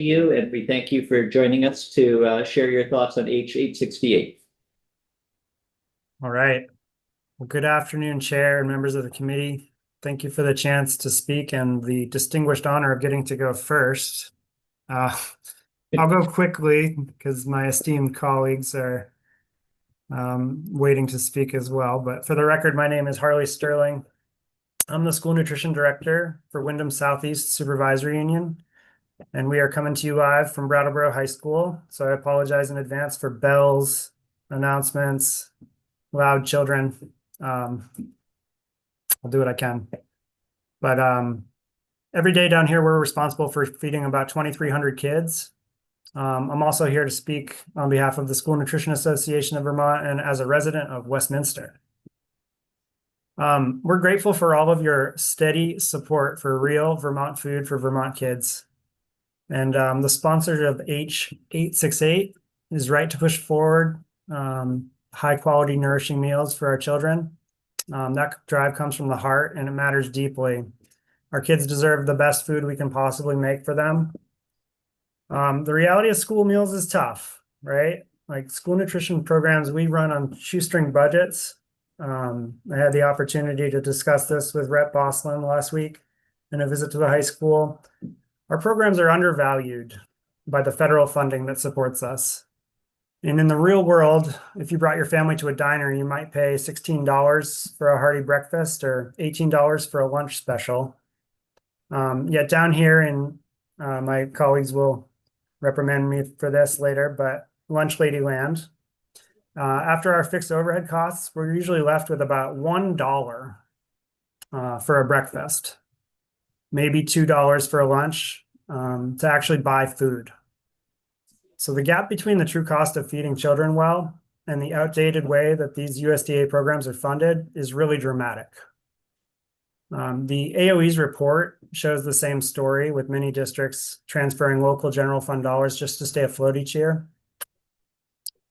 You, and we thank you for joining us to share your thoughts on H 868. All right. Well, good afternoon, Chair and members of the committee. Thank you for the chance to speak and the distinguished honor of getting to go first. I'll go quickly because my esteemed colleagues are waiting to speak as well. But for the record, my name is Harley Sterling. I'm the school nutrition director for Windham Southeast Supervisory Union, and we are coming to you live from Brattleboro High School. So I apologize in advance for bells, announcements, loud children. I'll do what I can. But every day down here, we're responsible for feeding about 2,300 kids. I'm also here to speak on behalf of the School Nutrition Association of Vermont and as a resident of Westminster. We're grateful for all of your steady support for real Vermont food for Vermont kids. And the sponsor of H868 is right to push forward high quality, nourishing meals for our children. That drive comes from the heart and it matters deeply. Our kids deserve the best food we can possibly make for them. The reality of school meals is tough, right? Like school nutrition programs, we run on shoestring budgets. I had the opportunity to discuss this with Rep. Boslin last week in a visit to the high school. Our programs are undervalued by the federal funding that supports us. And in the real world, if you brought your family to a diner, you might pay $16 for a hearty breakfast or $18 for a lunch special. Yet down here, and my colleagues will reprimand me for this later, but Lunch Lady Land, after our fixed overhead costs, we're usually left with about $1 for a breakfast, maybe $2 for a lunch to actually buy food. So the gap between the true cost of feeding children well and the outdated way that these USDA programs are funded is really dramatic. The AOE's report shows the same story, with many districts transferring local general fund dollars just to stay afloat each year.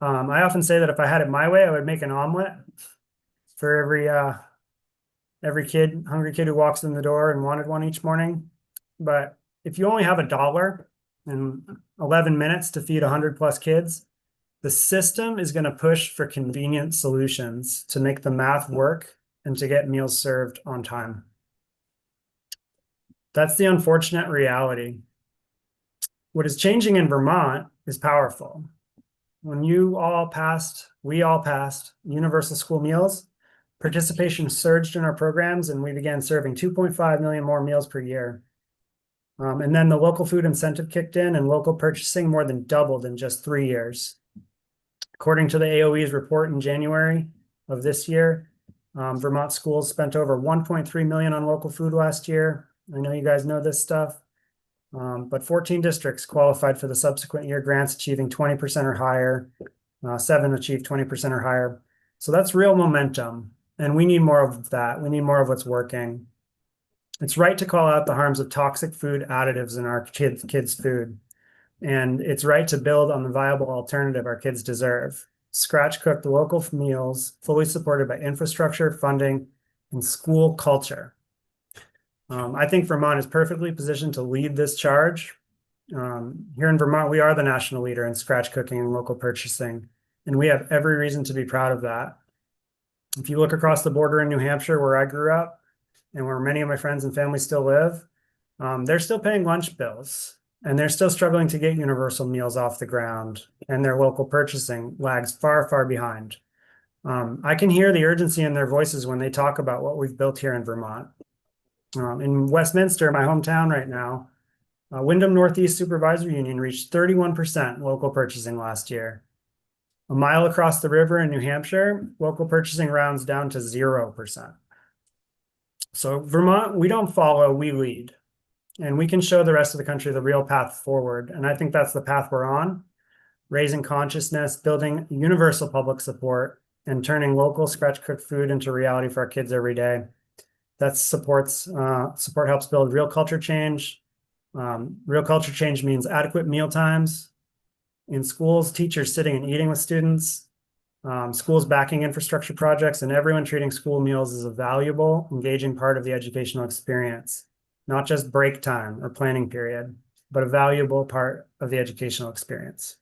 I often say that if I had it my way, I would make an omelet for every kid, hungry kid who walks in the door and wanted one each morning. But if you only have $1 and 11 minutes to feed 100+ kids, the system is going to push for convenient solutions to make the math work and to get meals served on time. That's the unfortunate reality. What is changing in Vermont is powerful. When we all passed universal school meals, participation surged in our programs and we began serving 2.5 million more meals per year. And then the local food incentive kicked in and local purchasing more than doubled in just 3 years. According to the AOE's report in January of this year, Vermont schools spent over 1.3 million on local food last year. I know you guys know this stuff, but 14 districts qualified for the subsequent year grants, achieving 20% or higher. 7 achieved 20% or higher. So that's real momentum, and we need more of that. We need more of what's working. It's right to call out the harms of toxic food additives in our kids' food. And it's right to build on the viable alternative our kids deserve. Scratch-cooked local meals, fully supported by infrastructure, funding, and school culture. I think Vermont is perfectly positioned to lead this charge. Here in Vermont, we are the national leader in scratch cooking and local purchasing, and we have every reason to be proud of that. If you look across the border in New Hampshire, where I grew up, and where many of my friends and family still live, they're still paying lunch bills, and they're still struggling to get universal meals off the ground, and their local purchasing lags far, far behind. I can hear the urgency in their voices when they talk about what we've built here in Vermont. In Westminster, my hometown right now, Windham Northeast Supervisory Union reached 31% local purchasing last year. A mile across the river in New Hampshire, local purchasing rounds down to 0%. So Vermont, we don't follow, we lead. And we can show the rest of the country the real path forward. And I think that's the path we're on: raising consciousness, building universal public support, and turning local scratch-cooked food into reality for our kids every day. That support helps build real culture change. Real culture change means adequate meal times in schools, teachers sitting and eating with students, schools backing infrastructure projects, and everyone treating school meals as a valuable, engaging part of the educational experience, not just break time or planning period. but a valuable part of the educational experience.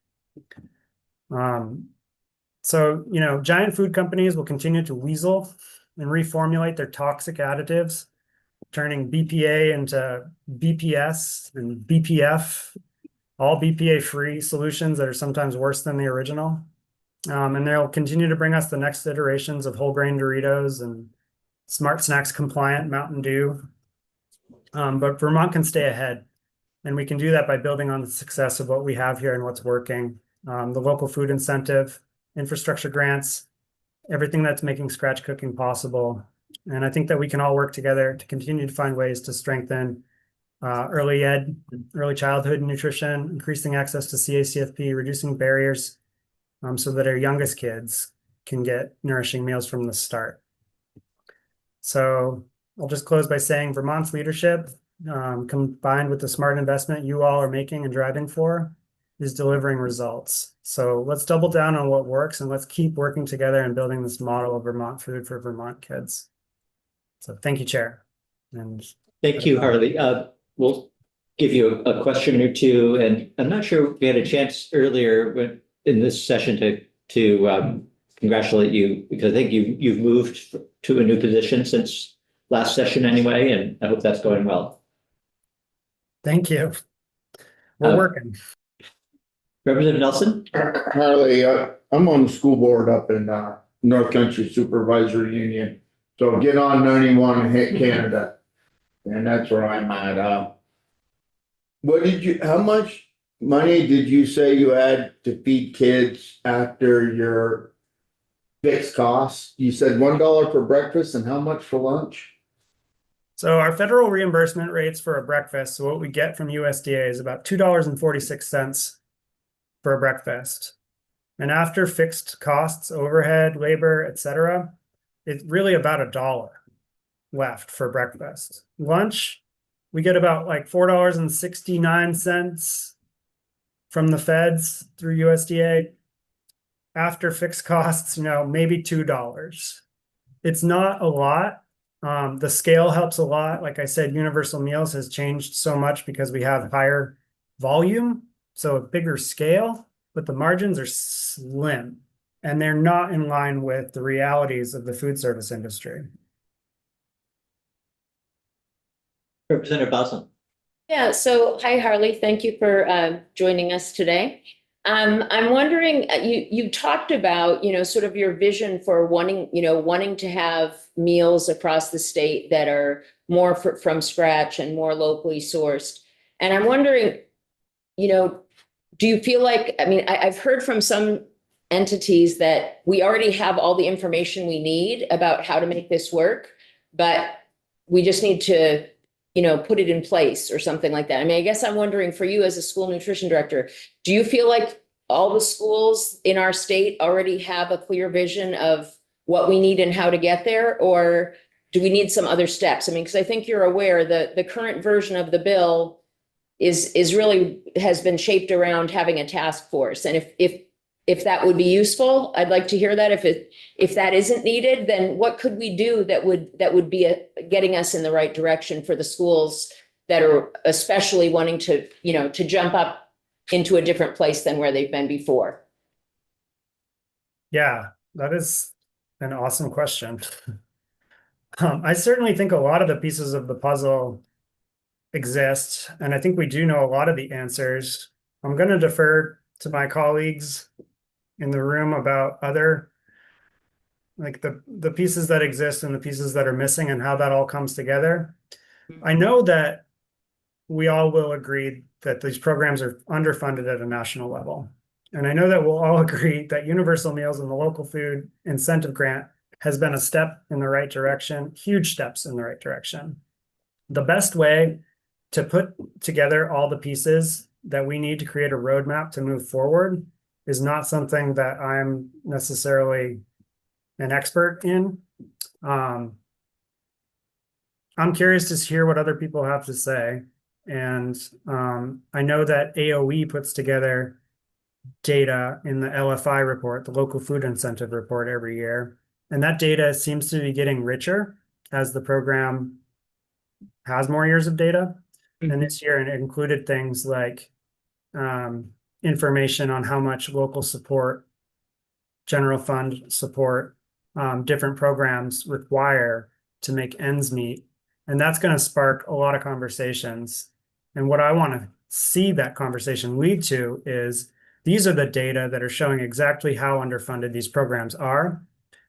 So, giant food companies will continue to weasel and reformulate their toxic additives, turning BPA into BPS and BPF, all BPA-free solutions that are sometimes worse than the original. And they'll continue to bring us the next iterations of whole grain Doritos and Smart Snacks compliant Mountain Dew. But Vermont can stay ahead. And we can do that by building on the success of what we have here and what's working. The local food incentive, infrastructure grants, everything that's making scratch cooking possible. And I think that we can all work together to continue to find ways to strengthen early childhood nutrition, increasing access to CACFP, reducing barriers so that our youngest kids can get nourishing meals from the start. So I'll just close by saying Vermont's leadership, combined with the smart investment you all are making and driving for, is delivering results. So let's double down on what works and let's keep working together and building this model of Vermont food for Vermont kids. So thank you, Chair. And thank you, Harley. We'll give you a question or two, and I'm not sure we had a chance earlier in this session to congratulate you, because I think you've moved to a new position since last session anyway, and I hope that's going well. Thank you. We're working. Representative Nelson? Harley, I'm on the school board up in North Country Supervisory Union. So get on 91 and hit Canada. And that's where I'm at. How much money did you say you had to feed kids after your fixed costs? You said $1 for breakfast, and how much for lunch? So our federal reimbursement rates for a breakfast, so what we get from USDA, is about $2.46 for a breakfast. And after fixed costs, overhead, labor, etc., it's really about $1 left for breakfast. Lunch, we get about like $4.69 from the feds through USDA. After fixed costs, maybe $2. It's not a lot. The scale helps a lot. Like I said, Universal Meals has changed so much because we have higher volume, so a bigger scale, but the margins are slim and they're not in line with the realities of the food service industry. Representative Balsam. Yeah, so hi, Harley. Thank you for joining us today. I'm wondering, you talked about, sort of your vision for wanting to have meals across the state that are more from scratch and more locally sourced. And I'm wondering, do you feel like, I've heard from some entities that we already have all the information we need about how to make this work, but we just need to put it in place or something like that. I guess I'm wondering, for you as a school nutrition director, do you feel like all the schools in our state already have a clear vision of what we need and how to get there? Or do we need some other steps? Because I think you're aware that the current version of the bill is really has been shaped around having a task force. And if that would be useful, I'd like to hear that. If that isn't needed, then what could we do that would be getting us in the right direction for the schools that are especially wanting to jump up into a different place than where they've been before? Yeah, that is an awesome question. I certainly think a lot of the pieces of the puzzle exist, and I think we do know a lot of the answers. I'm going to defer to my colleagues in the room about other, like the pieces that exist and the pieces that are missing and how that all comes together. I know that we all will agree that these programs are underfunded at a national level. And I know that we'll all agree that Universal Meals and the Local Food Incentive Grant has been a step in the right direction, huge steps in the right direction. The best way to put together all the pieces that we need to create a roadmap to move forward is not something that I'm necessarily an expert in. I'm curious to hear what other people have to say. And I know that AOE puts together data in the LFI report, the Local Food Incentive Report, every year. And that data seems to be getting richer as the program has more years of data. And this year it included things like information on how much local support, general fund support, different programs require to make ends meet. And that's going to spark a lot of conversations. And what I want to see that conversation lead to is these are the data that are showing exactly how underfunded these programs are.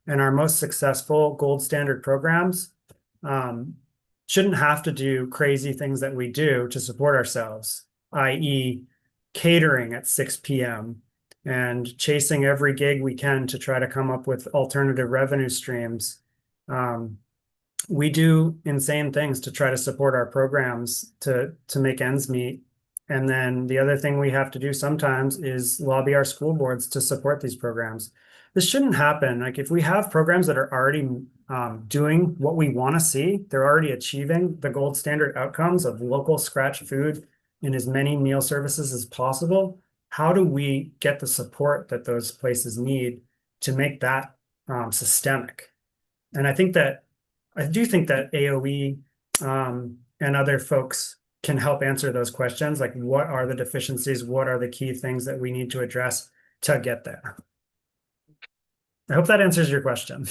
And our most successful gold standard programs shouldn't have to do crazy things that we do to support ourselves, i.e., catering at 6 p.m. and chasing every gig we can to try to come up with alternative revenue streams. We do insane things to try to support our programs to make ends meet. And then the other thing we have to do sometimes is lobby our school boards to support these programs. This shouldn't happen. Like if we have programs that are already doing what we want to see, they're already achieving the gold standard outcomes of local scratch food in as many meal services as possible. How do we get the support that those places need to make that systemic? And I do think that AOE and other folks can help answer those questions. Like, what are the deficiencies? What are the key things that we need to address to get there? I hope that answers your question.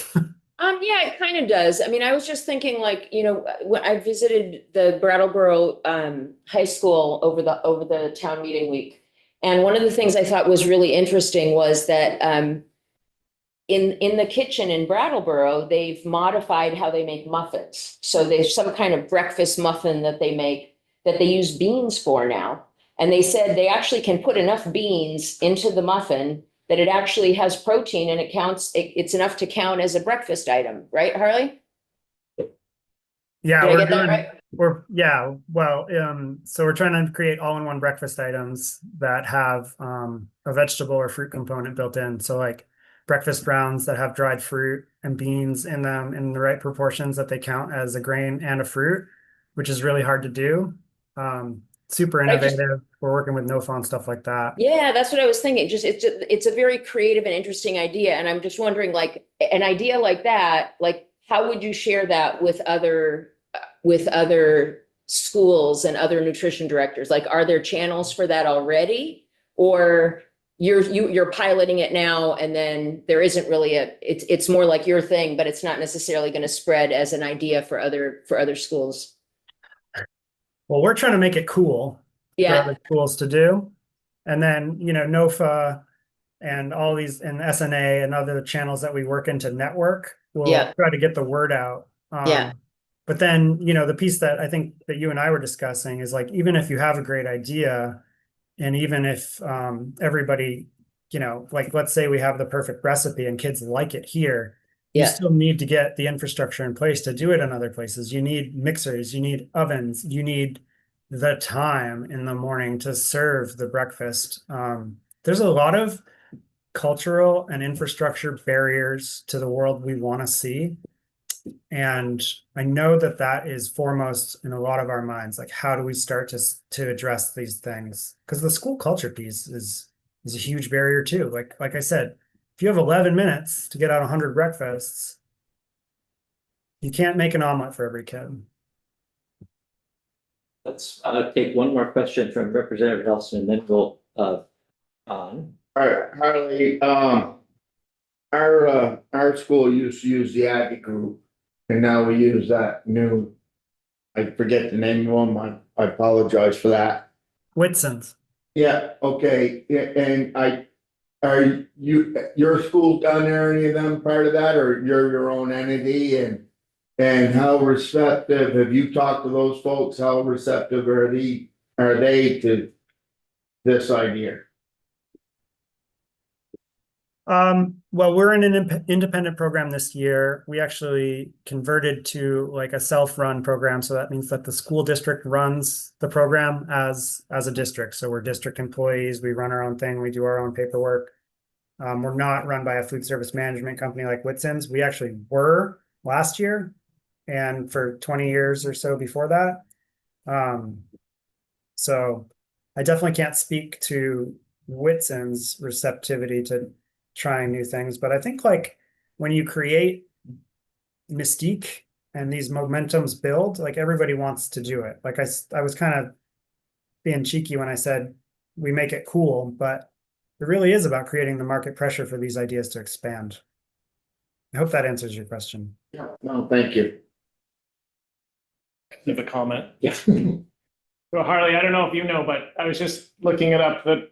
Yeah, it kind of does. I mean, I was just thinking like, when I visited the Brattleboro High School over the town meeting week. And one of the things I thought was really interesting was that in the kitchen in Brattleboro, they've modified how they make muffins. So there's some kind of breakfast muffin that they make that they use beans for now. And they said they actually can put enough beans into the muffin that it actually has protein and it's enough to count as a breakfast item, right, Harley? Yeah, Did I get that right? So we're trying to create all-in-one breakfast items that have a vegetable or fruit component built in. So like breakfast browns that have dried fruit and beans in them in the right proportions that they count as a grain and a fruit, which is really hard to do. Super innovative. We're working with NOFA and stuff like that. Yeah, that's what I was thinking. It's a very creative and interesting idea. And I'm just wondering, like, an idea like that, like, how would you share that with other schools and other nutrition directors? Like, are there channels for that already? Or you're piloting it now and then there isn't really it's more like your thing, but it's not necessarily going to spread as an idea for other schools. Well, we're trying to make it cool for other schools to do. And then, NOFA and all these and SNA and other channels that we work into network will try to get the word out. But then, the piece that I think that you and I were discussing is like, even if you have a great idea and even if everybody, like, let's say we have the perfect recipe and kids like it here, you still need to get the infrastructure in place to do it in other places. You need mixers, you need ovens, you need the time in the morning to serve the breakfast. There's a lot of cultural and infrastructure barriers to the world we want to see. And I know that is foremost in a lot of our minds. Like, how do we start to address these things? Because the school culture piece is a huge barrier too. Like I said, if you have 11 minutes to get out 100 breakfasts, you can't make an omelet for every kid. Let's take one more question from Representative Nelson, and then we'll on. All right, Harley, our school used to use the Aggie Group, and now we use that new, I forget the name of them, I apologize for that. Whitson's. Yeah, okay, and are your school down there, any of them part of that, or you're your own entity, and how receptive, have you talked to those folks, how receptive are they to this idea? Well, we're in an independent program this year. We actually converted to like a self-run program. So that means that the school district runs the program as a district. So we're district employees. We run our own thing. We do our own paperwork. We're not run by a food service management company like Whitson's. We actually were last year and for 20 years or so before that. So I definitely can't speak to Whitson's receptivity to trying new things, but I think like when you create mystique and these momentums build, like everybody wants to do it. Like I was kind of being cheeky when I said we make it cool, but it really is about creating the market pressure for these ideas to expand. I hope that answers your question. Yeah, no, thank you. Have a comment. Yeah. So Harley, I don't know if you know, but I was just looking it up that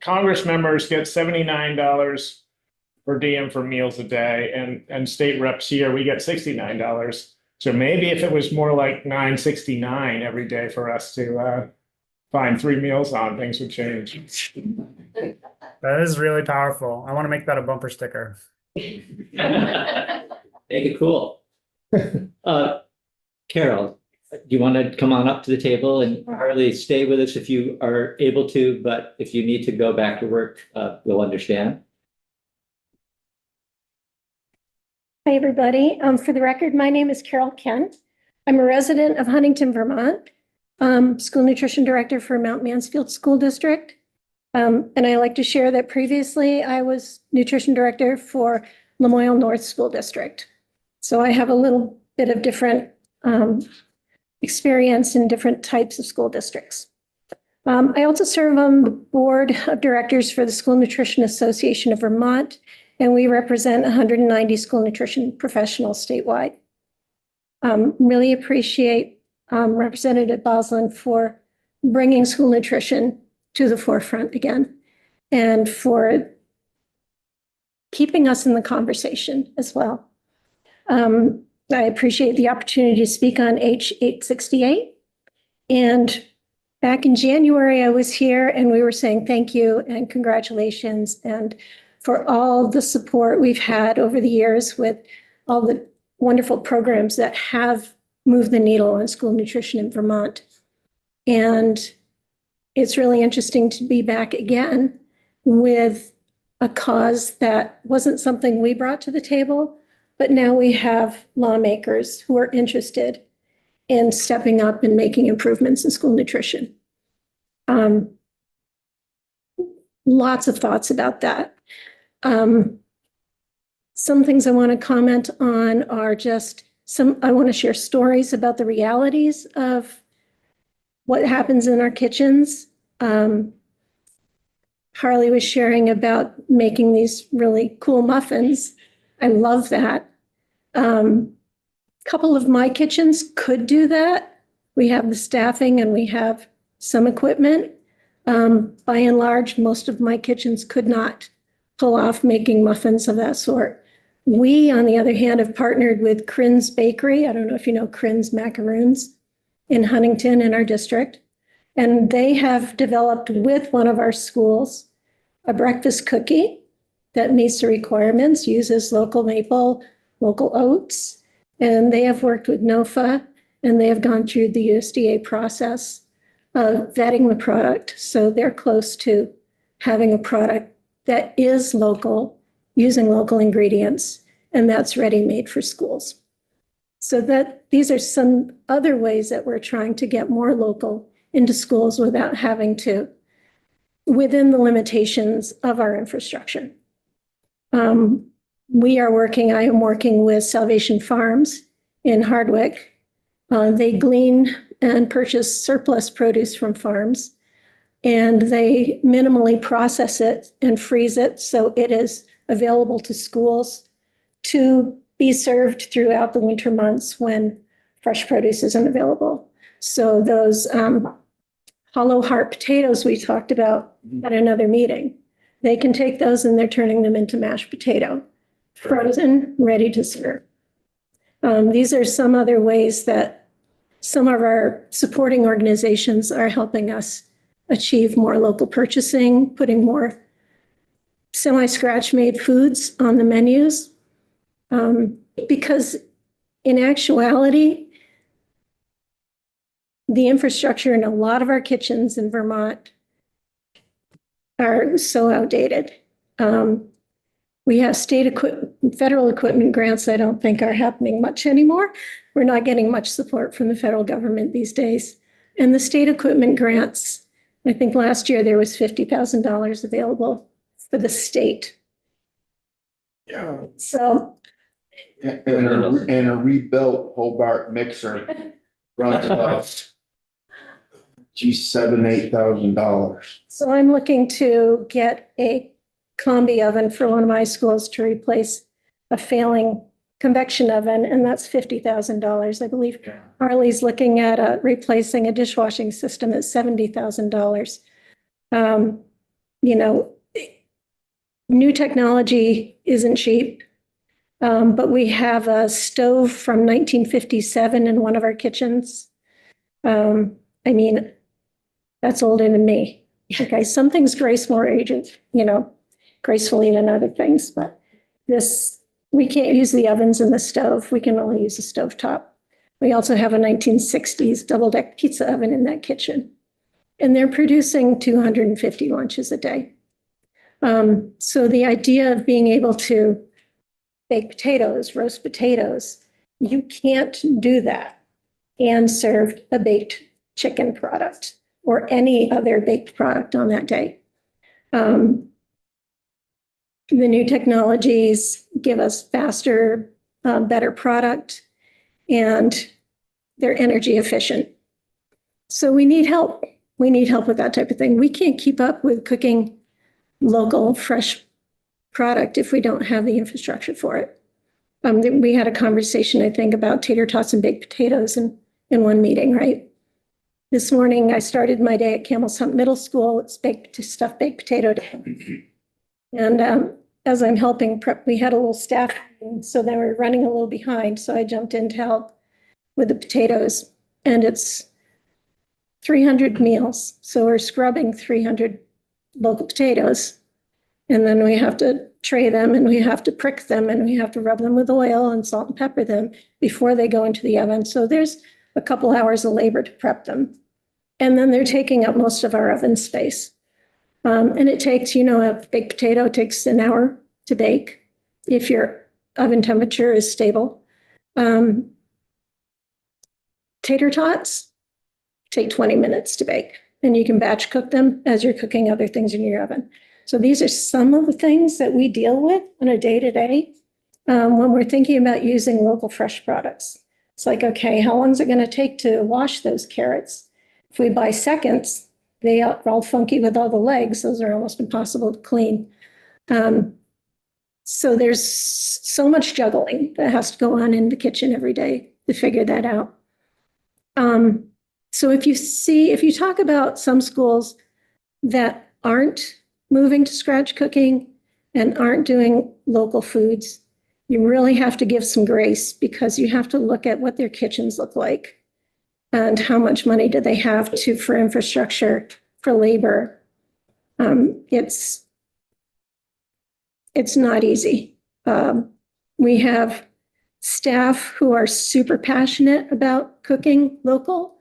Congress members get $79 per diem for meals a day, and state reps here, we get $69. So maybe if it was more like $9.69 every day for us to find 3 meals on, things would change. That is really powerful. I want to make that a bumper sticker. Make it cool. Carol, do you want to come on up to the table, and Harley, stay with us if you are able to, but if you need to go back to work, we'll understand. Hi, everybody. For the record, my name is Carol Kent. I'm a resident of Huntington, Vermont, school nutrition director for Mount Mansfield School District. And I like to share that previously I was nutrition director for Lamoille North School District. So I have a little bit of different experience in different types of school districts. I also serve on the board of directors for the School Nutrition Association of Vermont, and we represent 190 school nutrition professionals statewide. Really appreciate Representative Boslin for bringing school nutrition to the forefront again, and for keeping us in the conversation as well. I appreciate the opportunity to speak on H868. And back in January, I was here and we were saying thank you and congratulations, and for all the support we've had over the years with all the wonderful programs that have moved the needle on school nutrition in Vermont. And it's really interesting to be back again with a cause that wasn't something we brought to the table, but now we have lawmakers who are interested in stepping up and making improvements in school nutrition. Lots of thoughts about that. Some things I want to comment on are just I want to share stories about the realities of what happens in our kitchens. Harley was sharing about making these really cool muffins. I love that. Couple of my kitchens could do that. We have the staffing and we have some equipment. By and large, most of my kitchens could not pull off making muffins of that sort. We, on the other hand, have partnered with Crin's Bakery. I don't know if you know Crin's Macaroons in Huntington in our district. And they have developed with one of our schools a breakfast cookie that meets the requirements, uses local maple, local oats. And they have worked with NOFA, and they have gone through the USDA process of vetting the product. So they're close to having a product that is local, using local ingredients, and that's ready-made for schools. So these are some other ways that we're trying to get more local into schools without having to, within the limitations of our infrastructure. I am working with Salvation Farms in Hardwick. They glean and purchase surplus produce from farms, and they minimally process it and freeze it so it is available to schools to be served throughout the winter months when fresh produce isn't available. So those hollow heart potatoes we talked about at another meeting, they can take those and they're turning them into mashed potato, frozen, ready to serve. These are some other ways that some of our supporting organizations are helping us achieve more local purchasing, putting more semi-scratch made foods on the menus. Because in actuality, the infrastructure in a lot of our kitchens in Vermont are so outdated. We have federal equipment grants I don't think are happening much anymore. We're not getting much support from the federal government these days. And the state equipment grants, I think last year there was $50,000 available for the state. Yeah. So And a rebuilt Hobart mixer runs about, geez, $8,000. So I'm looking to get a combi oven for one of my schools to replace a failing convection oven, and that's $50,000. I believe Harley's looking at replacing a dishwashing system at $70,000. You know, new technology isn't cheap, but we have a stove from 1957 in one of our kitchens. I mean, that's older than me. Okay, some things grace more ages, you know, gracefully than other things, but this, we can't use the ovens in the stove. We can only use the stovetop. We also have a 1960s double-deck pizza oven in that kitchen, and they're producing 250 lunches a day. So the idea of being able to bake potatoes, roast potatoes, you can't do that and serve a baked chicken product or any other baked product on that day. The new technologies give us faster, better product, and they're energy efficient. So we need help. We need help with that type of thing. We can't keep up with cooking local, fresh product if we don't have the infrastructure for it. We had a conversation, I think, about tater tots and baked potatoes in one meeting, right? This morning, I started my day at Camel's Hump Middle School. It's stuffed baked potato day. And as I'm helping prep, we had a little staff, so they were running a little behind. So I jumped in to help with the potatoes, and it's 300 meals. So we're scrubbing 300 local potatoes, and then we have to tray them, and we have to prick them, and we have to rub them with oil and salt and pepper them before they go into the oven. So there's a couple hours of labor to prep them. And then they're taking up most of our oven space. And it takes, you know, a baked potato takes an hour to bake if your oven temperature is stable. Tater tots take 20 minutes to bake, and you can batch cook them as you're cooking other things in your oven. So these are some of the things that we deal with on a day-to-day when we're thinking about using local fresh products. It's like, okay, how long is it going to take to wash those carrots? If we buy seconds, they are all funky with all the legs. Those are almost impossible to clean. So there's so much juggling that has to go on in the kitchen every day to figure that out. So if you talk about some schools that aren't moving to scratch cooking and aren't doing local foods, you really have to give some grace, because you have to look at what their kitchens look like and how much money do they have for infrastructure, for labor. It's not easy. We have staff who are super passionate about cooking local.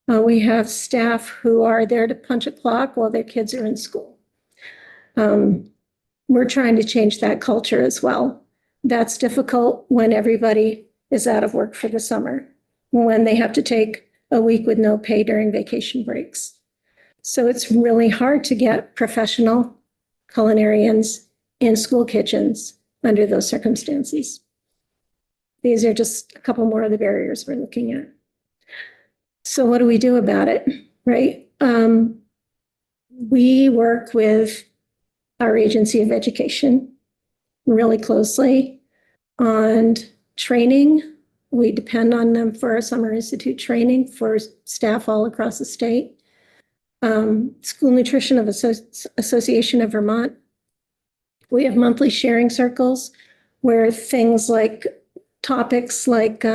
We have staff who are there to punch a clock while their kids are in school. We're trying to change that culture as well. That's difficult when everybody is out of work for the summer, when they have to take a week with no pay during vacation breaks. So it's really hard to get professional culinarians in school kitchens under those circumstances. These are just a couple more of the barriers we're looking at. So what do we do about it, right? We work with our Agency of Education really closely on training. We depend on them for our Summer Institute training for staff all across the state. School Nutrition of Association of Vermont. We have monthly sharing circles where things like topics like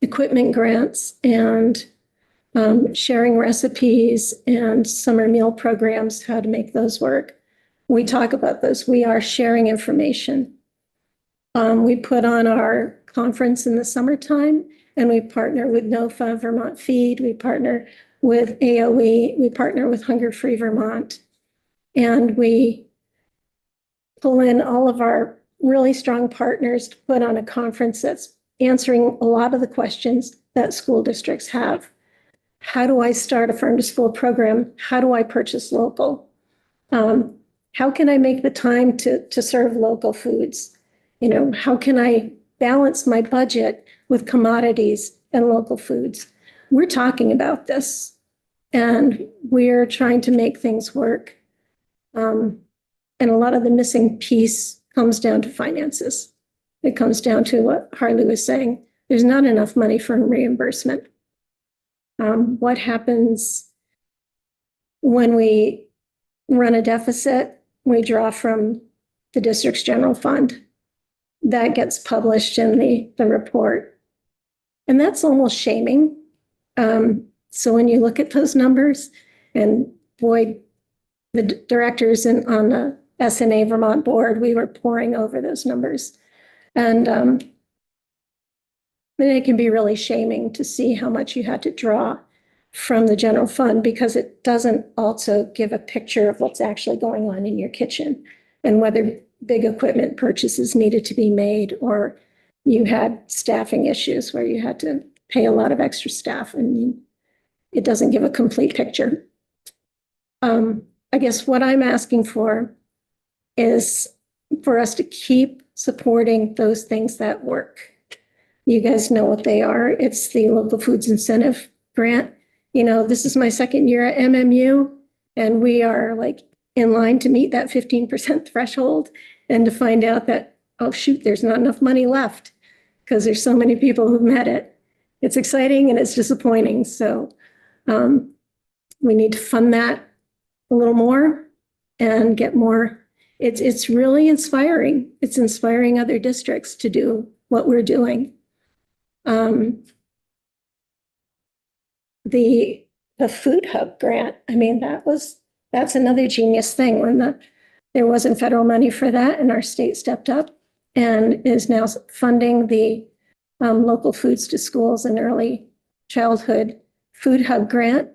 equipment grants and sharing recipes and summer meal programs, how to make those work. We talk about those. We are sharing information. We put on our conference in the summertime, and we partner with NOFA, Vermont Feed. We partner with AOE. We partner with Hunger Free Vermont. And we pull in all of our really strong partners to put on a conference that's answering a lot of the questions that school districts have. How do I start a farm to school program? How do I purchase local? How can I make the time to serve local foods? You know, how can I balance my budget with commodities and local foods. We're talking about this and we're trying to make things work. And a lot of the missing piece comes down to finances. It comes down to what Harley was saying. There's not enough money for reimbursement. What happens when we run a deficit? We draw from the district's general fund. That gets published in the report. And that's almost shaming. So when you look at those numbers, and boy, the directors on the SNA Vermont board, we were poring over those numbers. And it can be really shaming to see how much you had to draw from the general fund, because it doesn't also give a picture of what's actually going on in your kitchen and whether big equipment purchases needed to be made, or you had staffing issues where you had to pay a lot of extra staff, and it doesn't give a complete picture. I guess what I'm asking for is for us to keep supporting those things that work. You guys know what they are. It's the Local Foods Incentive Grant. You know, this is my second year at MMU, and we are like in line to meet that 15% threshold, and to find out that, oh shoot, there's not enough money left because there's so many people who've met it. It's exciting and it's disappointing. So we need to fund that a little more and get more. It's really inspiring. It's inspiring other districts to do what we're doing. The food hub grant, I mean, that's another genius thing when there wasn't federal money for that, and our state stepped up and is now funding the local foods to schools and early childhood food hub grant.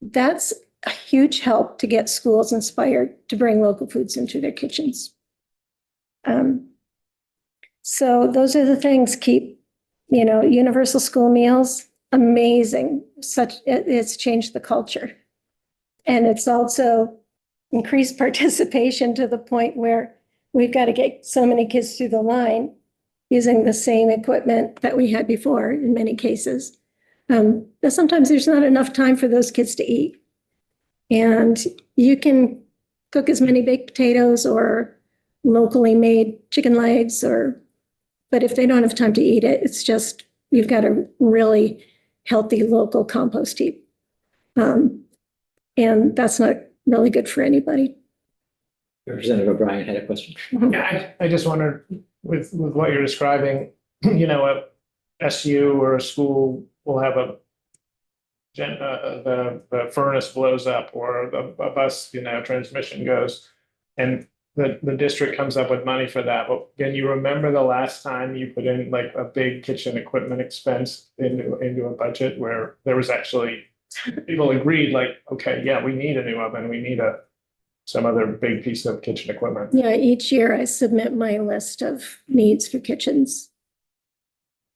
That's a huge help to get schools inspired to bring local foods into their kitchens. So those are the things. Keep, universal school meals, amazing. It's changed the culture. And it's also increased participation to the point where we've got to get so many kids through the line using the same equipment that we had before in many cases. But sometimes there's not enough time for those kids to eat. And you can cook as many baked potatoes or locally made chicken legs, but if they don't have time to eat it, it's just, you've got a really healthy local compost heap. And that's not really good for anybody. Representative O'Brien had a question. Yeah, I just wondered with what you're describing, a SU or a school will have the furnace blows up, or a bus, transmission goes, and the district comes up with money for that. But can you remember the last time you put in like a big kitchen equipment expense into a budget where there was actually people agreed, like, okay, yeah, we need a new oven, we need some other big piece of kitchen equipment? Yeah, each year I submit my list of needs for kitchens.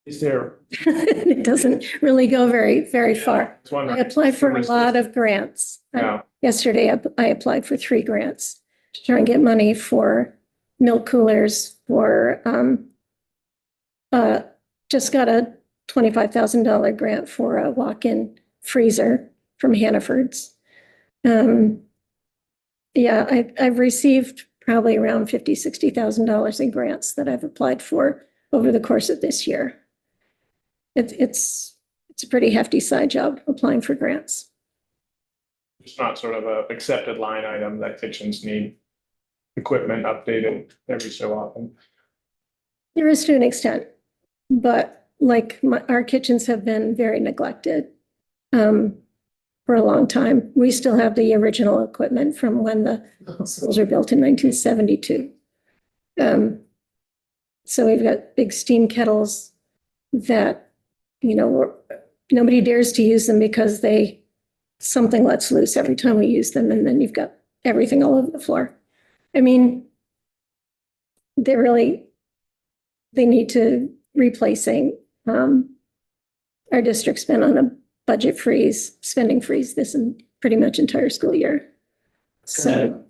Is there? It doesn't really go very, very far. I apply for a lot of grants. Yeah. Yesterday, I applied for 3 grants to try and get money for milk coolers, for just got a $25,000 grant for a walk-in freezer from Hannaford's. Yeah, I've received probably around $50,000, $60,000 in grants that I've applied for over the course of this year. It's a pretty hefty side job applying for grants. It's not sort of a accepted line item that kitchens need equipment updated every so often. There is to an extent, but like our kitchens have been very neglected for a long time. We still have the original equipment from when the schools were built in 1972. So we've got big steam kettles that, nobody dares to use them because something lets loose every time we use them, and then you've got everything all over the floor. I mean, they need to replacing. Our district's been on a budget freeze, spending freeze this pretty much entire school year. So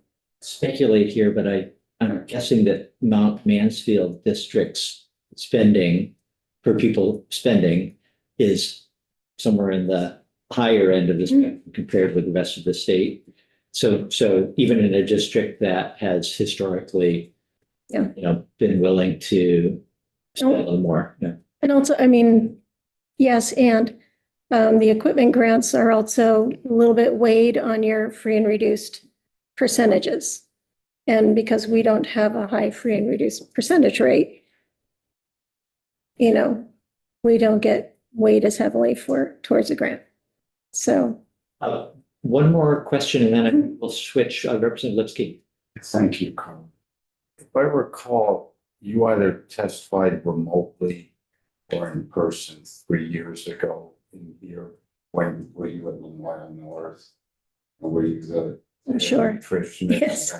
Speculate here, but I'm guessing that Mount Mansfield district's spending, per pupil spending is somewhere in the higher end of this compared with the rest of the state. So even in a district that has historically, Yeah. been willing to spend a little more. Yeah. And also, I mean, yes, and the equipment grants are also a little bit weighed on your free and reduced percentages. And because we don't have a high free and reduced percentage rate, we don't get weighed as heavily towards a grant. So, One more question and then we'll switch. Representative Lipsky. Thank you, Carl. If I recall, you either testified remotely or in person 3 years ago in here when were you at Lemoyle North? Or were you the I'm sure. nutritionist? Yes.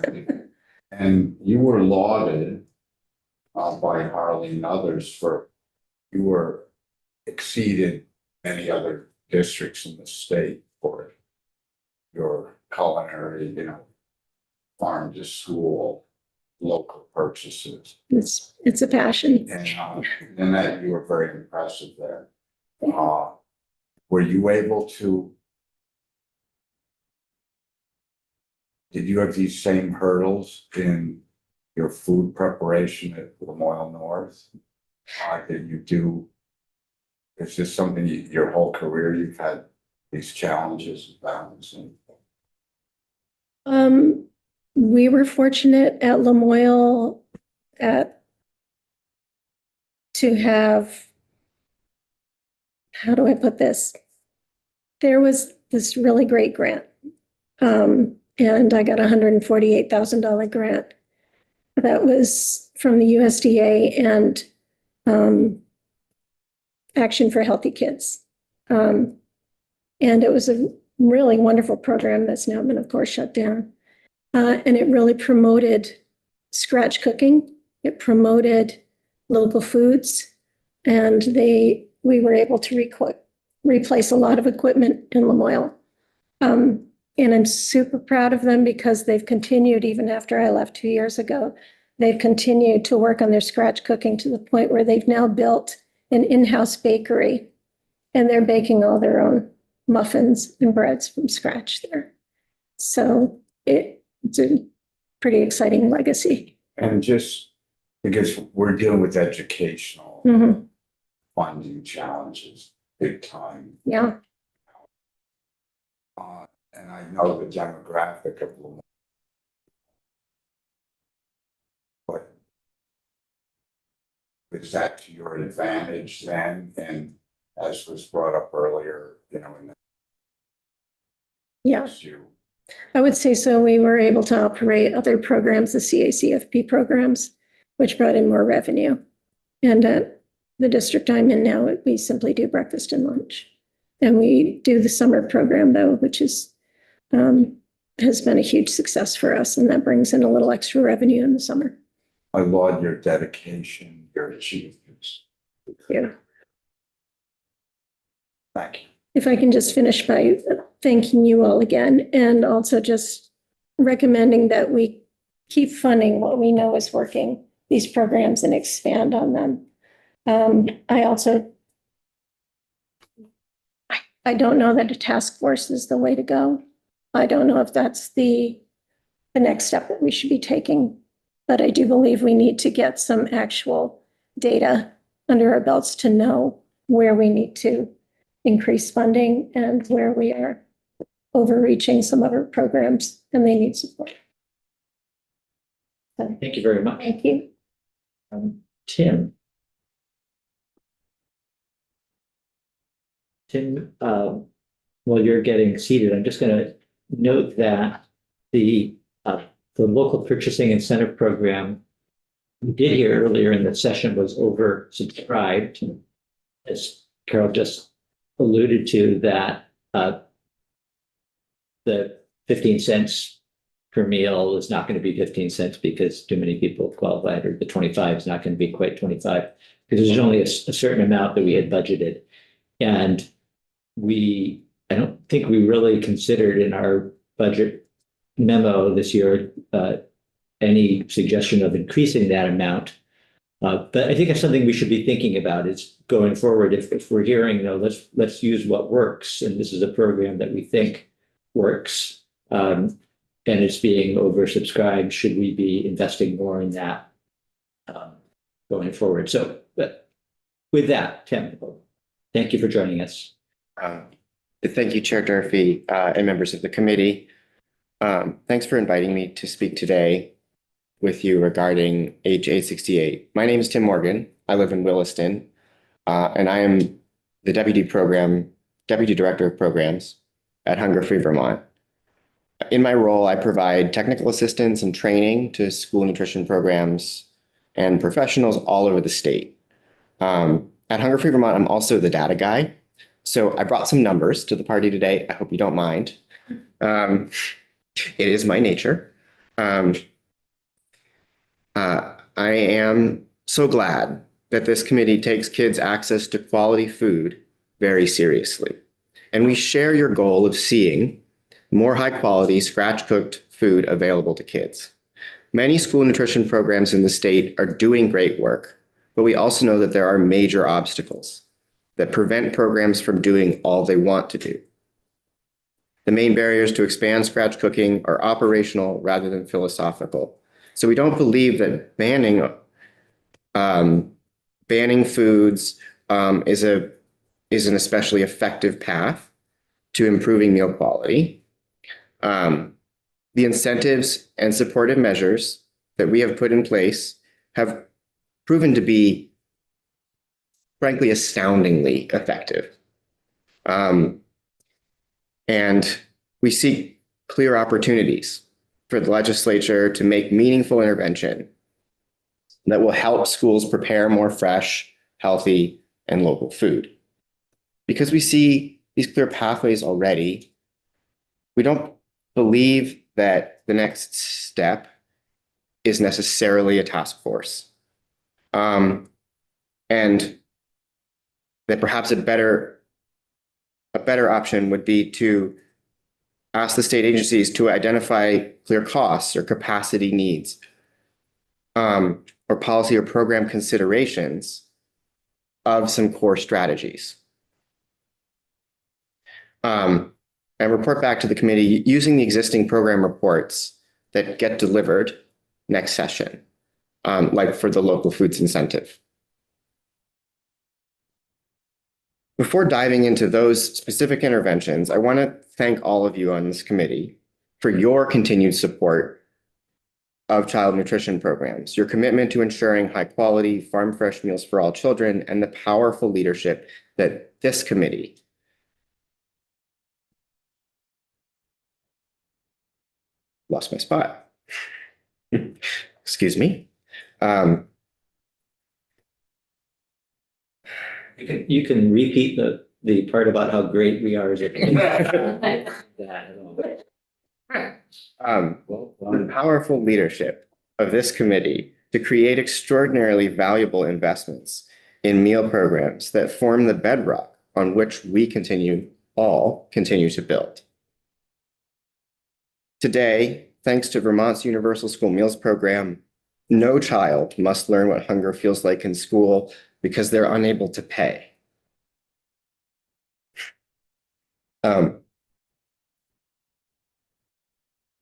And you were lauded by Harley and others for you were exceeded many other districts in the state for your culinary, farm to school, local purchases. It's a passion. And that you were very impressive there. Were you able to? Did you have these same hurdles in your food preparation at Lemoyle North? Did you do? Is this something your whole career you've had these challenges of balancing? We were fortunate at Lemoyle to have, how do I put this? There was this really great grant. And I got a $148,000 grant that was from the USDA and Action for Healthy Kids. And it was a really wonderful program that's now been, of course, shut down. And it really promoted scratch cooking. It promoted local foods. And we were able to replace a lot of equipment in Lemoyle. And I'm super proud of them because they've continued, even after I left 2 years ago, they've continued to work on their scratch cooking to the point where they've now built an in-house bakery and they're baking all their own muffins and breads from scratch there. So it's a pretty exciting legacy. And just because we're dealing with educational Mhm. funding challenges, big time. Yeah. And I know the demographic of Lemoyle. But is that to your advantage then? And as was brought up earlier, in the Yeah. issue. I would say so. We were able to operate other programs, the CACFP programs, which brought in more revenue. And at the district I'm in now, we simply do breakfast and lunch. And we do the summer program, though, which has been a huge success for us. And that brings in a little extra revenue in the summer. I laud your dedication, your achievements. Yeah. Thank you. If I can just finish by thanking you all again and also just recommending that we keep funding what we know is working, these programs, and expand on them. I don't know that a task force is the way to go. I don't know if that's the next step that we should be taking, but I do believe we need to get some actual data under our belts to know where we need to increase funding and where we are overreaching some of our programs and they need support. So, Thank you very much. thank you. Tim. Tim, while you're getting seated, I'm just going to note that the local purchasing incentive program we did hear earlier in the session was oversubscribed. As Carol just alluded to, that the 15 cents per meal is not going to be 15 cents because too many people qualified, or the 25 is not going to be quite 25 because there's only a certain amount that we had budgeted. And I don't think we really considered in our budget memo this year any suggestion of increasing that amount. But I think it's something we should be thinking about is going forward. If we're hearing, let's use what works, and this is a program that we think works, and it's being oversubscribed, should we be investing more in that going forward? So, but with that, Tim, thank you for joining us. Thank you, Chair Durfee, and members of the committee. Thanks for inviting me to speak today with you regarding H868. My name is Tim Morgan. I live in Williston, and I am the Deputy Director of Programs at Hunger Free Vermont. In my role, I provide technical assistance and training to school nutrition programs and professionals all over the state. At Hunger Free Vermont, I'm also the data guy. So I brought some numbers to the party today. I hope you don't mind. It is my nature. I am so glad that this committee takes kids' access to quality food very seriously. And we share your goal of seeing more high quality, scratch cooked food available to kids. Many school nutrition programs in the state are doing great work, but we also know that there are major obstacles that prevent programs from doing all they want to do. The main barriers to expand scratch cooking are operational rather than philosophical. So we don't believe that banning foods is an especially effective path to improving meal quality. The incentives and supportive measures that we have put in place have proven to be, frankly, astoundingly effective. And we seek clear opportunities for the legislature to make meaningful intervention that will help schools prepare more fresh, healthy, and local food. Because we see these clear pathways already, we don't believe that the next step is necessarily a task force. And that perhaps a better option would be to ask the state agencies to identify clear costs or capacity needs, or policy or program considerations of some core strategies. And report back to the committee using the existing program reports that get delivered next session, like for the local foods incentive. Before diving into those specific interventions, I want to thank all of you on this committee for your continued support of child nutrition programs, your commitment to ensuring high quality farm fresh meals for all children, and the powerful leadership that this committee lost my spot. Excuse me. You can repeat the part about how great we are as a The powerful leadership of this committee to create extraordinarily valuable investments in meal programs that form the bedrock on which we continue to build. Today, thanks to Vermont's Universal School Meals Program, no child must learn what hunger feels like in school because they're unable to pay.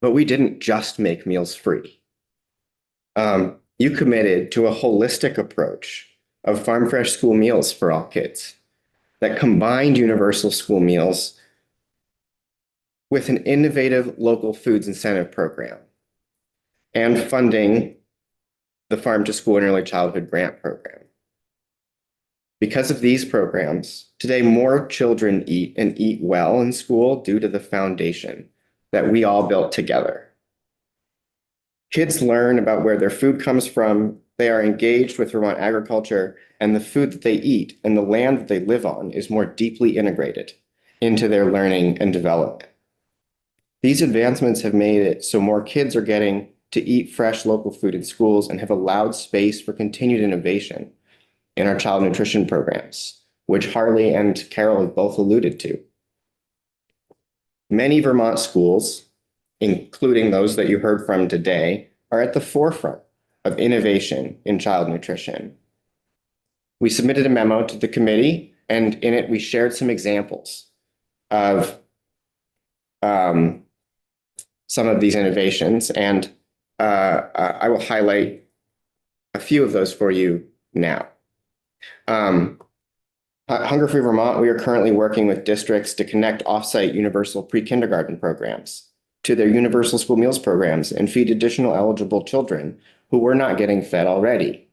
But we didn't just make meals free. You committed to a holistic approach of farm fresh school meals for all kids that combined universal school meals with an innovative local foods incentive program and funding the Farm to School and Early Childhood Grant Program. Because of these programs, today more children eat and eat well in school due to the foundation that we all built together. Kids learn about where their food comes from, they are engaged with Vermont agriculture, and the food that they eat and the land that they live on is more deeply integrated into their learning and development. These advancements have made it so more kids are getting to eat fresh local food in schools and have allowed space for continued innovation in our child nutrition programs, which Harley and Carol have both alluded to. Many Vermont schools, including those that you heard from today, are at the forefront of innovation in child nutrition. We submitted a memo to the committee, and in it, we shared some examples of some of these innovations, and I will highlight a few of those for you now. Hunger Free Vermont, we are currently working with districts to connect offsite universal pre-kindergarten programs to their universal school meals programs and feed additional eligible children who were not getting fed already.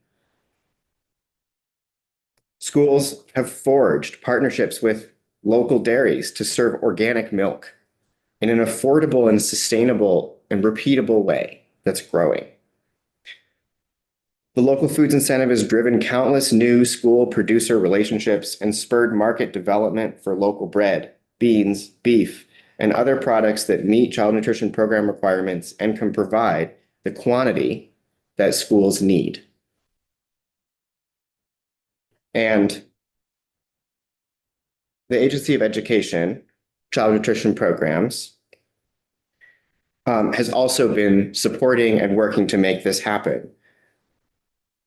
Schools have forged partnerships with local dairies to serve organic milk in an affordable and sustainable and repeatable way that's growing. The local foods incentive has driven countless new school producer relationships and spurred market development for local bread, beans, beef, and other products that meet child nutrition program requirements and can provide the quantity that schools need. And the Agency of Education, Child Nutrition Programs, has also been supporting and working to make this happen,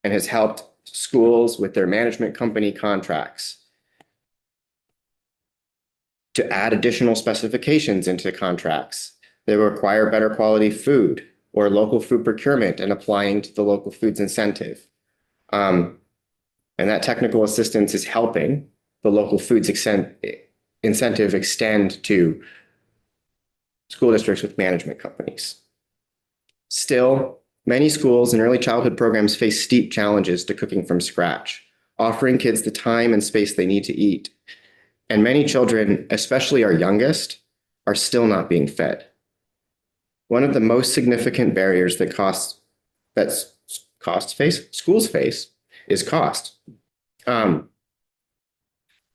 and has helped schools with their management company contracts to add additional specifications into contracts that require better quality food or local food procurement and applying to the local foods incentive. And that technical assistance is helping the local foods incentive extend to school districts with management companies. Still, many schools and early childhood programs face steep challenges to cooking from scratch, offering kids the time and space they need to eat. And many children, especially our youngest, are still not being fed. One of the most significant barriers that schools face is cost.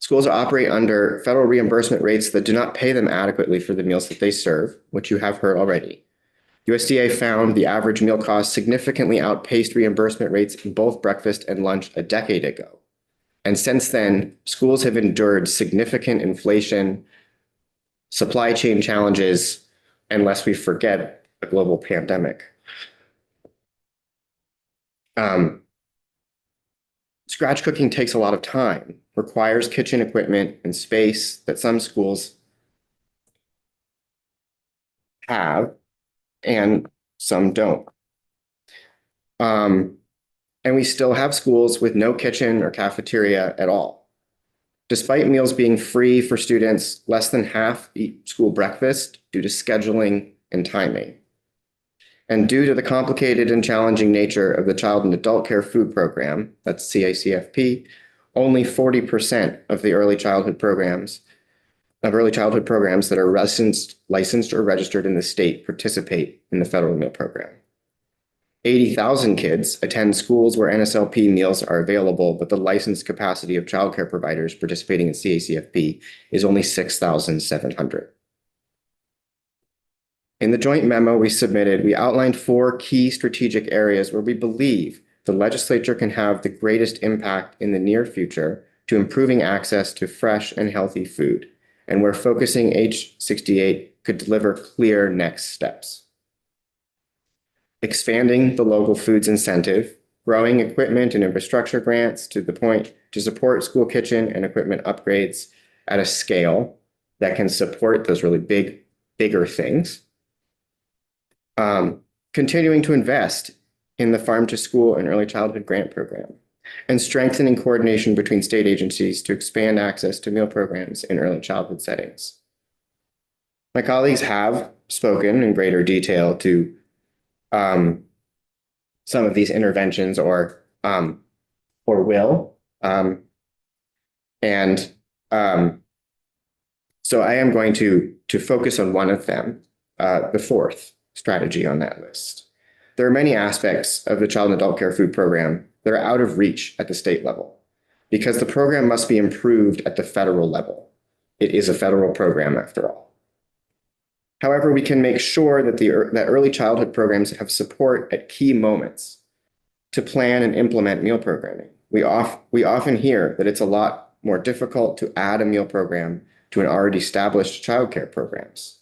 Schools operate under federal reimbursement rates that do not pay them adequately for the meals that they serve, which you have heard already. USDA found the average meal cost significantly outpaced reimbursement rates in both breakfast and lunch a decade ago. And since then, schools have endured significant inflation, supply chain challenges, and lest we forget, a global pandemic. Scratch cooking takes a lot of time, requires kitchen equipment and space that some schools have and some don't. And we still have schools with no kitchen or cafeteria at all. Despite meals being free for students, less than half eat school breakfast due to scheduling and timing. And due to the complicated and challenging nature of the Child and Adult Care Food Program, that's CACFP, only 40% of the early childhood programs that are licensed or registered in the state participate in the federal meal program. 80,000 kids attend schools where NSLP meals are available, but the licensed capacity of childcare providers participating in CACFP is only 6,700. In the joint memo we submitted, we outlined 4 key strategic areas where we believe the legislature can have the greatest impact in the near future to improving access to fresh and healthy food, and where focusing H68 could deliver clear next steps. Expanding the local foods incentive, growing equipment and infrastructure grants to the point to support school kitchen and equipment upgrades at a scale that can support those really bigger things. Continuing to invest in the Farm to School and Early Childhood Grant Program, and strengthening coordination between state agencies to expand access to meal programs in early childhood settings. My colleagues have spoken in greater detail to some of these interventions or will. So I am going to focus on one of them, the fourth strategy on that list. There are many aspects of the Child and Adult Care Food Program that are out of reach at the state level because the program must be improved at the federal level. It is a federal program after all. However, we can make sure that that early childhood programs have support at key moments to plan and implement meal programming. We often hear that it's a lot more difficult to add a meal program to an already established childcare programs.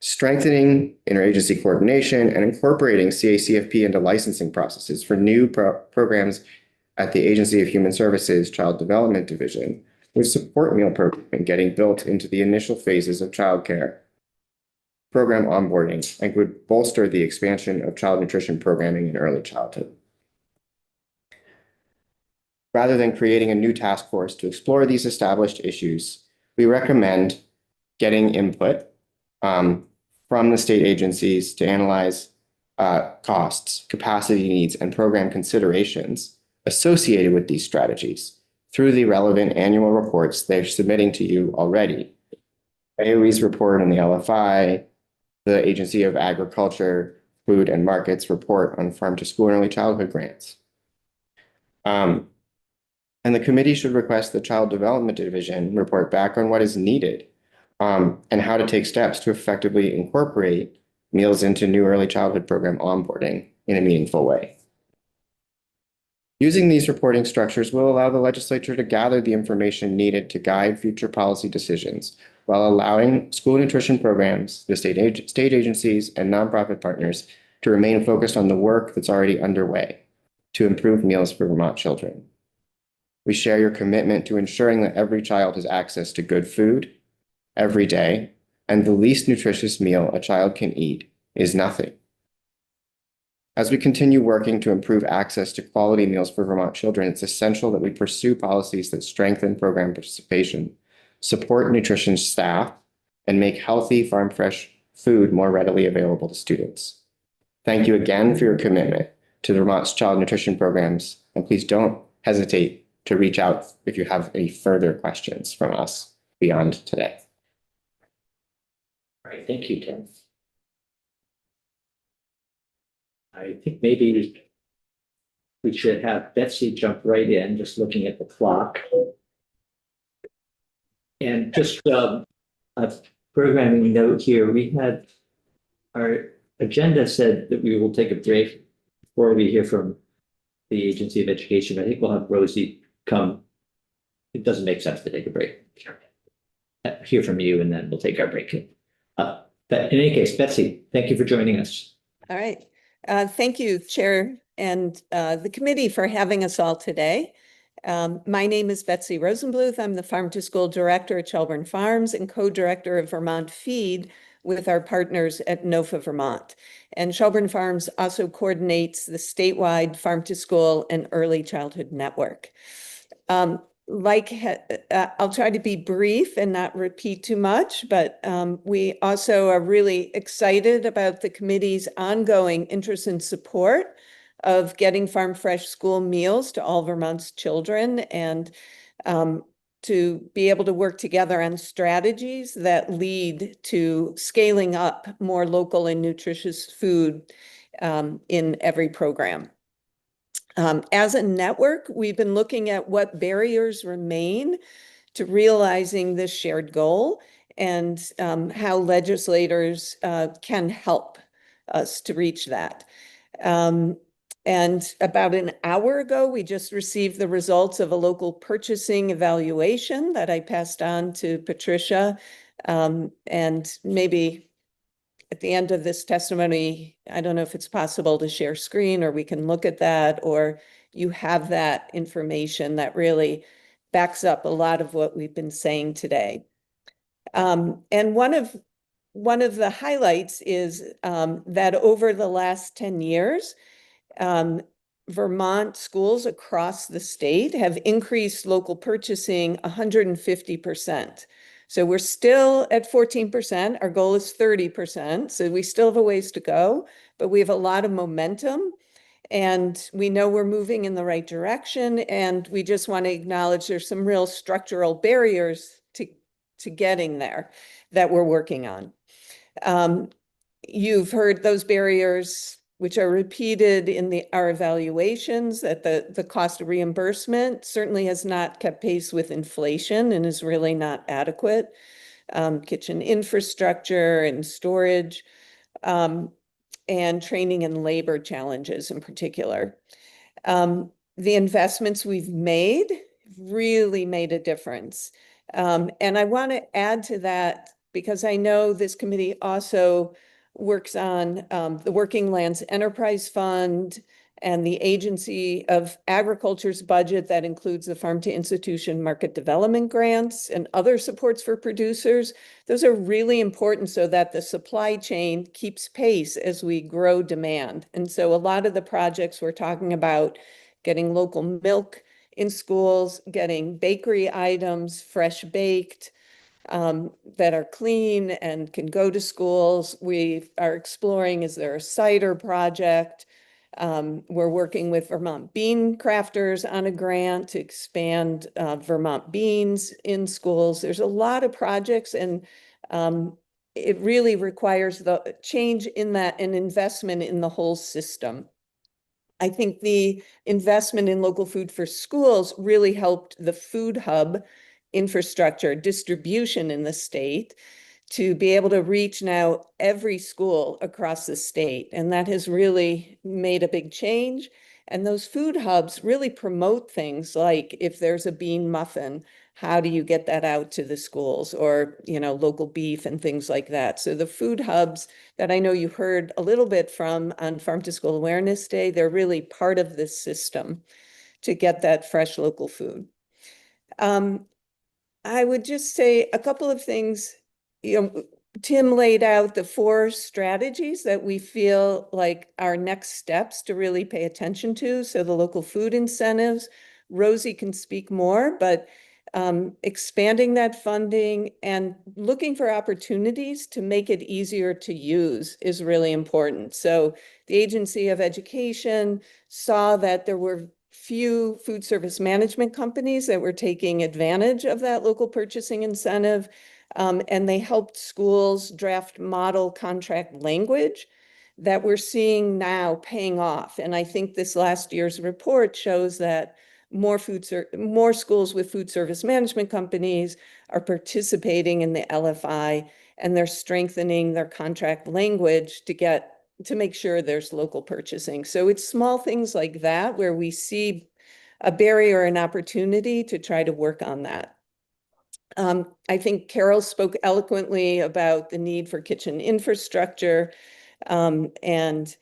strengthening interagency coordination, and incorporating CACFP into licensing processes for new programs at the Agency of Human Services Child Development Division, which support meal programming getting built into the initial phases of childcare program onboarding and would bolster the expansion of child nutrition programming in early childhood. Rather than creating a new task force to explore these established issues, we recommend getting input from the state agencies to analyze costs, capacity needs, and program considerations associated with these strategies through the relevant annual reports they're submitting to you already. AOE's report on the LFI, the Agency of Agriculture, Food and Markets report on farm to school and early childhood grants. And the committee should request the Child Development Division report back on what is needed and how to take steps to effectively incorporate meals into new early childhood program onboarding in a meaningful way. Using these reporting structures will allow the legislature to gather the information needed to guide future policy decisions while allowing school nutrition programs, the state agencies, and nonprofit partners to remain focused on the work that's already underway to improve meals for Vermont children. We share your commitment to ensuring that every child has access to good food every day, and the least nutritious meal a child can eat is nothing. As we continue working to improve access to quality meals for Vermont children, it's essential that we pursue policies that strengthen program participation, support nutrition staff, and make healthy farm fresh food more readily available to students. Thank you again for your commitment to Vermont's child nutrition programs, and please don't hesitate to reach out if you have any further questions from us beyond today. All right, thank you, Tim. I think maybe we should have Betsy jump right in, just looking at the clock. And just a programming note here, we had our agenda said that we will take a break before we hear from the Agency of Education. I think we'll have Rosie come. It doesn't make sense to take a break. Hear from you, and then we'll take our break. But in any case, Betsy, thank you for joining us. All right. Thank you, Chair, and the committee for having us all today. My name is Betsy Rosenbluth. I'm the Farm to School Director at Shelburne Farms and co-director of Vermont Feed with our partners at NOFA Vermont. And Shelburne Farms also coordinates the statewide Farm to School and Early Childhood Network. I'll try to be brief and not repeat too much, but we also are really excited about the committee's ongoing interest and support of getting farm fresh school meals to all Vermont's children, and to be able to work together on strategies that lead to scaling up more local and nutritious food in every program. As a network, we've been looking at what barriers remain to realizing this shared goal and how legislators can help us to reach that. And about an hour ago, we just received the results of a local purchasing evaluation that I passed on to Patricia. And maybe at the end of this testimony, I don't know if it's possible to share screen, or we can look at that, or you have that information that really backs up a lot of what we've been saying today. And one of the highlights is that over the last 10 years, Vermont schools across the state have increased local purchasing 150%. So we're still at 14%. Our goal is 30%. So we still have a ways to go, but we have a lot of momentum, and we know we're moving in the right direction. And we just want to acknowledge there's some real structural barriers to getting there that we're working on. You've heard those barriers, which are repeated in our evaluations, that the cost of reimbursement certainly has not kept pace with inflation and is really not adequate. Kitchen infrastructure and storage, and training and labor challenges in particular. The investments we've made really made a difference. And I want to add to that because I know this committee also works on the Working Lands Enterprise Fund and the Agency of Agriculture's budget that includes the Farm to Institution Market Development Grants and other supports for producers. Those are really important so that the supply chain keeps pace as we grow demand. And so a lot of the projects we're talking about, getting local milk in schools, getting bakery items, fresh baked, that are clean and can go to schools. We are exploring, is there a cider project? We're working with Vermont Bean Crafters on a grant to expand Vermont beans in schools. There's a lot of projects, and it really requires the change in that and investment in the whole system. I think the investment in local food for schools really helped the food hub infrastructure distribution in the state to be able to reach now every school across the state. And that has really made a big change. And those food hubs really promote things like if there's a bean muffin, how do you get that out to the schools, or, you know, local beef and things like that. So the food hubs that I know you heard a little bit from on Farm to School Awareness Day, they're really part of this system to get that fresh local food. I would just say a couple of things. You know, Tim laid out the 4 strategies that we feel like are next steps to really pay attention to. So the local food incentives, Rosie can speak more, but expanding that funding and looking for opportunities to make it easier to use is really important. So the Agency of Education saw that there were few food service management companies that were taking advantage of that local purchasing incentive. And they helped schools draft model contract language that we're seeing now paying off. And I think this last year's report shows that more schools with food service management companies are participating in the LFI, and they're strengthening their contract language to make sure there's local purchasing. So it's small things like that where we see a barrier and opportunity to try to work on that. I think Carol spoke eloquently about the need for kitchen infrastructure, and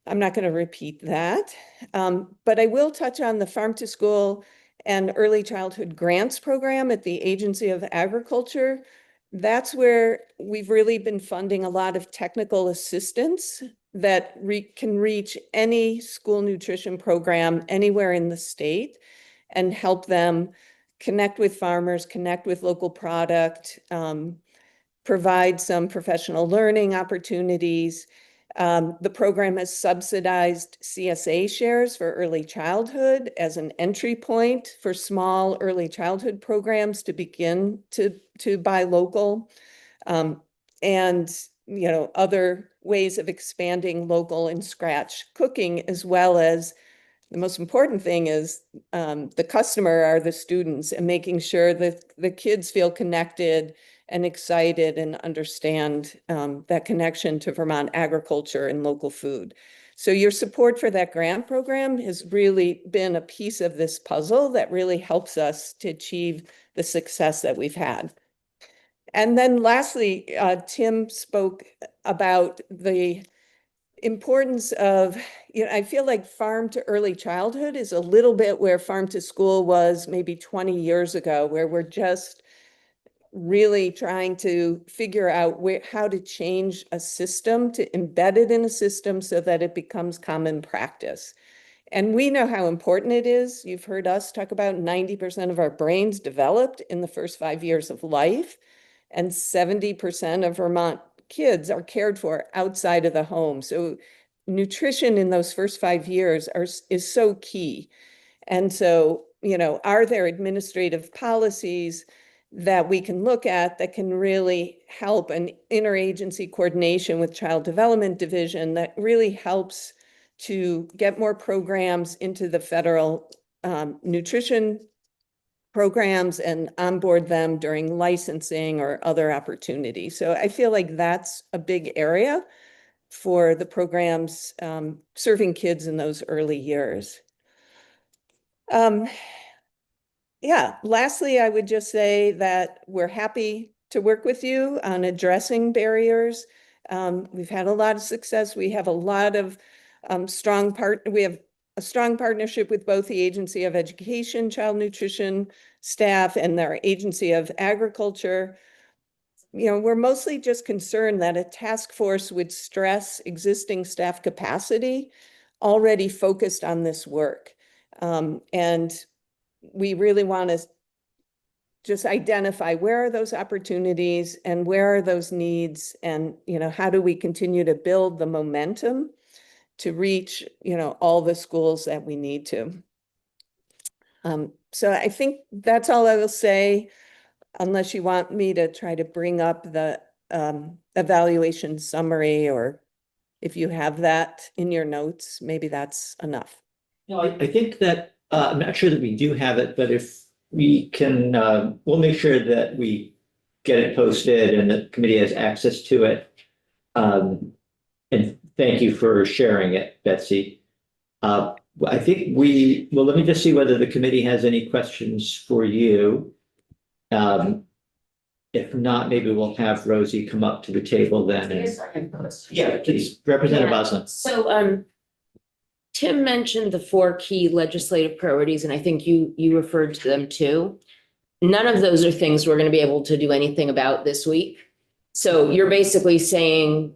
I'm not going to repeat that. But I will touch on the Farm to School and Early Childhood Grants program at the Agency of Agriculture. That's where we've really been funding a lot of technical assistance that can reach any school nutrition program anywhere in the state and help them connect with farmers, connect with local product, provide some professional learning opportunities. The program has subsidized CSA shares for early childhood as an entry point for small early childhood programs to begin to buy local. And, you know, other ways of expanding local and scratch cooking, as well as the most important thing is the customer are the students, and making sure that the kids feel connected and excited and understand that connection to Vermont agriculture and local food. So your support for that grant program has really been a piece of this puzzle that really helps us to achieve the success that we've had. And then lastly, Tim spoke about the importance of, you know, I feel like farm to early childhood is a little bit where farm to school was maybe 20 years ago, where we're just really trying to figure out how to change a system, to embed it in a system so that it becomes common practice. And we know how important it is. You've heard us talk about 90% of our brains developed in the first 5 years of life, and 70% of Vermont kids are cared for outside of the home. So nutrition in those first 5 years is so key. And so, you know, are there administrative policies that we can look at that can really help an interagency coordination with Child Development Division that really helps to get more programs into the federal nutrition programs and onboard them during licensing or other opportunities. So I feel like that's a big area for the programs serving kids in those early years. Yeah, lastly, I would just say that we're happy to work with you on addressing barriers. We've had a lot of success. We have a lot of we have a strong partnership with both the Agency of Education, Child Nutrition staff, and their Agency of Agriculture. We're mostly just concerned that a task force would stress existing staff capacity already focused on this work. And we really want to just identify where are those opportunities and where are those needs, and how do we continue to build the momentum to reach all the schools that we need to. So I think that's all I will say, unless you want me to try to bring up the evaluation summary, or if you have that in your notes, maybe that's enough. No, I think that, I'm not sure that we do have it, but if we can, we'll make sure that we get it posted and the committee has access to it. And thank you for sharing it, Betsy. I think well, let me just see whether the committee has any questions for you. If not, maybe we'll have Rosie come up to the table then. Yeah, please, Representative Osland. So, Tim mentioned the 4 key legislative priorities, and I think you referred to them too. None of those are things we're going to be able to do anything about this week. So you're basically saying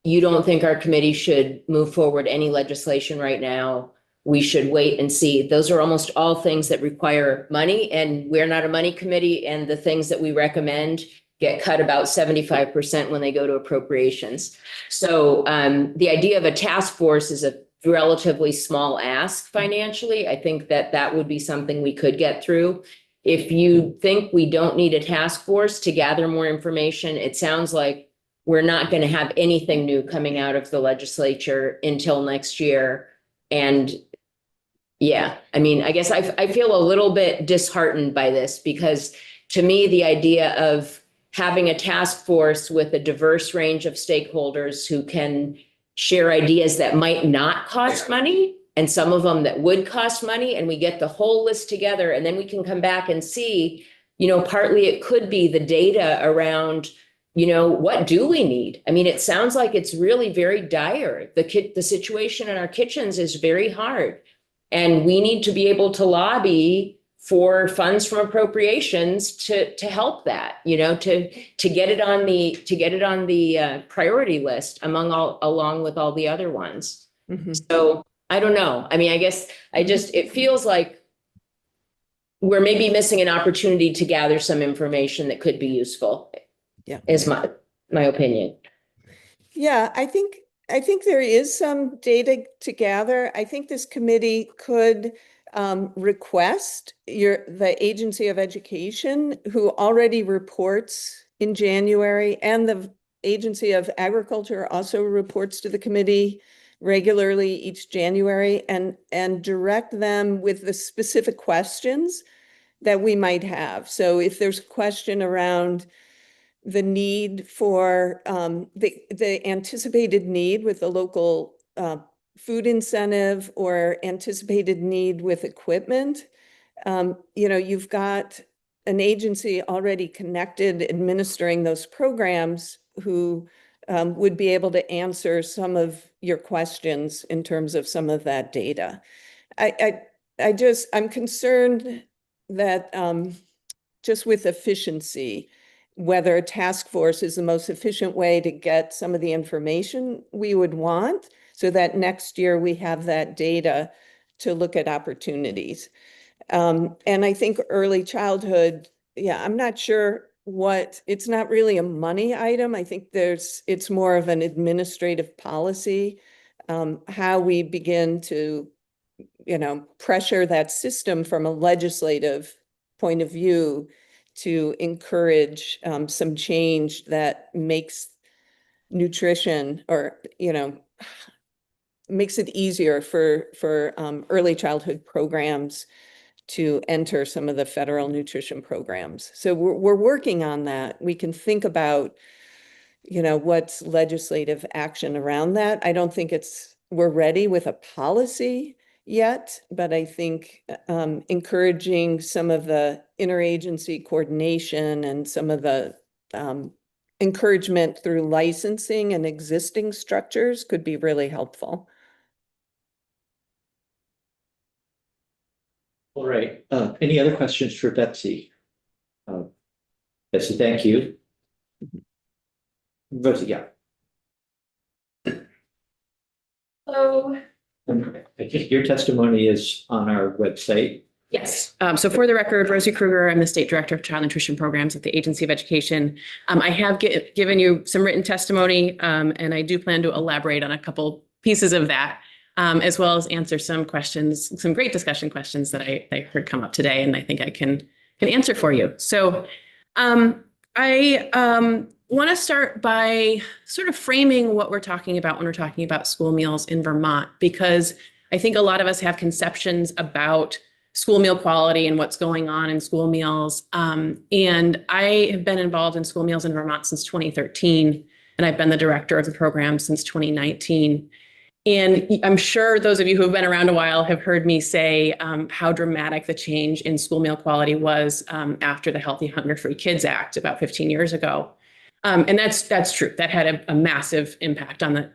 you don't think our committee should move forward any legislation right now. We should wait and see. Those are almost all things that require money, and we're not a money committee, and the things that we recommend get cut about 75% when they go to appropriations. So the idea of a task force is a relatively small ask financially. I think that would be something we could get through. If you think we don't need a task force to gather more information, it sounds like we're not going to have anything new coming out of the legislature until next year. And yeah, I mean, I guess I feel a little bit disheartened by this, because to me, the idea of having a task force with a diverse range of stakeholders who can share ideas that might not cost money, and some of them that would cost money, and we get the whole list together, and then we can come back and see, partly it could be the data around, what do we need? I mean, it sounds like it's really very dire. The situation in our kitchens is very hard, and we need to be able to lobby for funds from appropriations to help that, to get it on the priority list along with all the other ones. Mm-hmm. So I don't know. I mean, I guess it feels like we're maybe missing an opportunity to gather some information that could be useful. Yeah, is my opinion. Yeah, I think there is some data to gather. I think this committee could request the Agency of Education, who already reports in January, and the Agency of Agriculture also reports to the committee regularly each January, and direct them with the specific questions that we might have. So if there's a question around the need for the anticipated need with the local food incentive, or anticipated need with equipment, you've got an agency already connected administering those programs who would be able to answer some of your questions in terms of some of that data. I'm concerned that just with efficiency, whether a task force is the most efficient way to get some of the information we would want, so that next year we have that data to look at opportunities. And I think early childhood, I'm not sure it's not really a money item. I think it's more of an administrative policy, how we begin to, pressure that system from a legislative point of view to encourage some change that makes nutrition, or, makes it easier for early childhood programs to enter some of the federal nutrition programs. So we're working on that. We can think about, what's legislative action around that. I don't think we're ready with a policy yet, but I think encouraging some of the interagency coordination and some of the encouragement through licensing and existing structures could be really helpful. All right, any other questions for Betsy? Betsy, thank you. Rosie, yeah. Hello. I think your testimony is on our website. Yes. So for the record, Rosie Kruger, I'm the State Director of Child Nutrition Programs at the Agency of Education. I have given you some written testimony, and I do plan to elaborate on a couple pieces of that, as well as answer some questions, some great discussion questions that I heard come up today, and I think I can answer for you. So I want to start by sort of framing what we're talking about when we're talking about school meals in Vermont, because I think a lot of us have conceptions about school meal quality and what's going on in school meals. And I have been involved in school meals in Vermont since 2013, and I've been the director of the program since 2019. And I'm sure those of you who have been around a while have heard me say how dramatic the change in school meal quality was after the Healthy Hunger Free Kids Act about 15 years ago. And that's true. That had a massive impact on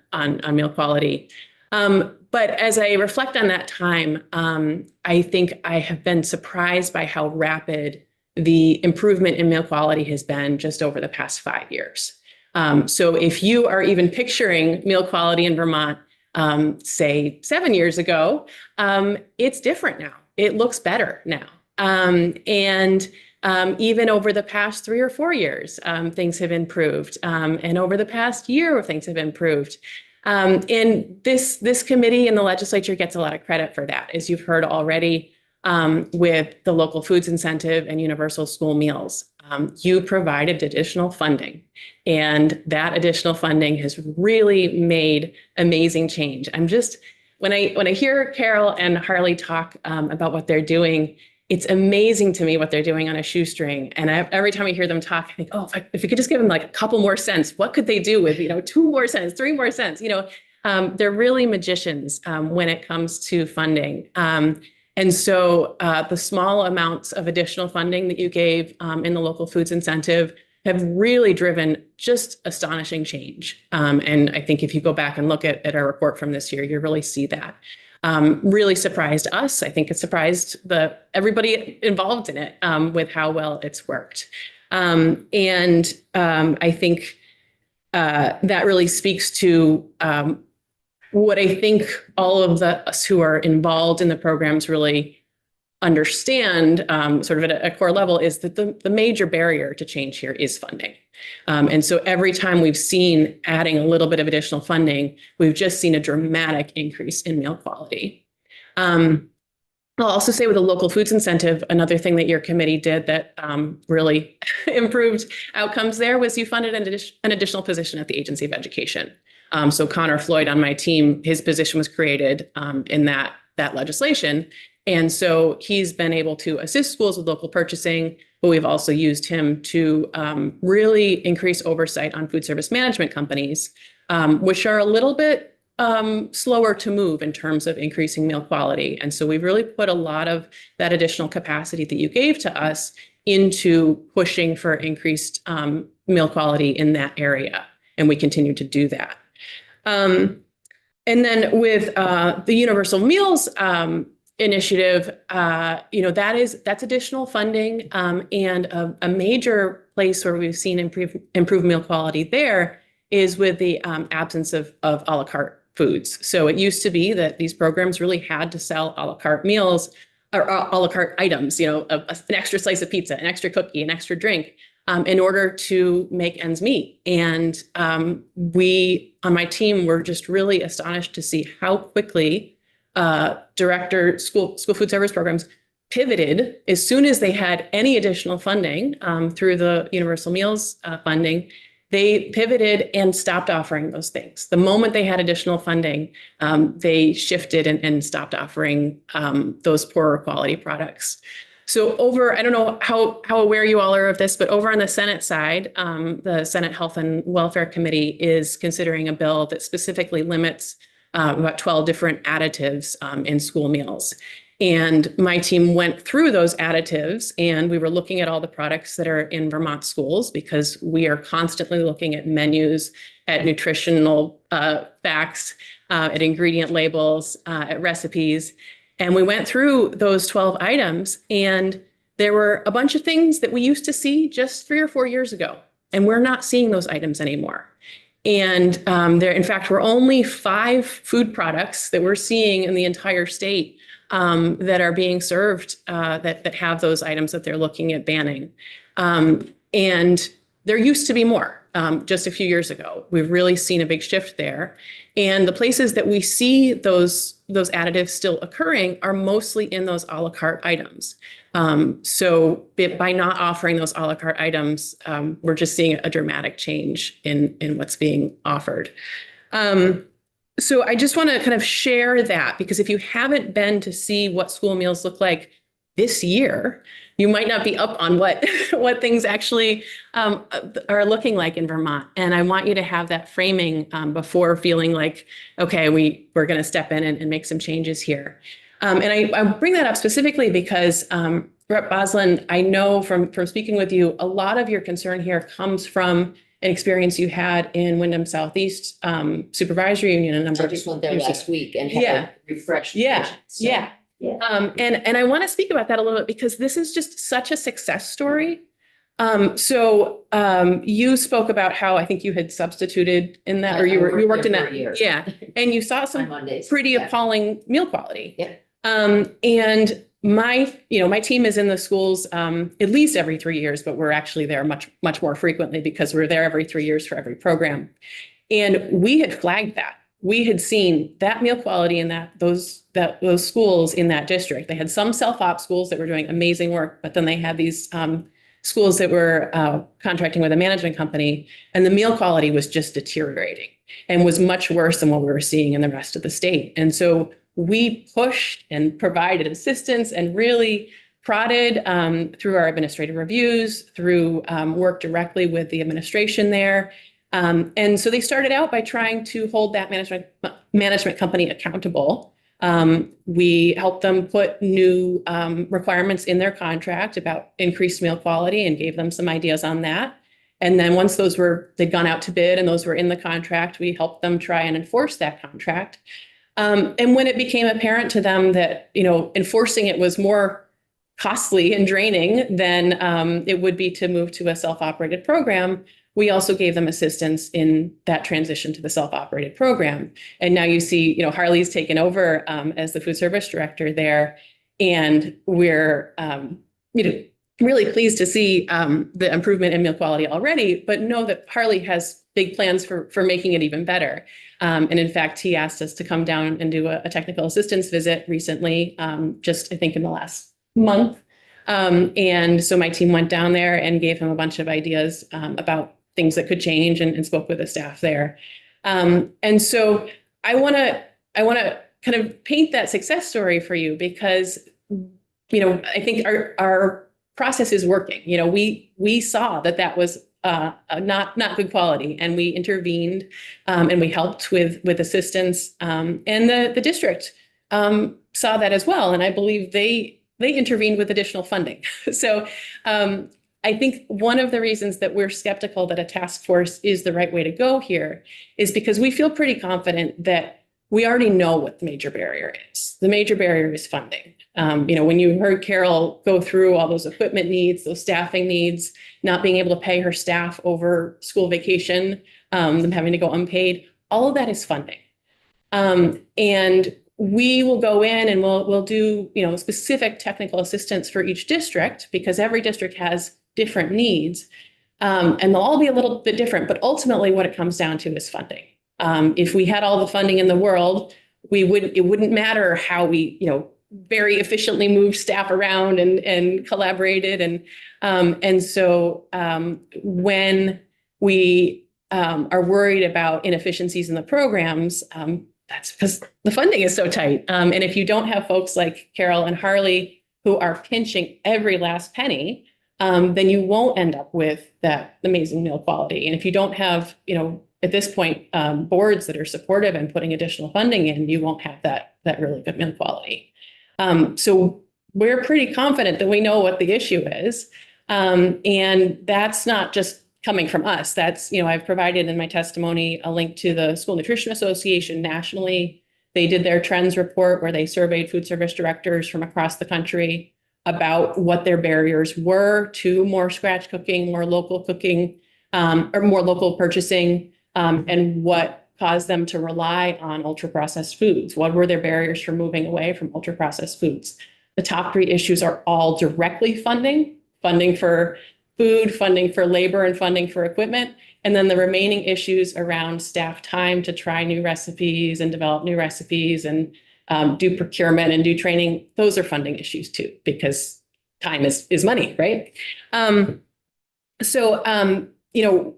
meal quality. But as I reflect on that time, I think I have been surprised by how rapid the improvement in meal quality has been just over the past 5 years. So if you are even picturing meal quality in Vermont, say 7 years ago, it's different now. It looks better now. Even over the past 3 or 4 years, things have improved. And over the past year, things have improved. And this committee and the legislature gets a lot of credit for that, as you've heard already, with the local foods incentive and universal school meals. You provided additional funding, and that additional funding has really made amazing change. When I hear Carol and Harley talk about what they're doing, it's amazing to me what they're doing on a shoestring. And every time I hear them talk, I think, oh, if we could just give them like a couple more cents, what could they do with, 2 more cents, 3 more cents? They're really magicians when it comes to funding. And so the small amounts of additional funding that you gave in the local foods incentive have really driven just astonishing change. And I think if you go back and look at our report from this year, you really see that. Really surprised us. I think it surprised everybody involved in it with how well it's worked. I think that really speaks to what I think all of us who are involved in the programs really understand, sort of at a core level, is that the major barrier to change here is funding. And so every time we've seen adding a little bit of additional funding, we've just seen a dramatic increase in meal quality. I'll also say with the local foods incentive, another thing that your committee did that really improved outcomes there was you funded an additional position at the Agency of Education. So Connor Floyd on my team, his position was created in that legislation. And so he's been able to assist schools with local purchasing, but we've also used him to really increase oversight on food service management companies, which are a little bit slower to move in terms of increasing meal quality. And so we've really put a lot of that additional capacity that you gave to us into pushing for increased meal quality in that area. And we continue to do that. And then with the Universal Meals initiative, that's additional funding, and a major place where we've seen improved meal quality there is with the absence of a la carte foods. So it used to be that these programs really had to sell a la carte meals or a la carte items, an extra slice of pizza, an extra cookie, an extra drink, in order to make ends meet. And we on my team were just really astonished to see how quickly school food service programs pivoted as soon as they had any additional funding through the Universal Meals funding. They pivoted and stopped offering those things. The moment they had additional funding, they shifted and stopped offering those poorer quality products. So I don't know how aware you all are of this, but over on the Senate side, the Senate Health and Welfare Committee is considering a bill that specifically limits about 12 different additives in school meals. And my team went through those additives, and we were looking at all the products that are in Vermont schools, because we are constantly looking at menus, at nutritional facts, at ingredient labels, at recipes. And we went through those 12 items, and there were a bunch of things that we used to see just 3 or 4 years ago, and we're not seeing those items anymore. And there, in fact, were only 5 food products that we're seeing in the entire state that are being served that have those items that they're looking at banning. And there used to be more just a few years ago. We've really seen a big shift there. And the places that we see those additives still occurring are mostly in those a la carte items. So by not offering those a la carte items, we're just seeing a dramatic change in what's being offered. So I just want to kind of share that, because if you haven't been to see what school meals look like this year, you might not be up on what things actually are looking like in Vermont. And I want you to have that framing before feeling like, okay, we're going to step in and make some changes here. And I bring that up specifically because Rep. Boslin, I know from speaking with you, a lot of your concern here comes from an experience you had in Wyndham Southeast Supervisory Union. A number I just went there last week and had Yeah. a refreshed. Yeah, vision, so- yeah. And I want to speak about that a little bit, because this is just such a success story. So you spoke about how I think you had substituted in that, or you worked in there that. for a year. Yeah, and you saw On some Mondays. pretty Yeah. appalling meal quality. Yeah. And my team is in the schools at least every 3 years, but we're actually there much more frequently, because we're there every 3 years for every program. And we had flagged that. We had seen that meal quality in those schools in that district. They had some self-op schools that were doing amazing work, but then they had these schools that were contracting with a management company, and the meal quality was just deteriorating and was much worse than what we were seeing in the rest of the state. And so we pushed and provided assistance and really prodded through our administrative reviews, through work directly with the administration there. And so they started out by trying to hold that management company accountable. We helped them put new requirements in their contract about increased meal quality, and gave them some ideas on that. And then once they'd gone out to bid and those were in the contract, we helped them try and enforce that contract. And when it became apparent to them that, enforcing it was more costly and draining than it would be to move to a self-operated program, we also gave them assistance in that transition to the self-operated program. And now you see, Harley's taken over as the food service director there. And we're, really pleased to see the improvement in meal quality already, but know that Harley has big plans for making it even better. And in fact, he asked us to come down and do a technical assistance visit recently, just I think in the last month. And so my team went down there and gave him a bunch of ideas about things that could change, and spoke with the staff there. And so I want to kind of paint that success story for you, because, I think our process is working. We saw that was not good quality, and we intervened and we helped with assistance. And the district saw that as well, and I believe they intervened with additional funding. So I think one of the reasons that we're skeptical that a task force is the right way to go here is because we feel pretty confident that we already know what the major barrier is. The major barrier is funding. When you heard Carol go through all those equipment needs, those staffing needs, not being able to pay her staff over school vacation, them having to go unpaid, all of that is funding. And we will go in and we'll do, specific technical assistance for each district, because every district has different needs. And they'll all be a little bit different, but ultimately what it comes down to is funding. If we had all the funding in the world, it wouldn't matter how we, very efficiently moved staff around and collaborated. And so when we are worried about inefficiencies in the programs, that's because the funding is so tight. And if you don't have folks like Carol and Harley who are pinching every last penny, then you won't end up with that amazing meal quality. And if you don't have, at this point, boards that are supportive and putting additional funding in, you won't have that really good meal quality. So we're pretty confident that we know what the issue is. And that's not just coming from us. That's, I've provided in my testimony a link to the School Nutrition Association nationally. They did their trends report where they surveyed food service directors from across the country about what their barriers were to more scratch cooking, more local cooking, or more local purchasing, and what caused them to rely on ultra-processed foods. What were their barriers for moving away from ultra-processed foods? The top 3 issues are all directly funding for food, funding for labor, and funding for equipment. And then the remaining issues around staff time to try new recipes and develop new recipes and do procurement and do training, those are funding issues too, because time is money, right?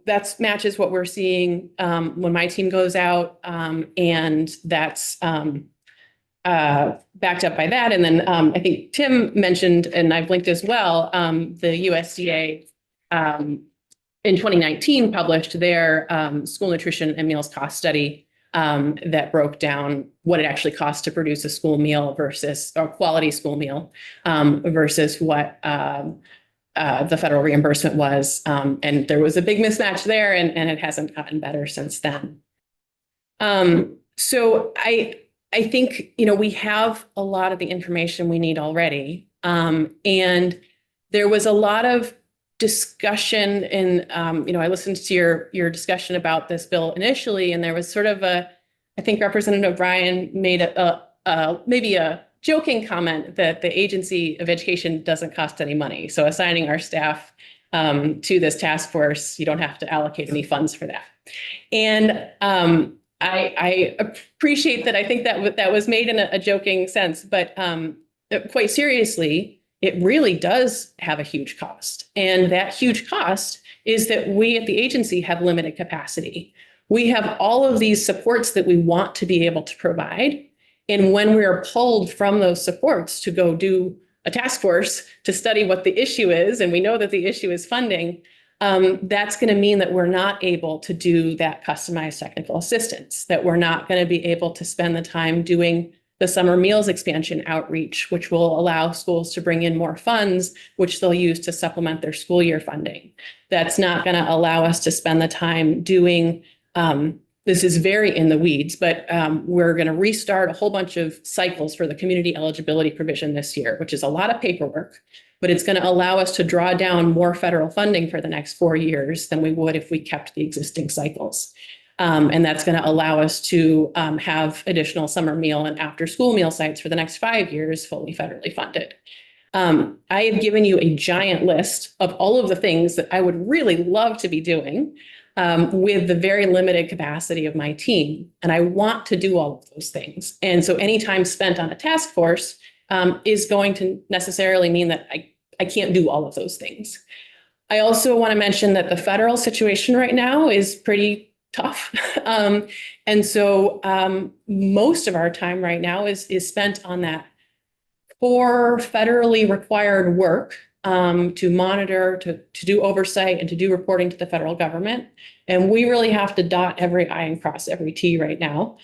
That matches what we're seeing when my team goes out, and that's backed up by that. And then I think Tim mentioned, and I've linked as well, the USDA in 2019 published their school nutrition and meals cost study that broke down what it actually costs to produce a school meal versus a quality school meal versus what the federal reimbursement was. And there was a big mismatch there, and it hasn't gotten better since then. So I think, we have a lot of the information we need already. And there was a lot of discussion in, I listened to your discussion about this bill initially, and there was sort of I think Representative Bryan made maybe a joking comment that the Agency of Education doesn't cost any money. So assigning our staff to this task force, you don't have to allocate any funds for that. And I appreciate that. I think that was made in a joking sense, but quite seriously, it really does have a huge cost. And that huge cost is that we at the agency have limited capacity. We have all of these supports that we want to be able to provide. And when we are pulled from those supports to go do a task force to study what the issue is, and we know that the issue is funding, that's going to mean that we're not able to do that customized technical assistance, that we're not going to be able to spend the time doing the summer meals expansion outreach, which will allow schools to bring in more funds, which they'll use to supplement their school year funding. That's not going to allow us to spend the time doing, this is very in the weeds, but we're going to restart a whole bunch of cycles for the community eligibility provision this year, which is a lot of paperwork, but it's going to allow us to draw down more federal funding for the next 4 years than we would if we kept the existing cycles. And that's going to allow us to have additional summer meal and after school meal sites for the next 5 years, fully federally funded. I have given you a giant list of all of the things that I would really love to be doing with the very limited capacity of my team. And I want to do all of those things. And so any time spent on a task force is going to necessarily mean that I can't do all of those things. I also want to mention that the federal situation right now is pretty tough. And so most of our time right now is spent on that core federally required work to monitor, to do oversight, and to do reporting to the federal government. And we really have to dot every I and cross every T right now,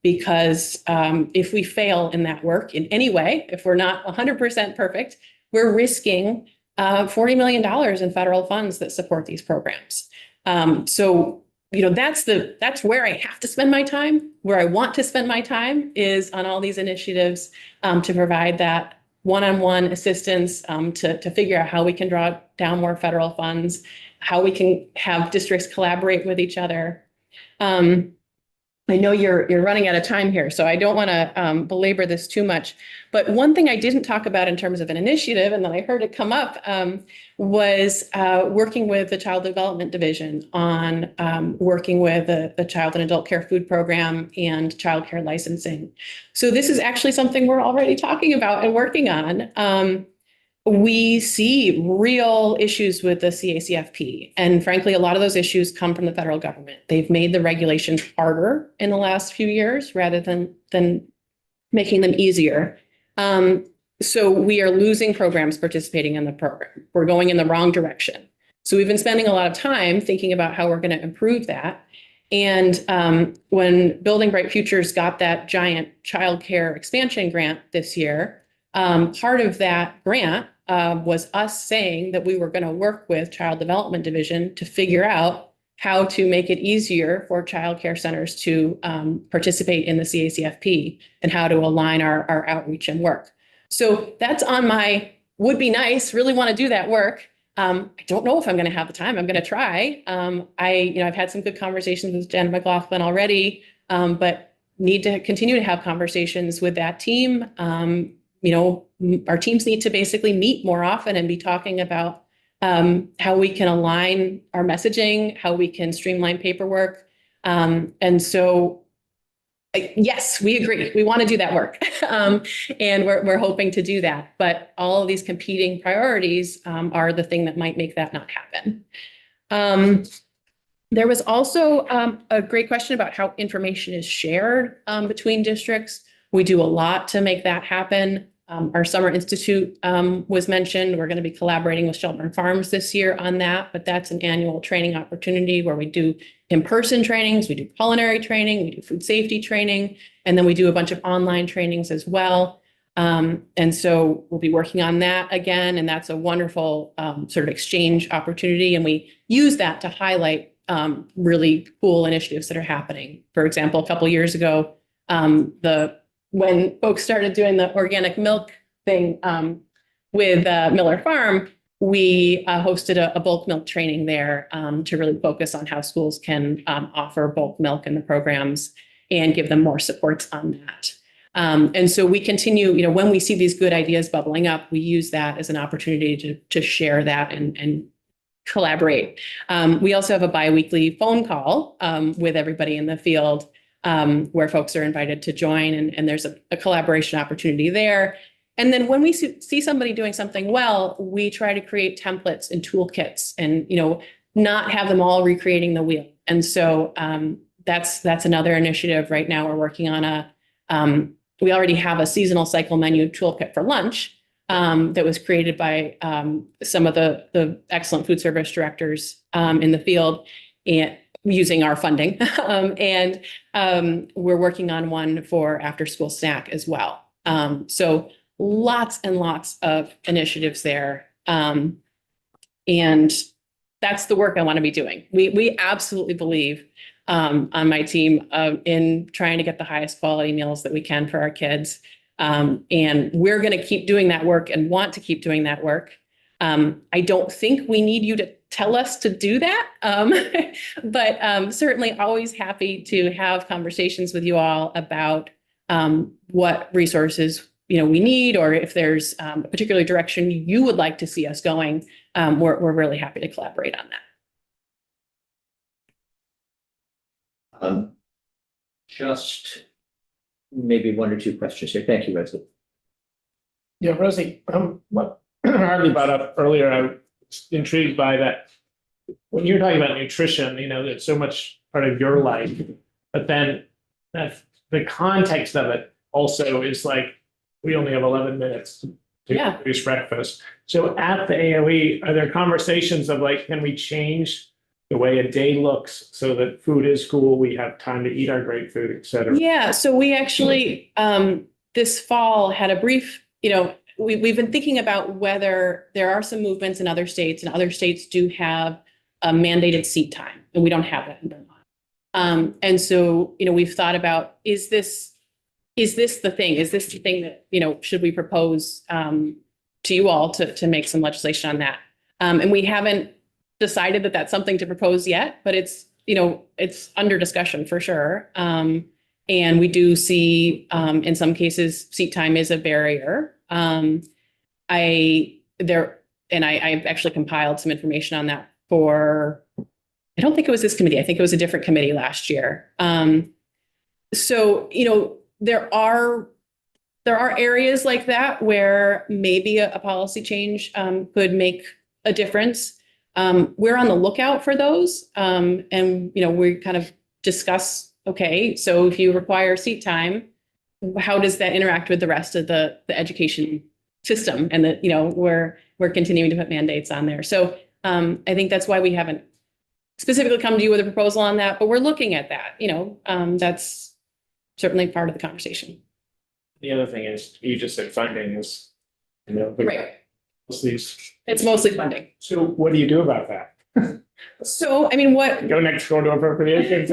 because if we fail in that work in any way, if we're not 100% perfect, we're risking $40 million in federal funds that support these programs. So that's where I have to spend my time. Where I want to spend my time is on all these initiatives to provide that one-on-one assistance, to figure out how we can draw down more federal funds, how we can have districts collaborate with each other. I know you're running out of time here, so I don't want to belabor this too much. But one thing I didn't talk about in terms of an initiative, and then I heard it come up, was working with the Child Development Division on working with the Child and Adult Care Food Program and child care licensing. So this is actually something we're already talking about and working on. We see real issues with the CACFP. And frankly, a lot of those issues come from the federal government. They've made the regulations harder in the last few years rather than making them easier. So we are losing programs participating in the program. We're going in the wrong direction. So we've been spending a lot of time thinking about how we're going to improve that. And when Building Bright Futures got that giant childcare expansion grant this year, part of that grant was us saying that we were going to work with Child Development Division to figure out how to make it easier for childcare centers to participate in the CACFP and how to align our outreach and work. So that's on my would be nice, really want to do that work. I don't know if I'm going to have the time. I'm going to try. I've had some good conversations with Jen McLaughlin already, but need to continue to have conversations with that team. Our teams need to basically meet more often and be talking about how we can align our messaging, how we can streamline paperwork. And so, yes, we agree. We want to do that work. And we're hoping to do that. But all of these competing priorities are the thing that might make that not happen. There was also a great question about how information is shared between districts. We do a lot to make that happen. Our Summer Institute was mentioned. We're going to be collaborating with Shelburne Farms this year on that, but that's an annual training opportunity where we do in-person trainings, we do culinary training, we do food safety training, and then we do a bunch of online trainings as well. And so we'll be working on that again, and that's a wonderful sort of exchange opportunity. And we use that to highlight really cool initiatives that are happening. For example, a couple of years ago, when folks started doing the organic milk thing with Miller Farm, we hosted a bulk milk training there to really focus on how schools can offer bulk milk in the programs and give them more supports on that. And so we continue, when we see these good ideas bubbling up, we use that as an opportunity to share that and collaborate. We also have a biweekly phone call with everybody in the field where folks are invited to join, and there's a collaboration opportunity there. And then when we see somebody doing something well, we try to create templates and toolkits and, not have them all recreating the wheel. And so that's another initiative right now. We're working on we already have a seasonal cycle menu toolkit for lunch that was created by some of the excellent food service directors in the field and using our funding. And we're working on one for after school snack as well. So lots and lots of initiatives there. And that's the work I want to be doing. We absolutely believe on my team in trying to get the highest quality meals that we can for our kids. And we're going to keep doing that work and want to keep doing that work. I don't think we need you to tell us to do that, but certainly always happy to have conversations with you all about what resources we need, or if there's a particular direction you would like to see us going. We're really happy to collaborate on that. Just maybe one or two questions here. Thank you, Rosie. Yeah, Rosie, what Harley brought up earlier, I was intrigued by that. When you're talking about nutrition, it's so much part of your life, but then the context of it also is like, we only have 11 minutes to produce breakfast. So at the AOE, are there conversations of like, can we change the way a day looks so that food is cool, we have time to eat our great food, et cetera? Yeah, so we actually, this fall had a brief, we've been thinking about whether there are some movements in other states, and other states do have a mandated seat time, and we don't have that in Vermont. And so, we've thought about, is this the thing? Is this the thing that, should we propose to you all to make some legislation on that? And we haven't decided that that's something to propose yet, but it's under discussion for sure. And we do see, in some cases, seat time is a barrier. I actually compiled some information on that I don't think it was this committee. I think it was a different committee last year. So, there are areas like that where maybe a policy change could make a difference. We're on the lookout for those. And, we kind of discuss, okay, so if you require seat time, how does that interact with the rest of the education system? And that, we're continuing to put mandates on there. So I think that's why we haven't specifically come to you with a proposal on that, but we're looking at that, that's certainly part of the conversation. The other thing is, you just said funding is, Right. These. It's mostly funding. So what do you do about that? So, I mean, Go next door to appropriations.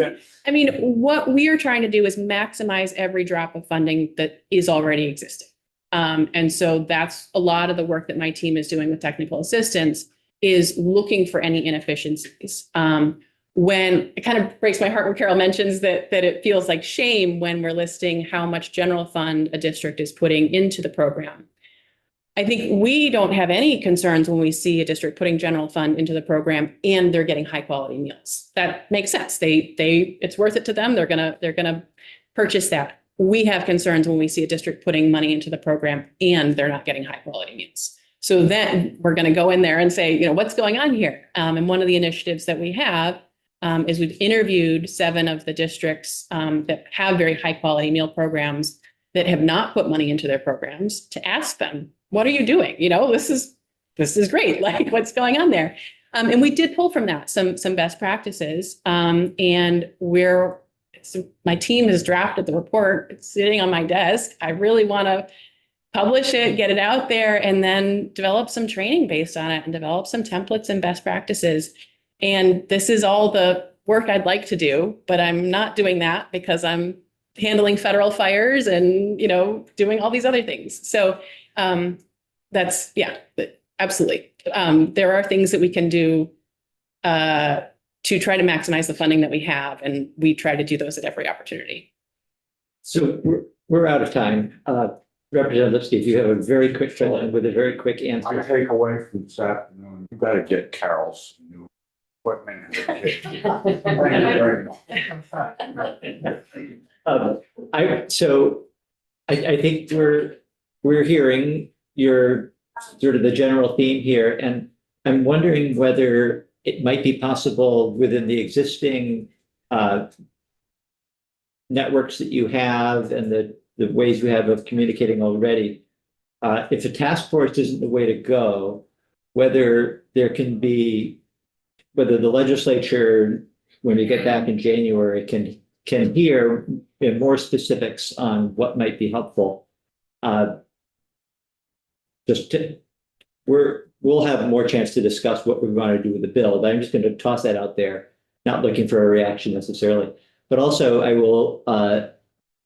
what we are trying to do is maximize every drop of funding that is already existing. And so that's a lot of the work that my team is doing with technical assistance, is looking for any inefficiencies. When it kind of breaks my heart when Carol mentions that it feels like shame when we're listing how much general fund a district is putting into the program. I think we don't have any concerns when we see a district putting general fund into the program and they're getting high quality meals. That makes sense. It's worth it to them. They're gonna purchase that. We have concerns when we see a district putting money into the program and they're not getting high quality meals. So then we're gonna go in there and say, what's going on here? And one of the initiatives that we have is we've interviewed 7 of the districts that have very high quality meal programs that have not put money into their programs, to ask them, what are you doing? This is great. Like, what's going on there? And we did pull from that some best practices. And my team has drafted the report. It's sitting on my desk. I really want to publish it, get it out there, and then develop some training based on it and develop some templates and best practices. And this is all the work I'd like to do, but I'm not doing that because I'm handling federal fires and, doing all these other things. So that's, absolutely. There are things that we can do to try to maximize the funding that we have, and we try to do those at every opportunity. So we're out of time. Representative Steve, you have a very quick fill-in with a very quick My answer. takeaway from this afternoon, you better get Carol's new equipment. Thank you very much. I think we're hearing your sort of the general theme here, and I'm wondering whether it might be possible within the existing networks that you have and the ways you have of communicating already, if a task force isn't the way to go, whether the legislature, when we get back in January, can hear more specifics on what might be helpful. We'll have more chance to discuss what we want to do with the bill, but I'm just going to toss that out there, not looking for a reaction necessarily. But also, I will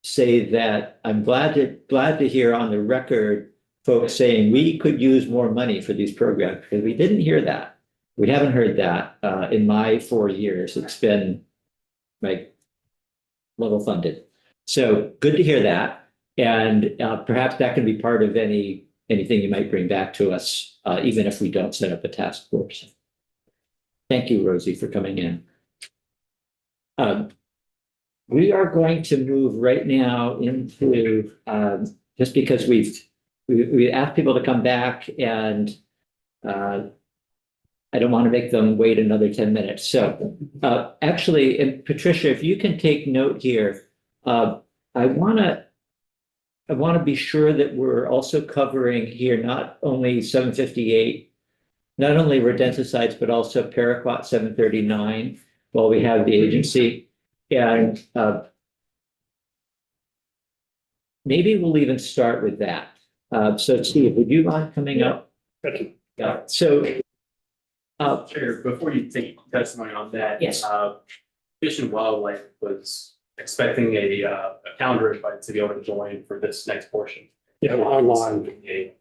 say that I'm glad to hear on the record folks saying we could use more money for these programs, because we didn't hear that. We haven't heard that in my 4 years. It's been level funded. So good to hear that. And perhaps that can be part of anything you might bring back to us, even if we don't set up a task force. Thank you, Rosie, for coming in. We are going to move right now into, just because we asked people to come back, and I don't want to make them wait another 10 minutes. So actually, and Patricia, if you can take note here, I want to be sure that we're also covering here not only 758, not only rodenticides, but also paraquat 739 while we have the agency. And maybe we'll even start with that. So Steve, would you mind coming up? Yeah. So Chair, before you take testimony on that. Yes. Fish and Wildlife was expecting a calendar invite to be able to join for this next portion. Yeah, online.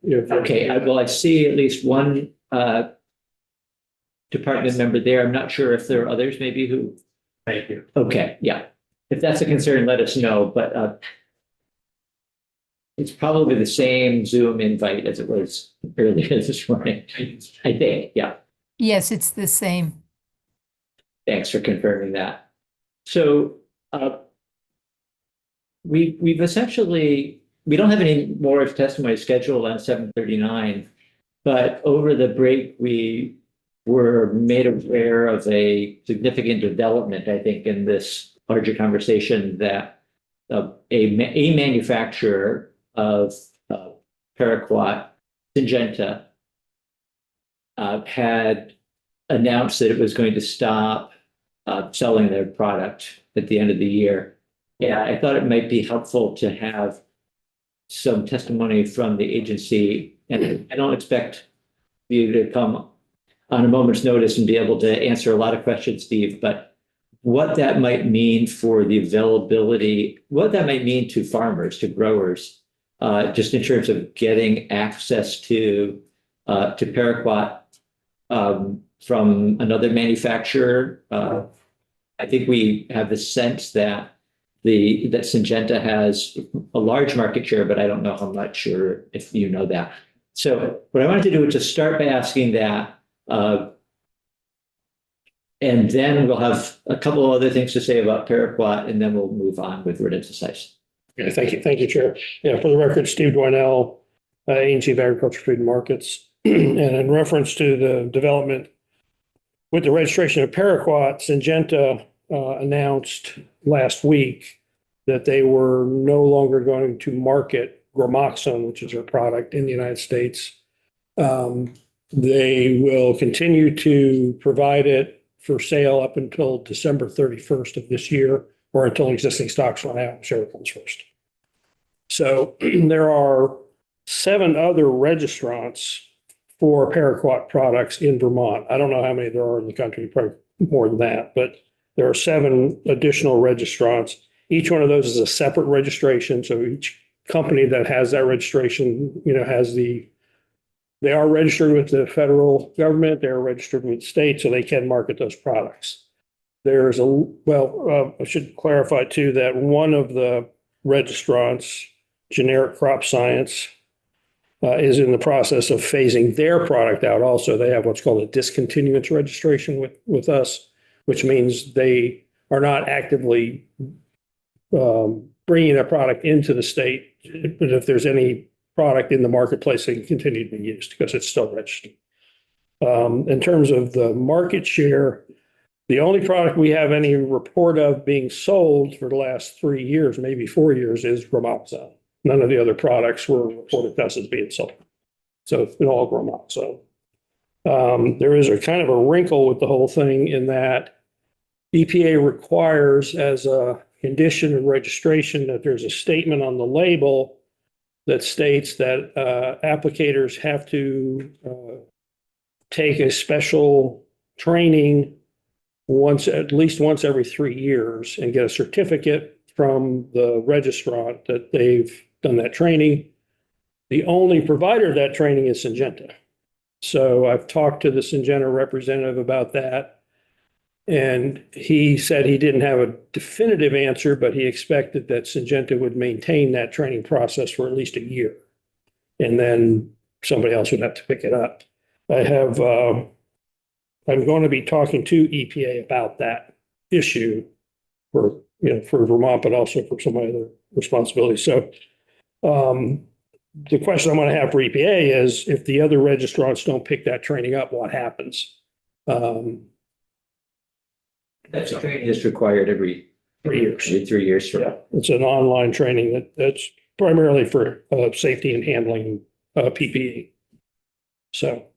okay, I see at least one department member there. I'm not sure if there are others maybe who. Thank you. Okay, yeah. If that's a concern, let us know, but it's probably the same Zoom invite as it was earlier this morning, I think, yeah. Yes, it's the same. Thanks for confirming that. So we've essentially, we don't have any more testimony scheduled on 739, but over the break, we were made aware of a significant development, I think, in this larger conversation, that a manufacturer of paraquat, Syngenta, had announced that it was going to stop selling their product at the end of the year. Yeah, I thought it might be helpful to have some testimony from the agency, and I don't expect you to come on a moment's notice and be able to answer a lot of questions, Steve, but what that might mean for the availability, what that might mean to farmers, to growers, just in terms of getting access to paraquat from another manufacturer. I think we have the sense that that Syngenta has a large market share, but I don't know how much, or if you know that. So what I wanted to do is just start by asking that, and then we'll have a couple of other things to say about paraquat, and then we'll move on with rodenticides. Okay, thank you. Thank you, Chair. Yeah, for the record, Steve Dwinell, Agency of Agriculture, Food and Markets. And in reference to the development with the registration of paraquat, Syngenta announced last week that they were no longer going to market Gramoxone, which is their product, in the United States. They will continue to provide it for sale up until December 31st of this year, or until existing stocks run out, whichever comes first. So there are 7 other registrants for paraquat products in Vermont. I don't know how many there are in the country, probably more than that, but there are 7 additional registrants. Each one of those is a separate registration. So each company that has that registration, they are registered with the federal government, they're registered with the state, so they can market those products. I should clarify too, that one of the registrants, Generic Crop Science, is in the process of phasing their product out also. They have what's called a discontinuance registration with us, which means they are not actively bringing their product into the state, but if there's any product in the marketplace, they can continue to be used because it's still registered. In terms of the market share, the only product we have any report of being sold for the last 3 years, maybe 4 years, is Gramoxone. None of the other products were reported to us as being sold. So it's been all Gramoxone. There is a kind of a wrinkle with the whole thing in that EPA requires, as a condition of registration, that there's a statement on the label that states that applicators have to take a special training at least once every 3 years and get a certificate from the registrant that they've done that training. The only provider of that training is Syngenta. So I've talked to the Syngenta representative about that, and he said he didn't have a definitive answer, but he expected that Syngenta would maintain that training process for at least a year, and then somebody else would have to pick it up. I'm going to be talking to EPA about that issue for Vermont, but also for some other responsibilities. So the question I'm going to have for EPA is, if the other registrants don't pick that training up, what happens? That training is required every 3 years. 3 years. Yeah, it's an online training that's primarily for safety and handling PPE. So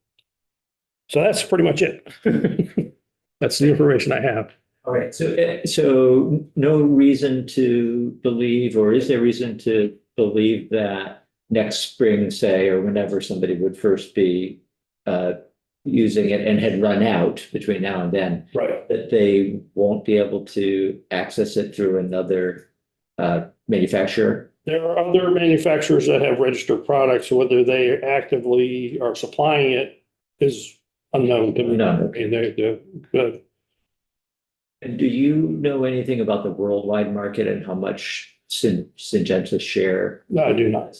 that's pretty much it. That's the information I have. All right. So no reason to believe, or is there reason to believe that next spring, say, or whenever somebody would first be using it and had run out between now and then, right, that they won't be able to access it through another manufacturer? There are other manufacturers that have registered products. Whether they actively are supplying it is unknown to me. No. I mean, And do you know anything about the worldwide market and how much Syngenta share? No, I do not.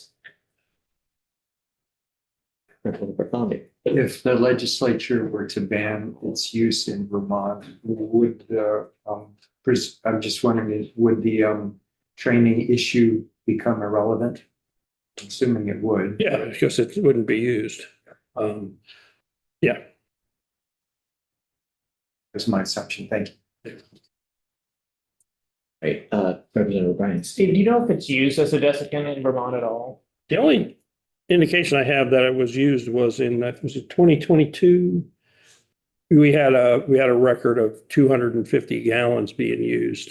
If the legislature were to ban its use in Vermont, would I'm just wondering, would the training issue become irrelevant? Assuming it would. Yeah, because it wouldn't be used. Yeah. That's my assumption. Thank you. Right, Representative O'Brien. Steve, do you know if it's used as a desiccant in Vermont at all? The only indication I have that it was used was in, was it 2022? we had a record of 250 gallons being used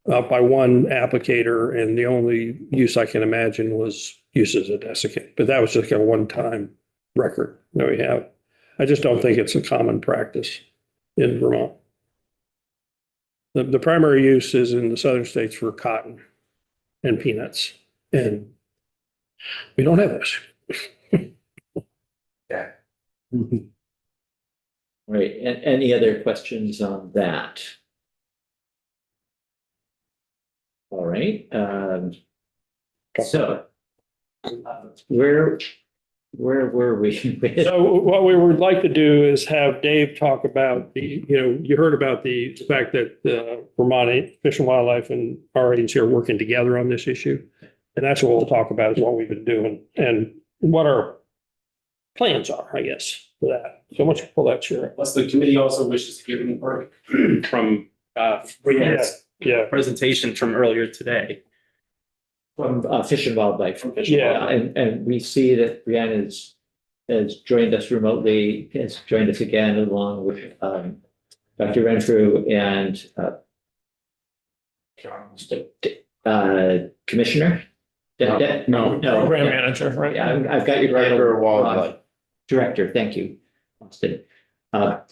by one applicator, and the only use I can imagine was use as a desiccant. But that was just a one-time record that we have. I just don't think it's a common practice in Vermont. The primary use is in the southern states for cotton and peanuts, and we don't have this. Yeah. Right, and any other questions on that? All right, so where were we? with- So what we would like to do is have Dave talk about you heard about the fact that Vermont Fish and Wildlife and our agency are working together on this issue. And that's what we'll talk about, is what we've been doing and what our plans are, I guess, for that. So much pull that chair up. Plus, the committee also wishes to give input from Brianna's Yeah. presentation from earlier today. From Fish and Wildlife. From Fish and Yeah. Wildlife. And we see that Brianna has joined us remotely, has joined us again along with Dr. Renfrew and Commissioner? No, program manager, right? Yeah, I've got your title. Director of Wildlife. Director, thank you, Austin. Let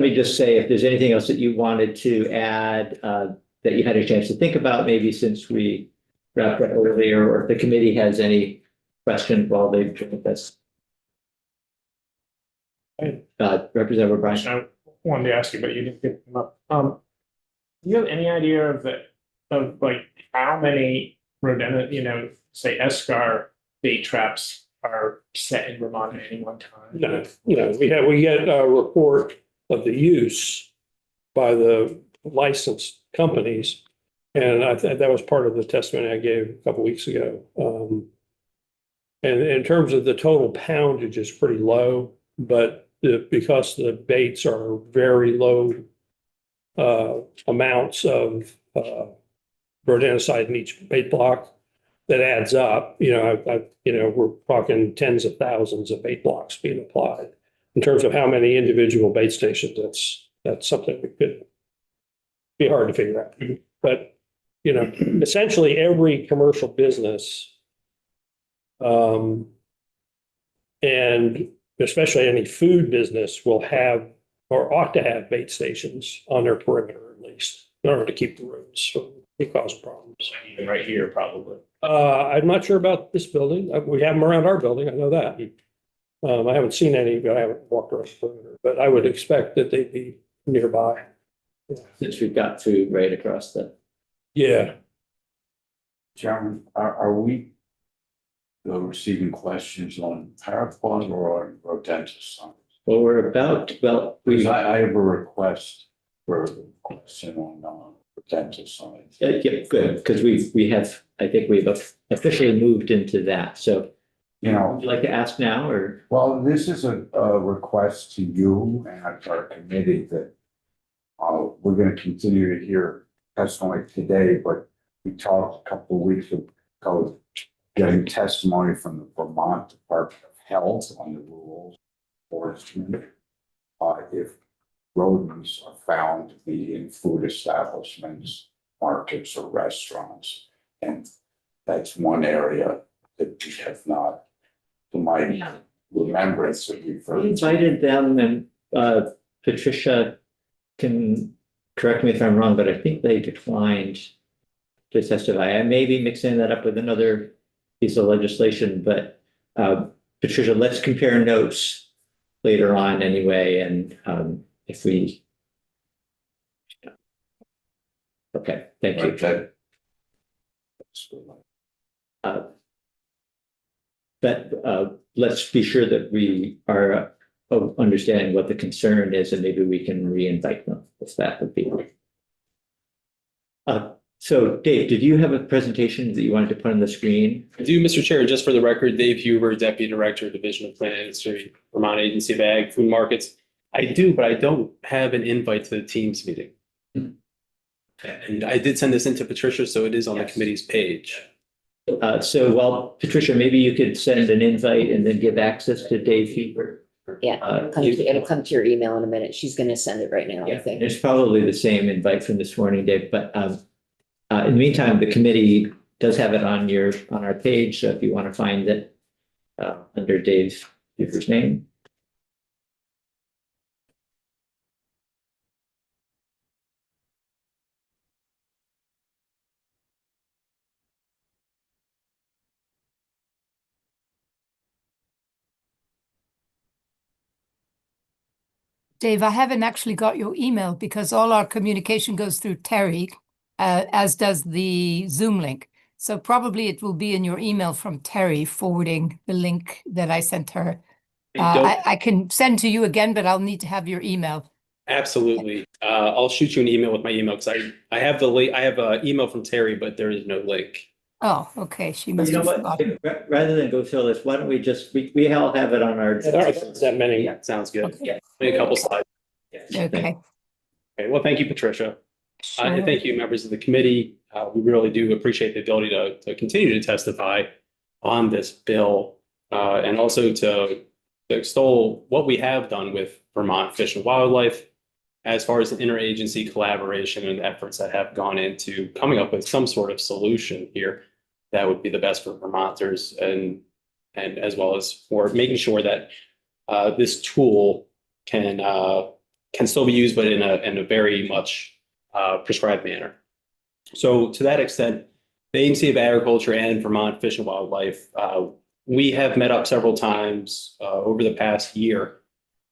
me just say, if there's anything else that you wanted to add, that you had a chance to think about, maybe since we wrapped up earlier, or if the committee has any questions while they've joined us. Representative O'Brien. I wanted to ask you, but you didn't get them up. Do you have any idea of like how many rodent, say eschar bait traps are set in Vermont at any one time? No, we get a report of the use by the licensed companies. And I think that was part of the testimony I gave a couple weeks ago. And in terms of the total poundage is pretty low, but because the baits are very low amounts of rodenticide in each bait block, that adds up. We're talking tens of thousands of bait blocks being applied. In terms of how many individual bait stations, that's something that could be hard to figure out. But essentially every commercial business, and especially any food business, will have or ought to have bait stations on their perimeter at least, in order to keep the rodents from causing problems. Even right here, probably. I'm not sure about this building. We have them around our building. I know that. I haven't seen any, but I haven't walked around the perimeter. But I would expect that they'd be nearby. Since we've got food right across the. Yeah. Chairman, are we receiving questions on paraquat or on rodenticide? Well, we're about, Because I have a request for a question on rodenticide. yeah, good, because I think we've officially moved into that. So would you like to ask now, or? Well, this is a request to you and our committee that we're going to continue to hear testimony today, but we talked a couple of weeks ago getting testimony from the Vermont Department of Health on the rules enforcement if rodents are found to be in food establishments, markets, or restaurants. And that's one area that we have not, to my remembrance, that we've We invited them, and Patricia can correct me if I'm wrong, but I think they declined to testify. I may be mixing that up with another piece of legislation, but Patricia, let's compare notes later on anyway, and if we. Okay, thank you. But let's be sure that we are understanding what the concern is, and maybe we can re-invite them if that would be. So Dave, did you have a presentation that you wanted to put on the screen? I do, Mr. Chair, just for the record, Dave Huber, Deputy Director, Division of Plant Industry, Vermont Agency of Ag, Food Markets. I do, but I don't have an invite to the Teams meeting. And I did send this in to Patricia, so it is on the committee's page. So, well, Patricia, maybe you could send an invite and then give access to Dave Huber. Yeah, it'll come to your email in a minute. She's gonna send it right now, I Yeah, think. it's probably the same invite from this morning, Dave, but in the meantime, the committee does have it on our page, so if you want to find it under Dave's name. Dave, I haven't actually got your email because all our communication goes through Terry, as does the Zoom link. So probably it will be in your email from Terry forwarding the link that I sent her. I can send to you again, but I'll need to have your email. Absolutely. I'll shoot you an email with my email because I have the link. I have an email from Terry, but there is no link. Oh, okay. She You must know have what, forgotten. rather than go through this, why don't we just, we all have it on our. There aren't that many. Yeah, sounds good. Okay. Yeah, maybe a couple slides. Okay. Okay, well, thank you, Patricia. And Sure. thank you, members of the committee. We really do appreciate the ability to continue to testify on this bill and also to extol what we have done with Vermont Fish and Wildlife as far as the interagency collaboration and efforts that have gone into coming up with some sort of solution here that would be the best for Vermonters and as well as for making sure that this tool can still be used, but in a very much prescribed manner. So to that extent, the Agency of Agriculture and Vermont Fish and Wildlife, we have met up several times over the past year.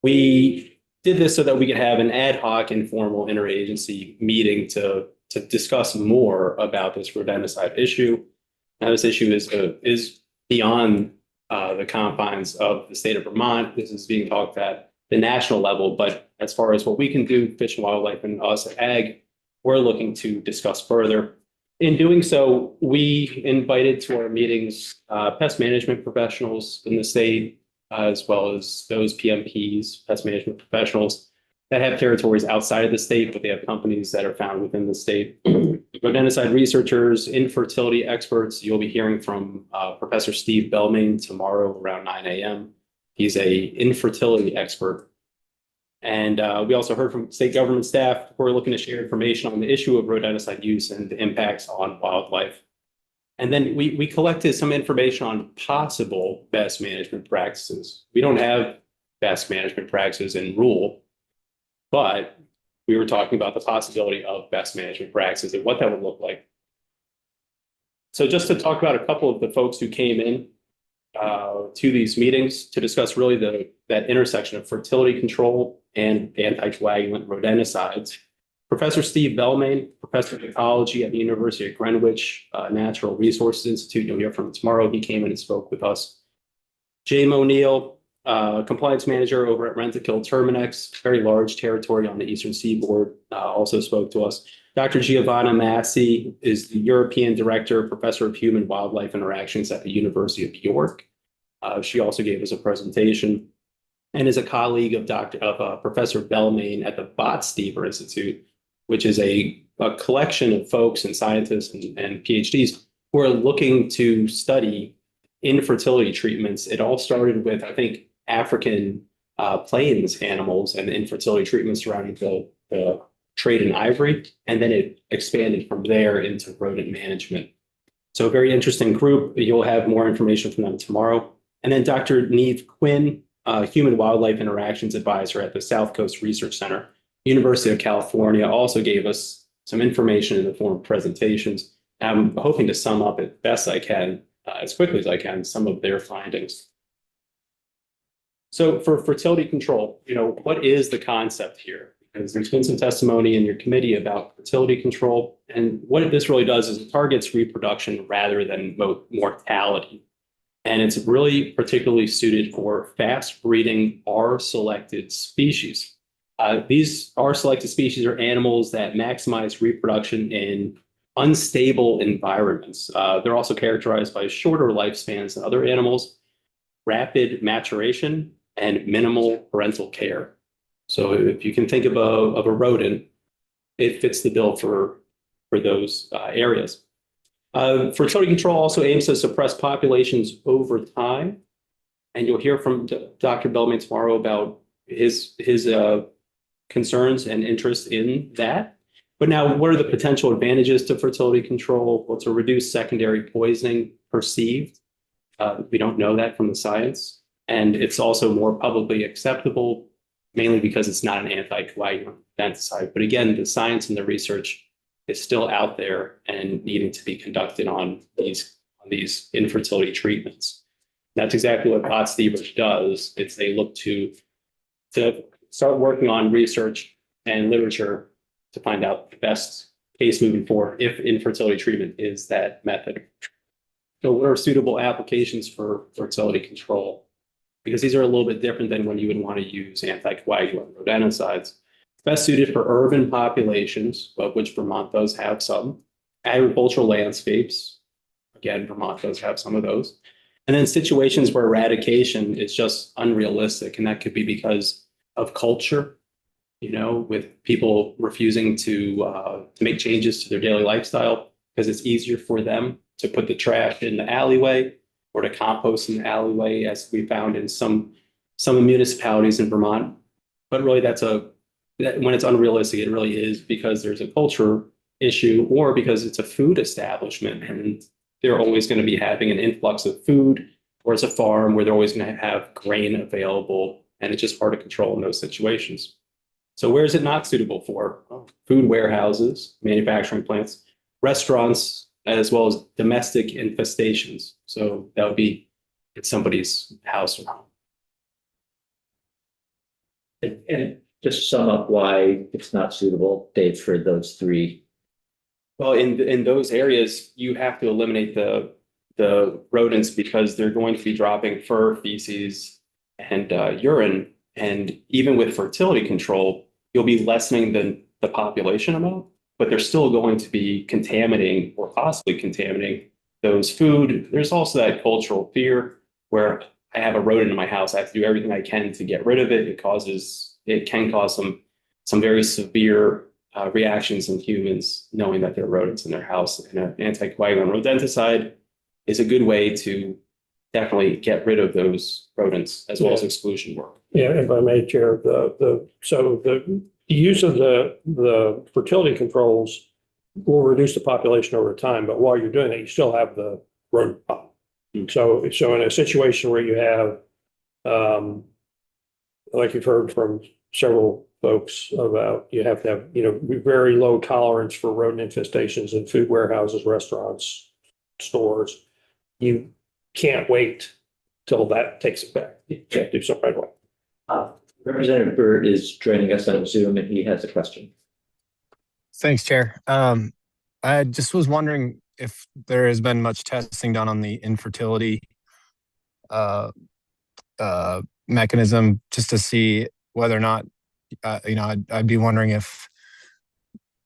We did this so that we could have an ad hoc informal interagency meeting to discuss more about this rodenticide issue. Now, this issue is beyond the confines of the state of Vermont. This is being talked at the national level, but as far as what we can do, Fish and Wildlife and us at Ag, we're looking to discuss further. In doing so, we invited to our meetings pest management professionals in the state, as well as those PMPs, pest management professionals that have territories outside of the state, but they have companies that are found within the state. Rodenticide researchers, infertility experts. You'll be hearing from Professor Steve Belmain tomorrow around 9 a.m. He's a infertility expert. And we also heard from state government staff who are looking to share information on the issue of rodenticide use and the impacts on wildlife. And then we collected some information on possible best management practices. We don't have best management practices in rule, but we were talking about the possibility of best management practices and what that would look like. So just to talk about a couple of the folks who came in to these meetings to discuss really that intersection of fertility control and anticoagulant rodenticides. Professor Steve Belmain, professor of ecology at the University of Greenwich Natural Resources Institute. You'll hear from him tomorrow. He came in and spoke with us. James O'Neill, compliance manager over at Rentokil Terminex, very large territory on the Eastern Seaboard, also spoke to us. Dr. Giovanna Massey is the European Director, Professor of Human Wildlife Interactions at the University of York. She also gave us a presentation and is a colleague of Professor Belmain at the Botstever Institute, which is a collection of folks and scientists and PhDs who are looking to study infertility treatments. It all started with, I think, African plains animals and infertility treatments surrounding the trade in ivory, and then it expanded from there into rodent management. So a very interesting group. You'll have more information from them tomorrow. And then Dr. Neve Quinn, Human Wildlife Interactions Advisor at the South Coast Research Center, University of California, also gave us some information in the form of presentations. I'm hoping to sum up as best I can, as quickly as I can, some of their findings. So for fertility control, what is the concept here? Because there's been some testimony in your committee about fertility control. And what this really does is it targets reproduction rather than mortality. And it's really particularly suited for fast breeding R-selected species. These R-selected species are animals that maximize reproduction in unstable environments. They're also characterized by shorter lifespans than other animals, rapid maturation, and minimal parental care. So if you can think of a rodent, it fits the bill for those areas. Fertility control also aims to suppress populations over time. And you'll hear from Dr. Bellamy tomorrow about his concerns and interest in that. But now, what are the potential advantages to fertility control? Well, to reduce secondary poisoning perceived. We don't know that from the science. And it's also more publicly acceptable, mainly because it's not an anticoagulant infanticide. But again, the science and the research is still out there and needing to be conducted on these infertility treatments. That's exactly what Bot-Stevers does. It's they look to start working on research and literature to find out the best case moving forward if infertility treatment is that method. So what are suitable applications for fertility control? Because these are a little bit different than when you would want to use anticoagulant rodenticides. Best suited for urban populations, of which Vermont does have some. Agricultural landscapes, again, Vermont does have some of those. And then situations where eradication is just unrealistic, and that could be because of culture, with people refusing to make changes to their daily lifestyle because it's easier for them to put the trash in the alleyway or to compost in the alleyway, as we found in some municipalities in Vermont. But really, when it's unrealistic, it really is because there's a culture issue or because it's a food establishment and they're always going to be having an influx of food, or it's a farm where they're always going to have grain available, and it's just hard to control in those situations. So where is it not suitable for? Food warehouses, manufacturing plants, restaurants, as well as domestic infestations. So that would be at somebody's house or home. And just sum up why it's not suitable, Dave, for those three. Well, in those areas, you have to eliminate the rodents because they're going to be dropping fur, feces, and urine. And even with fertility control, you'll be lessening the population amount, but they're still going to be contaminating or possibly contaminating those food. There's also that cultural fear where I have a rodent in my house. I have to do everything I can to get rid of it. It can cause some very severe reactions in humans, knowing that there are rodents in their house. And an anticoagulant rodenticide is a good way to definitely get rid of those rodents as well as exclusion work. Yeah, if I may, Chair, the use of the fertility controls will reduce the population over time, but while you're doing that, you still have the rodent problem. So in a situation where you have, like you've heard from several folks about, you have to have, very low tolerance for rodent infestations in food warehouses, restaurants, stores. You can't wait till that takes effect. You can't do something right away. Representative Byrd is joining us on Zoom and he has a question. Thanks, Chair. I just was wondering if there has been much testing done on the infertility mechanism, just to see whether or not, I'd be wondering if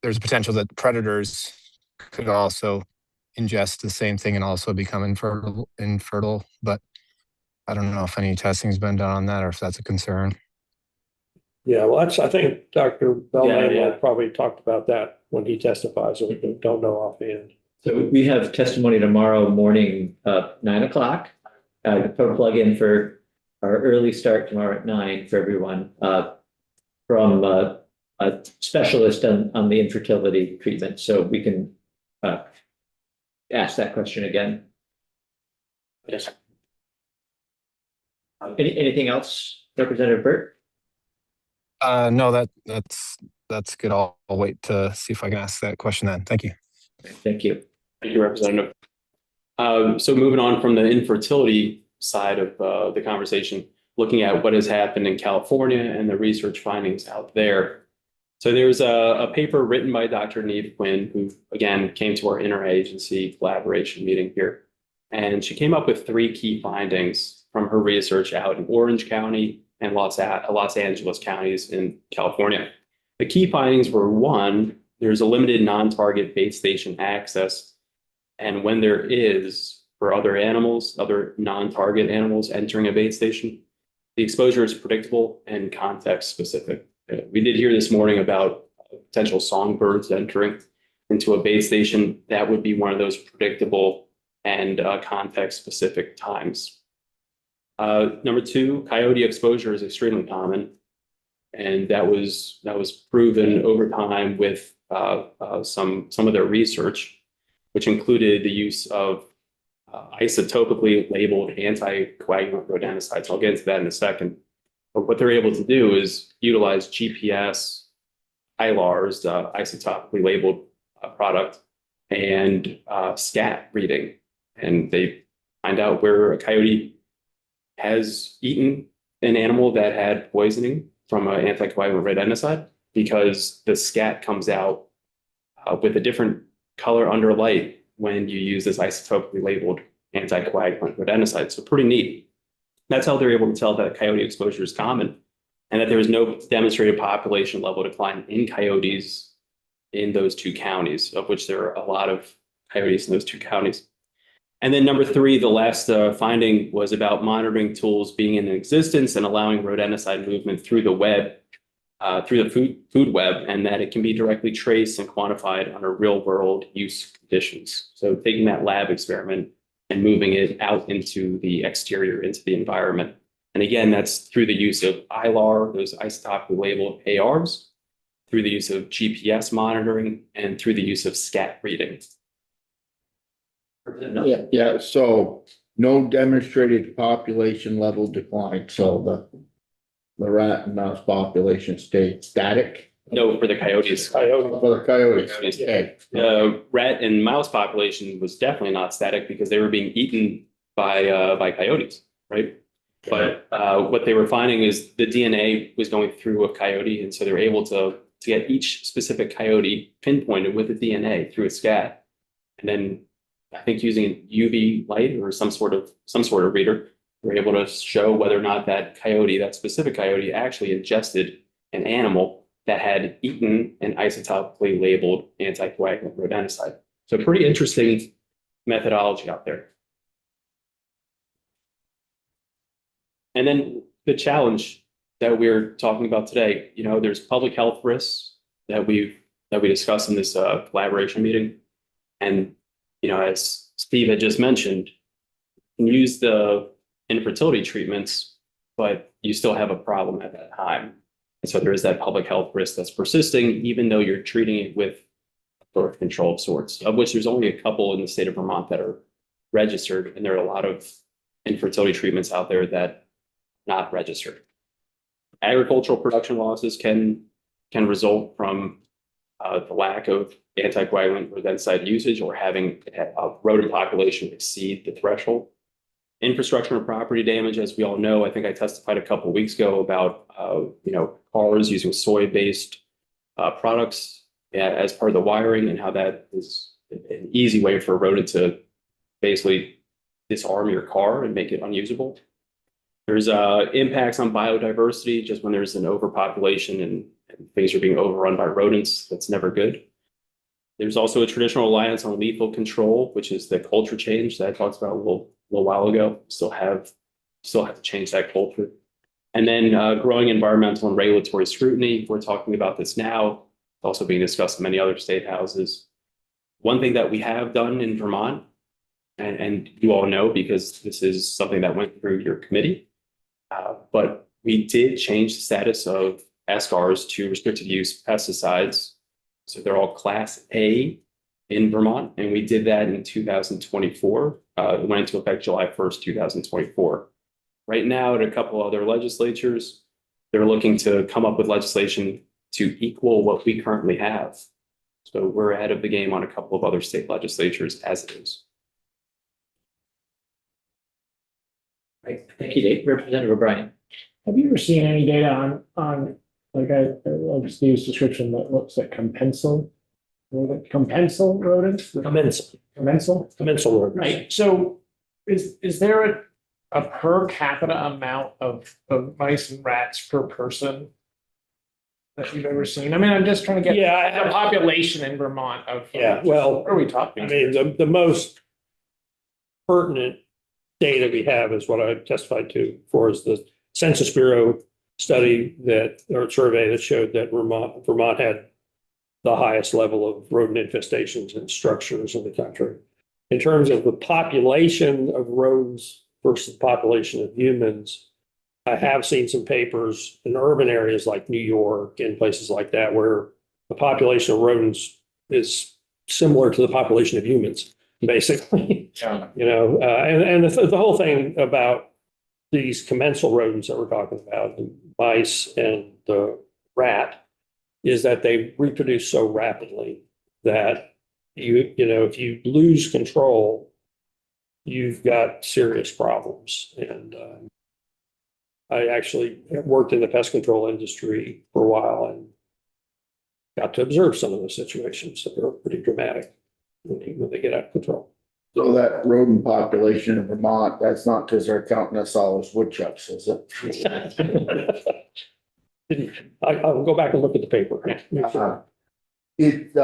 there's a potential that predators could also ingest the same thing and also become infertile, but I don't know if any testing has been done on that or if that's a concern. Yeah, well, I think Dr. Bellamy Yeah. probably talked about that when he testifies, so we don't know offhand. So we have testimony tomorrow morning, 9 o'clock. Put a plug in for our early start tomorrow at 9 for everyone, from a specialist on the infertility treatment. So we can ask that question again. Yes. Anything else, Representative Burt? No, that's good. I'll wait to see if I can ask that question then. Thank you. Thank you. Thank you, Representative. So moving on from the infertility side of the conversation, looking at what has happened in California and the research findings out there. So there's a paper written by Dr. Neve Quinn, who again came to our interagency collaboration meeting here. And she came up with 3 key findings from her research out in Orange County and Los Angeles counties in California. The key findings were: 1, there's a limited non-target bait station access. And when there is, for other animals, other non-target animals entering a bait station, the exposure is predictable and context specific. We did hear this morning about potential songbirds entering into a bait station. That would be one of those predictable and context specific times. Number two, coyote exposure is extremely common. And that was proven over time with some of their research, which included the use of isotopically labeled anticoagulant rodenticides. I'll get into that in a second. But what they're able to do is utilize GPS, ILARs, the isotopically labeled product, and scat reading. And they find out where a coyote has eaten an animal that had poisoning from an anticoagulant rodenticide, because the scat comes out with a different color under light when you use this isotopically labeled anticoagulant rodenticide. So pretty neat. That's how they're able to tell that coyote exposure is common, and that there was no demonstrated population level decline in coyotes in those two counties, of which there are a lot of coyotes in those two counties. And then number three, the last finding was about monitoring tools being in existence and allowing rodenticide movement through the web, through the food web, and that it can be directly traced and quantified under real world use conditions. So taking that lab experiment and moving it out into the exterior, into the environment. And again, that's through the use of ILAR, those isotopically labeled ARs, through the use of GPS monitoring, and through the use of scat reading. Yeah, so no demonstrated population level decline, so the rat and mouse population stayed static. No, for the coyotes. For the coyotes, okay. Rat and mouse population was definitely not static because they were being eaten by coyotes, right? But what they were finding is the DNA was going through a coyote, and so they were able to get each specific coyote pinpointed with the DNA through a scat, and then I think using UV light or some sort of reader, we're able to show whether or not that coyote, that specific coyote, actually ingested an animal that had eaten an isotopically labeled anticoagulant rodenticide. So pretty interesting methodology out there. And then the challenge that we're talking about today, there's public health risks that we discussed in this collaboration meeting. And, as Steve had just mentioned, you can use the infertility treatments, but you still have a problem at that time. And so there is that public health risk that's persisting, even though you're treating it with birth control of sorts, of which there's only a couple in the state of Vermont that are registered. And there are a lot of infertility treatments out there that are not registered. Agricultural production losses can result from the lack of anticoagulant rodenticide usage or having a rodent population exceed the threshold. Infrastructure and property damage, as we all know, I think I testified a couple of weeks ago about cars using soy-based products as part of the wiring, and how that is an easy way for a rodent to basically disarm your car and make it unusable. There's impacts on biodiversity, just when there's an overpopulation and things are being overrun by rodents. That's never good. There's also a traditional reliance on lethal control, which is the culture change that I talked about a little while ago. Still have to change that culture. And then growing environmental and regulatory scrutiny. We're talking about this now, also being discussed in many other state houses. One thing that we have done in Vermont, and you all know because this is something that went through your committee, but we did change the status of SCARs to restricted use pesticides. So they're all Class A in Vermont, and we did that in 2024. It went into effect July 1st, 2024. Right now, at a couple other legislatures, they're looking to come up with legislation to equal what we currently have. So we're ahead of the game on a couple of other state legislatures as it is. Right. Thank you, Dave. Representative O'Brien. Have you ever seen any data on like I'll just use description that looks at compensal rodents? Commensal rodents. Right. So is there a per capita amount of mice and rats per person that you've ever seen? I mean, I'm just trying to get the population in Vermont of what are we talking? I mean, the most pertinent data we have is what I testified to for is the Census Bureau study or survey that showed that Vermont had the highest level of rodent infestations and structures in the country. In terms of the population of rodents versus the population of humans. I have seen some papers in urban areas like New York and places like that where the population of rodents is similar to the population of humans, basically. Yeah. You know, and the whole thing about these commensal rodents that we're talking about, the mice and the rat, is that they reproduce so rapidly that you know, if you lose control, you've got serious problems. And I actually worked in the pest control industry for a while and got to observe some of those situations that are pretty dramatic when they get out of control. So that rodent population in Vermont, that's not because they're counting us all as woodchucks, is it? I'll go back and look at the paper. It,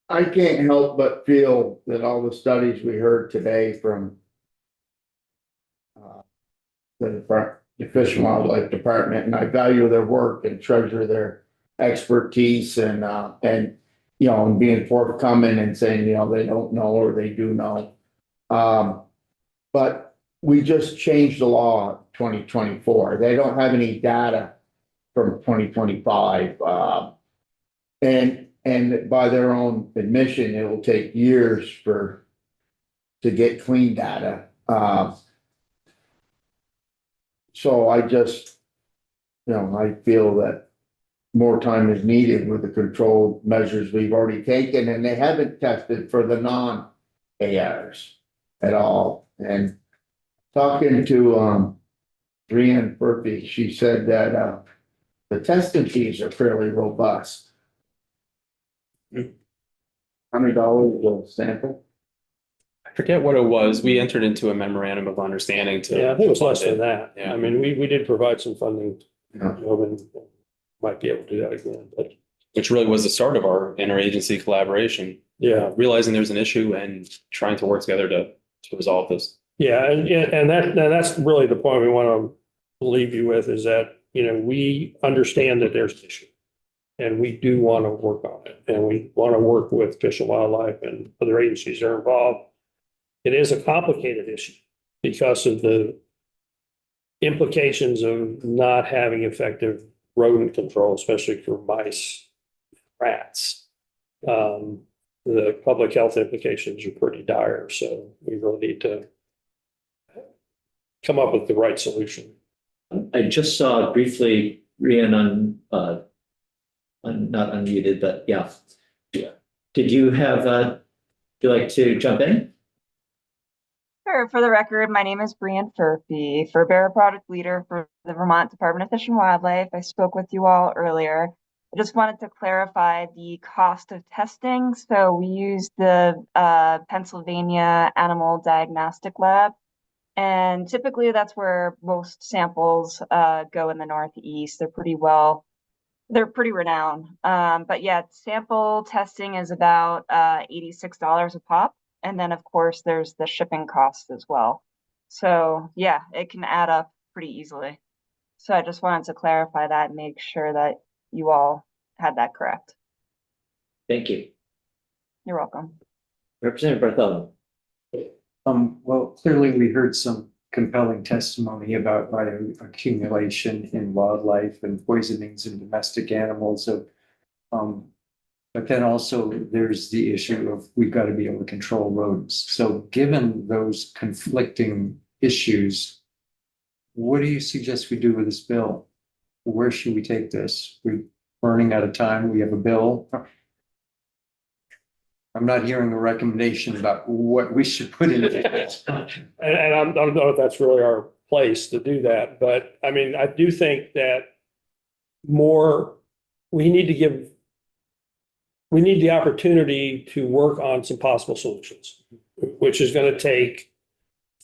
I can't help but feel that all the studies we heard today from the Fish and Wildlife Department, and I value their work and treasure their expertise and you know, and being forthcoming and saying, you know, they don't know or they do know. But we just changed the law 2024. They don't have any data from 2025. And by their own admission, it will take years to get clean data. So I just, you know, I feel that more time is needed with the control measures we've already taken, and they haven't tested for the non-ARs at all. And talking to Brianne Furphy, she said that the testing fees are fairly robust. $100 a sample? I forget what it was. We entered into a memorandum of understanding to. Yeah, I think it was less than that. Yeah. I mean, we did provide some funding, Yeah. you know, and might be able to do that again, but Which really was the start of our interagency collaboration. yeah. Realizing there's an issue and trying to work together to resolve this. Yeah, and that's really the point we want to leave you with, is that, you know, we understand that there's an issue. And we do want to work on it, and we want to work with Fish and Wildlife and other agencies that are involved. It is a complicated issue because of the implications of not having effective rodent control, especially for mice, rats. The public health implications are pretty dire, so we really need to come up with the right solution. I just saw briefly Rian not unmuted, but yeah. Did you have, would you like to jump in? Sure. For the record, my name is Brianne Furphy, Fur Bearer Product Leader for the Vermont Department of Fish and Wildlife. I spoke with you all earlier. I just wanted to clarify the cost of testing. So we use the Pennsylvania Animal Diagnostic Lab. And typically that's where most samples go in the Northeast. They're pretty renowned. But yeah, sample testing is about $86 a pop. And then of course there's the shipping costs as well. So yeah, it can add up pretty easily. So I just wanted to clarify that and make sure that you all had that correct. Thank you. You're welcome. Representative Bartholomew. Well, clearly we heard some compelling testimony about bioaccumulation in wildlife and poisonings in domestic animals. But then also there's the issue of we've got to be able to control rodents. So given those conflicting issues, what do you suggest we do with this bill? Where should we take this? We're running out of time. We have a bill. I'm not hearing a recommendation about what we should put in it. And I don't know if that's really our place to do that, but I mean, I do think that we need the opportunity to work on some possible solutions, which is going to take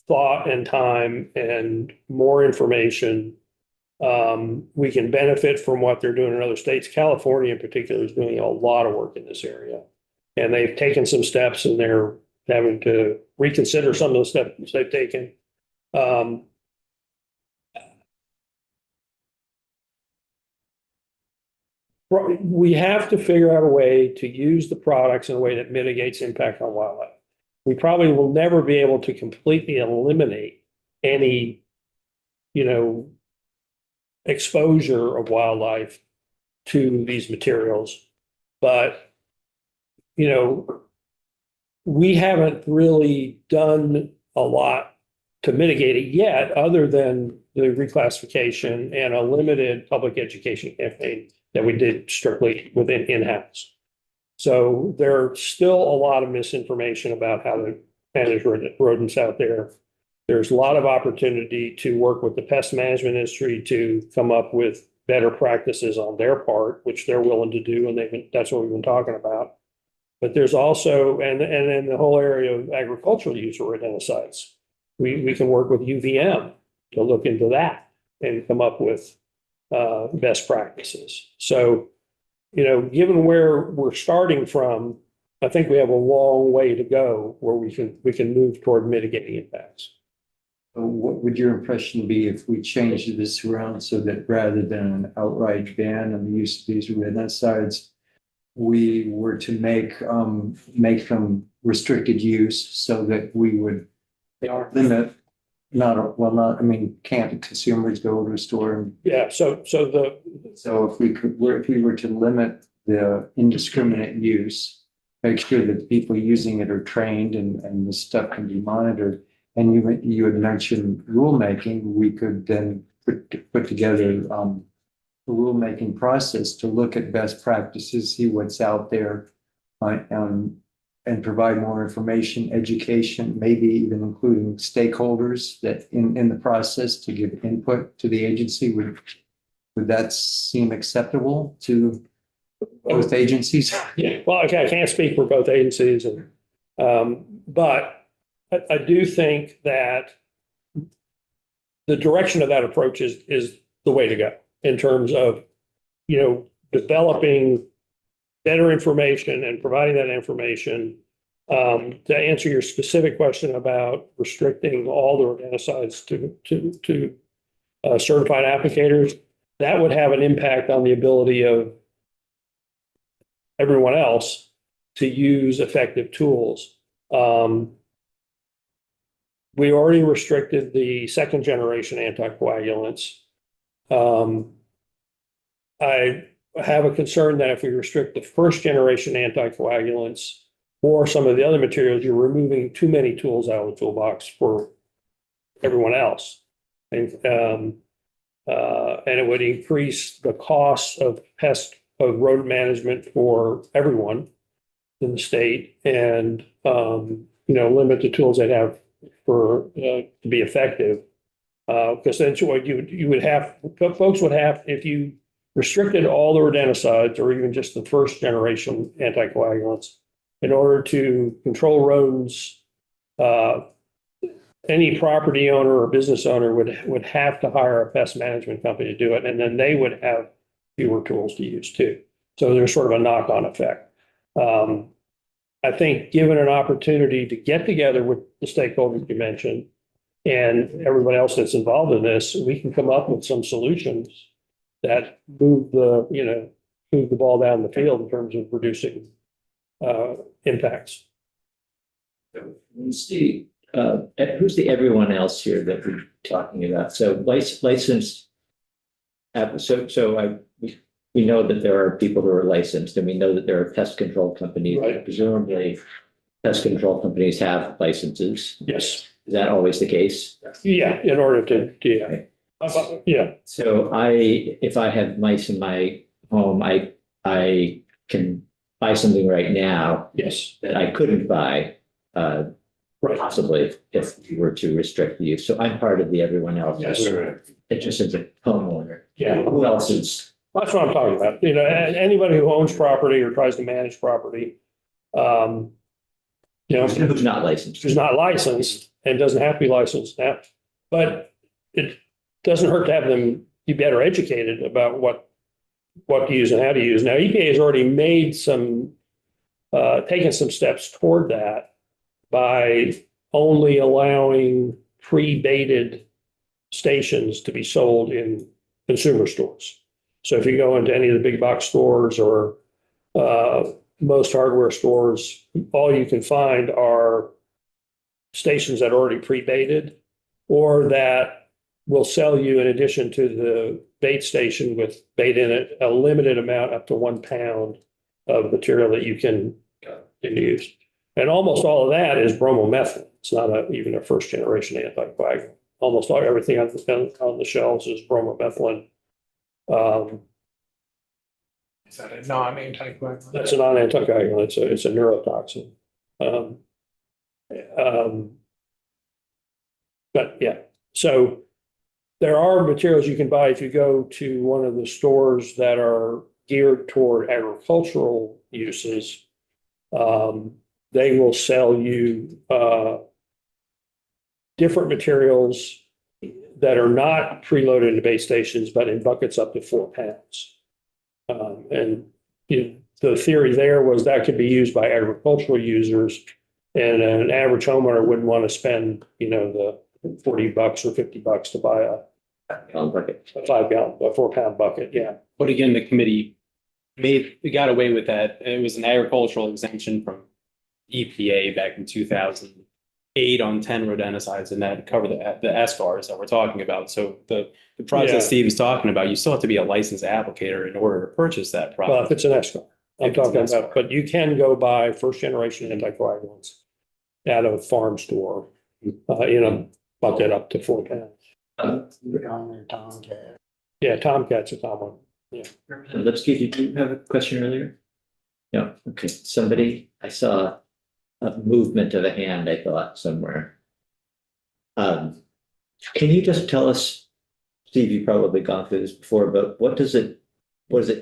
thought and time and more information. We can benefit from what they're doing in other states. California in particular is doing a lot of work in this area. And they've taken some steps and they're having to reconsider some of the steps they've taken. We have to figure out a way to use the products in a way that mitigates impact on wildlife. we probably will never be able to completely eliminate any, exposure of wildlife to these materials. But, we haven't really done a lot to mitigate it yet, other than the reclassification and a limited public education campaign that we did strictly within in-house. So there's still a lot of misinformation about how to manage rodents out there. There's a lot of opportunity to work with the pest management industry to come up with better practices on their part, which they're willing to do, and that's what we've been talking about. But there's also, and then the whole area of agricultural use of rodenticides. We can work with UVM to look into that and come up with best practices. So, given where we're starting from, I think we have a long way to go where we can move toward mitigating impacts. What would your impression be if we changed this around so that rather than an outright ban on the use of these rodenticides, we were to make them restricted use so that we would limit, can't consumers go to a store and. Yeah, so if we were to limit the indiscriminate use, make sure that the people using it are trained and the stuff can be monitored. And you had mentioned rulemaking, we could then put together a rulemaking process to look at best practices, see what's out there, and provide more information, education, maybe even including stakeholders that in the process to give input to the agency. Would that seem acceptable to both agencies? Yeah, well, okay, I can't speak for both agencies, but I do think that the direction of that approach is the way to go in terms of, developing better information and providing that information. To answer your specific question about restricting all the rodenticides to certified applicators, that would have an impact on the ability of everyone else to use effective tools. We already restricted the second generation anticoagulants. I have a concern that if we restrict the first generation anticoagulants or some of the other materials, you're removing too many tools out of the toolbox for everyone else. And it would increase the cost of rodent management for everyone in the state and, limit the tools they have for to be effective. Because then what you would have, folks would have, if you restricted all the rodenticides or even just the first generation anticoagulants, in order to control rodents, any property owner or business owner would have to hire a pest management company to do it, and then they would have fewer tools to use too. So there's sort of a knock-on effect. I think given an opportunity to get together with the stakeholders you mentioned and everybody else that's involved in this, we can come up with some solutions that move the ball down the field in terms of reducing impacts. Who's the everyone else here that we're talking about? So licensed. We know that there are people who are licensed, and we know that there are pest control companies. Right. Presumably, pest control companies have licenses. Yes. Is that always the case? Yeah, in order to, yeah. Yeah. So if I have mice in my home, I can buy something right now. Yes. That I couldn't buy, possibly if we were to restrict the use. So I'm part of the everyone else. Yes. It's just as a homeowner. Yeah. Who else is? That's what I'm talking about. Anybody who owns property or tries to manage property, who's not licensed. Who's not licensed and doesn't have to be licensed now. But it doesn't hurt to have them be better educated about what to use and how to use. Now, EPA has already made taken some steps toward that by only allowing pre-baited stations to be sold in consumer stores. So if you go into any of the big box stores or most hardware stores, all you can find are stations that are already pre-baited, or that will sell you, in addition to the bait station with bait in it, a limited amount up to 1 pound of material that you can use. And almost all of that is bromomethylene. It's not even a first generation anticoagulant. Almost everything on the shelves is bromomethylene. Is that a non-anticoagulant? That's a non-anticoagulant. It's a neurotoxin. But yeah, so there are materials you can buy if you go to one of the stores that are geared toward agricultural uses. They will sell you different materials that are not preloaded into bait stations, but in buckets up to 4 pounds. And the theory there was that could be used by agricultural users, and an average homeowner wouldn't want to spend, the $40 or $50 to buy a 4 pound bucket. Yeah. But again, the committee we got away with that. It was an agricultural exemption from EPA back in 2008 on 10 rodenticides, and that covered the SCARs that we're talking about. So the product that Steve is talking about, you still have to be a licensed applicator in order to purchase that product. Well, if it's an SCAR, I'm talking about, but you can go buy first generation anticoagulants at a farm store in a bucket up to 4 pounds. Yeah, Tomcat's a common. Yeah. Lipsky, did you have a question earlier? No, okay, somebody, I saw a movement of a hand, I thought, somewhere. Can you just tell us, Steve, you've probably gone through this before, but what does it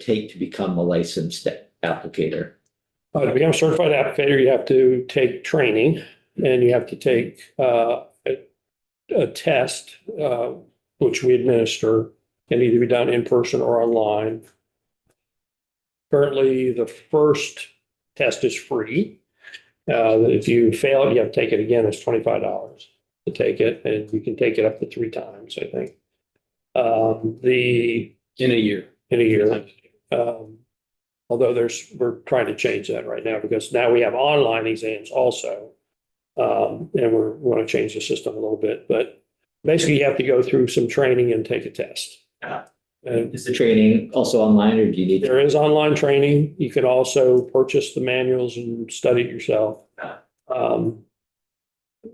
take to become a licensed applicator? To become a certified applicator, you have to take training, and you have to take a test, which we administer. Can either be done in person or online. Currently, the first test is free. If you fail it, you have to take it again. It's $25 to take it, and you can take it up to 3 times, I think. In a year. Although we're trying to change that right now, because now we have online exams also. And we want to change the system a little bit, but basically you have to go through some training and take a test. Is the training also online, or do you need? There is online training. You can also purchase the manuals and study it yourself.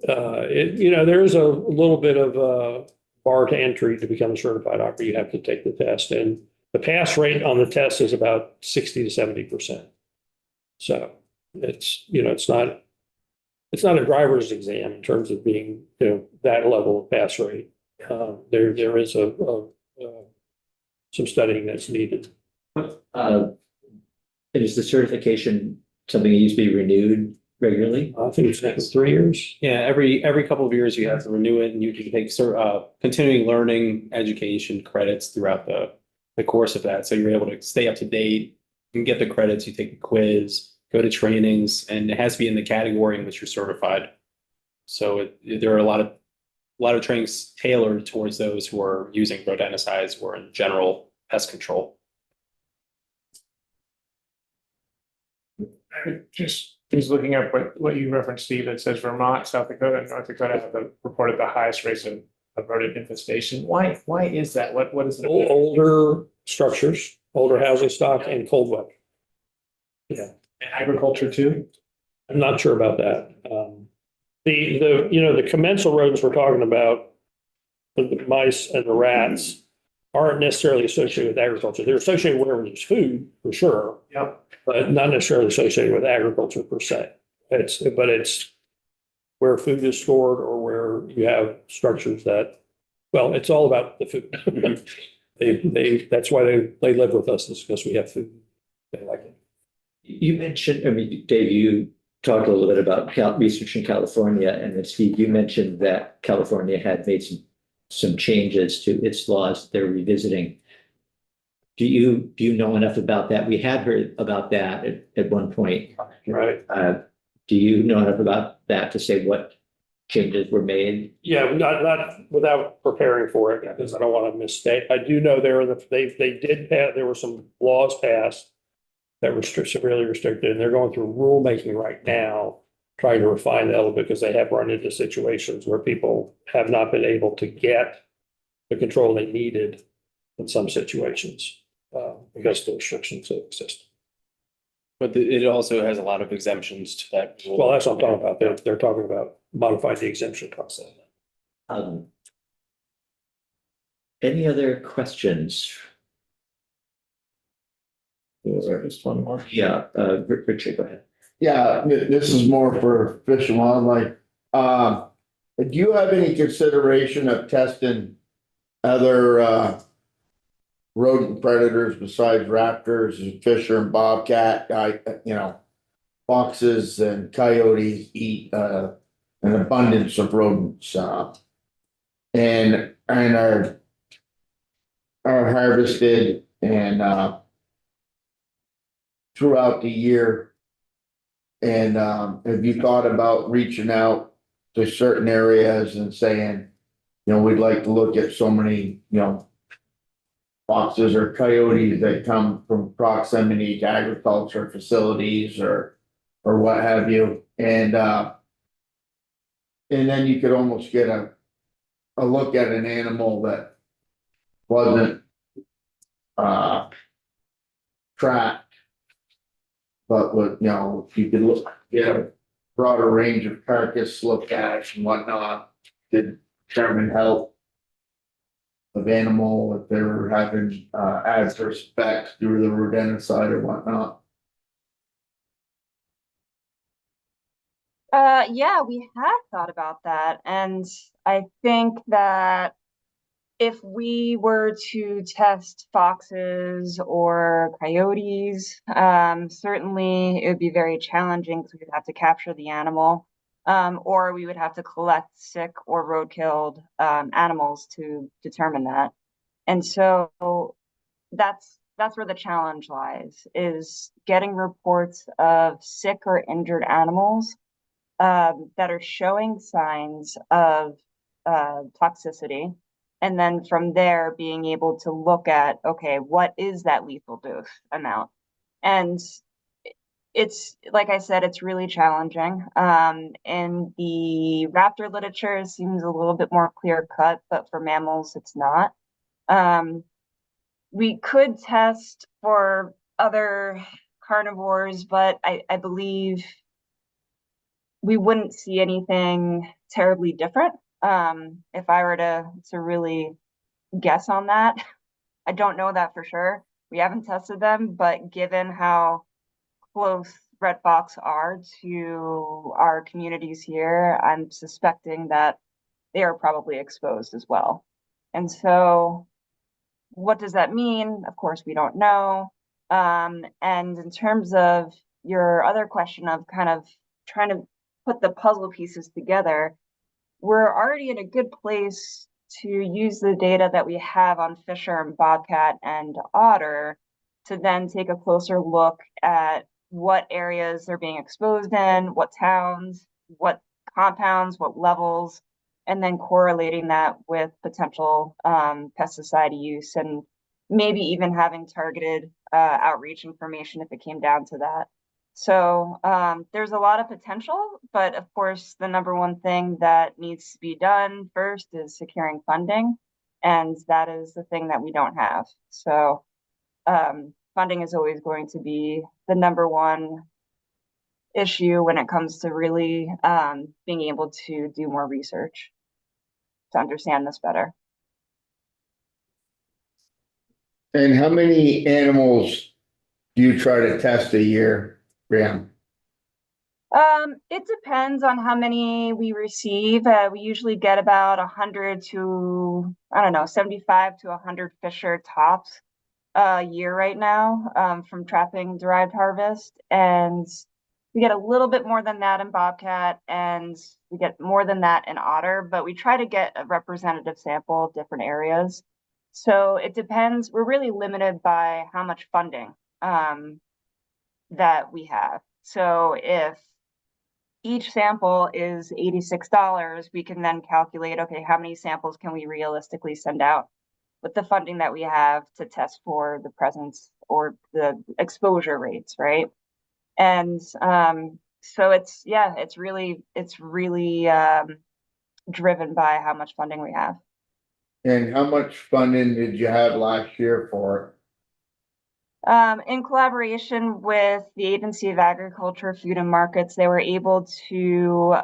There is a little bit of a bar to entry to become a certified operator. You have to take the test, and the pass rate on the test is about 60 to 70%. So it's not a driver's exam in terms of being, that level of pass rate. There is some studying that's needed. Is the certification something that needs to be renewed regularly? I think it's next 3 years. Yeah, every couple of years you have to renew it, and you can take continuing learning education credits throughout the course of that. So you're able to stay up to date and get the credits. You take the quiz, go to trainings, and it has to be in the category in which you're certified. So there are a lot of trainings tailored towards those who are using rodenticides or in general pest control. Just looking up what you referenced, Steve, it says Vermont, South Dakota, and North Dakota have reported the highest rates of rodent infestation. Why is that? What is it? Older structures, older housing stock, and cold weather. Yeah. And agriculture too? I'm not sure about that. The commensal rodents we're talking about, the mice and the rats, aren't necessarily associated with agriculture. They're associated with wherever there's food, for sure. Yep. But not necessarily associated with agriculture per se. It's where food is stored, or where you have structures that, well, it's all about the food. That's why they live with us, is because we have food. They like it. You mentioned, Dave, you talked a little bit about research in California, and then Steve, you mentioned that California had made some changes to its laws they're revisiting. Do you know enough about that? We had heard about that at one point. Right. Do you know enough about that to say what changes were made? Yeah, not without preparing for it, because I don't want to misstate. I do know there were some laws passed that were severely restricted, and they're going through rulemaking right now, trying to refine that a little bit because they have run into situations where people have not been able to get the control they needed in some situations because of the restrictions that exist. But it also has a lot of exemptions to that rule. Well, that's what I'm talking about. They're talking about modifying the exemption process. Any other questions? Just one more. Yeah, Richard, go ahead. Yeah, this is more for Fish and Wildlife. Do you have any consideration of testing other rodent predators besides raptors and fisher and bobcat? Foxes and coyotes eat an abundance of rodents, and are harvested and throughout the year. And have you thought about reaching out to certain areas and saying, we'd like to look at so many, foxes or coyotes that come from proximity to agriculture facilities or what have you, and then you could almost get a look at an animal that wasn't tracked. But you could get a broader range of carcass looked at and whatnot to determine health of animal, if they're having adverse effects through the rodenticide or whatnot. Yeah, we have thought about that. And I think that if we were to test foxes or coyotes, certainly it would be very challenging because we would have to capture the animal, or we would have to collect sick or road-killed animals to determine that. And so that's where the challenge lies, is getting reports of sick or injured animals that are showing signs of toxicity. And then from there, being able to look at, okay, what is that lethal dose amount? And it's, like I said, it's really challenging. In the raptor literature, it seems a little bit more clear cut, but for mammals, it's not. We could test for other carnivores, but I believe we wouldn't see anything terribly different. If I were to really guess on that, I don't know that for sure. We haven't tested them, but given how close red fox are to our communities here, I'm suspecting that they are probably exposed as well. And so what does that mean? Of course, we don't know. And in terms of your other question of kind of trying to put the puzzle pieces together, we're already in a good place to use the data that we have on fisher and bobcat and otter to then take a closer look at what areas they're being exposed in, what towns, what compounds, what levels, and then correlating that with potential pesticide use and maybe even having targeted outreach information if it came down to that. So there's a lot of potential, but of course, the number one thing that needs to be done first is securing funding. And that is the thing that we don't have. So funding is always going to be the number one issue when it comes to really being able to do more research to understand this better. And how many animals do you try to test a year, Graham? It depends on how many we receive. We usually get about 100 to, 75 to 100 fisher tops a year right now from trapping derived harvest. And we get a little bit more than that in bobcat, and we get more than that in otter, but we try to get a representative sample of different areas. So it depends. We're really limited by how much funding that we have. So if each sample is $86, we can then calculate, okay, how many samples can we realistically send out with the funding that we have to test for the presence or the exposure rates, right? And So it's really driven by how much funding we have. And how much funding did you have last year for In collaboration with the Agency of Agriculture, Food and Markets, they were able to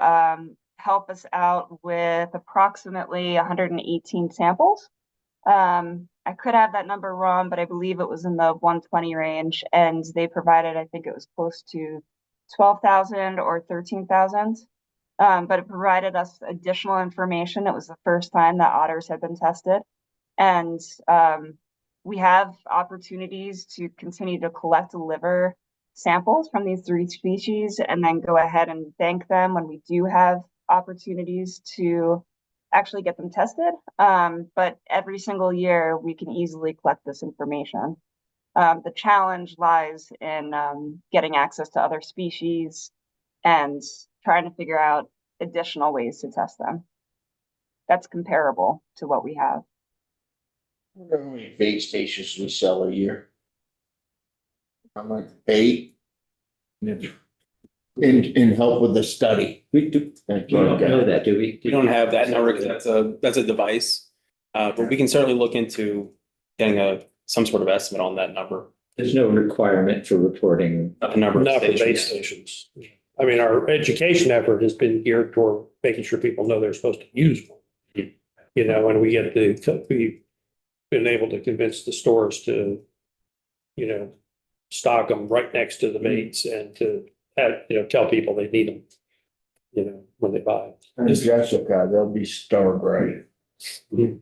help us out with approximately 118 samples. I could have that number wrong, but I believe it was in the 120 range, and they provided, I think it was close to 12,000 or 13,000. But it provided us additional information. It was the first time that otters had been tested. And we have opportunities to continue to collect liver samples from these 3 species and then go ahead and bank them when we do have opportunities to actually get them tested. But every single year we can easily collect this information. The challenge lies in getting access to other species and trying to figure out additional ways to test them that's comparable to what we have. how many bait stations we sell a year? How much? 8? In help with the study. We don't know that, do we? We don't have that number because that's a device. But we can certainly look into getting some sort of estimate on that number. There's no requirement for reporting. A number of Not for base stations. stations. I mean, our education effort has been geared toward making sure people know they're supposed to use one. You know, and we've been able to convince the stores to, you know, stock them right next to the baits and to have, you know, tell people they need them, you know, when they buy. And Jessica, they'll be starved, right?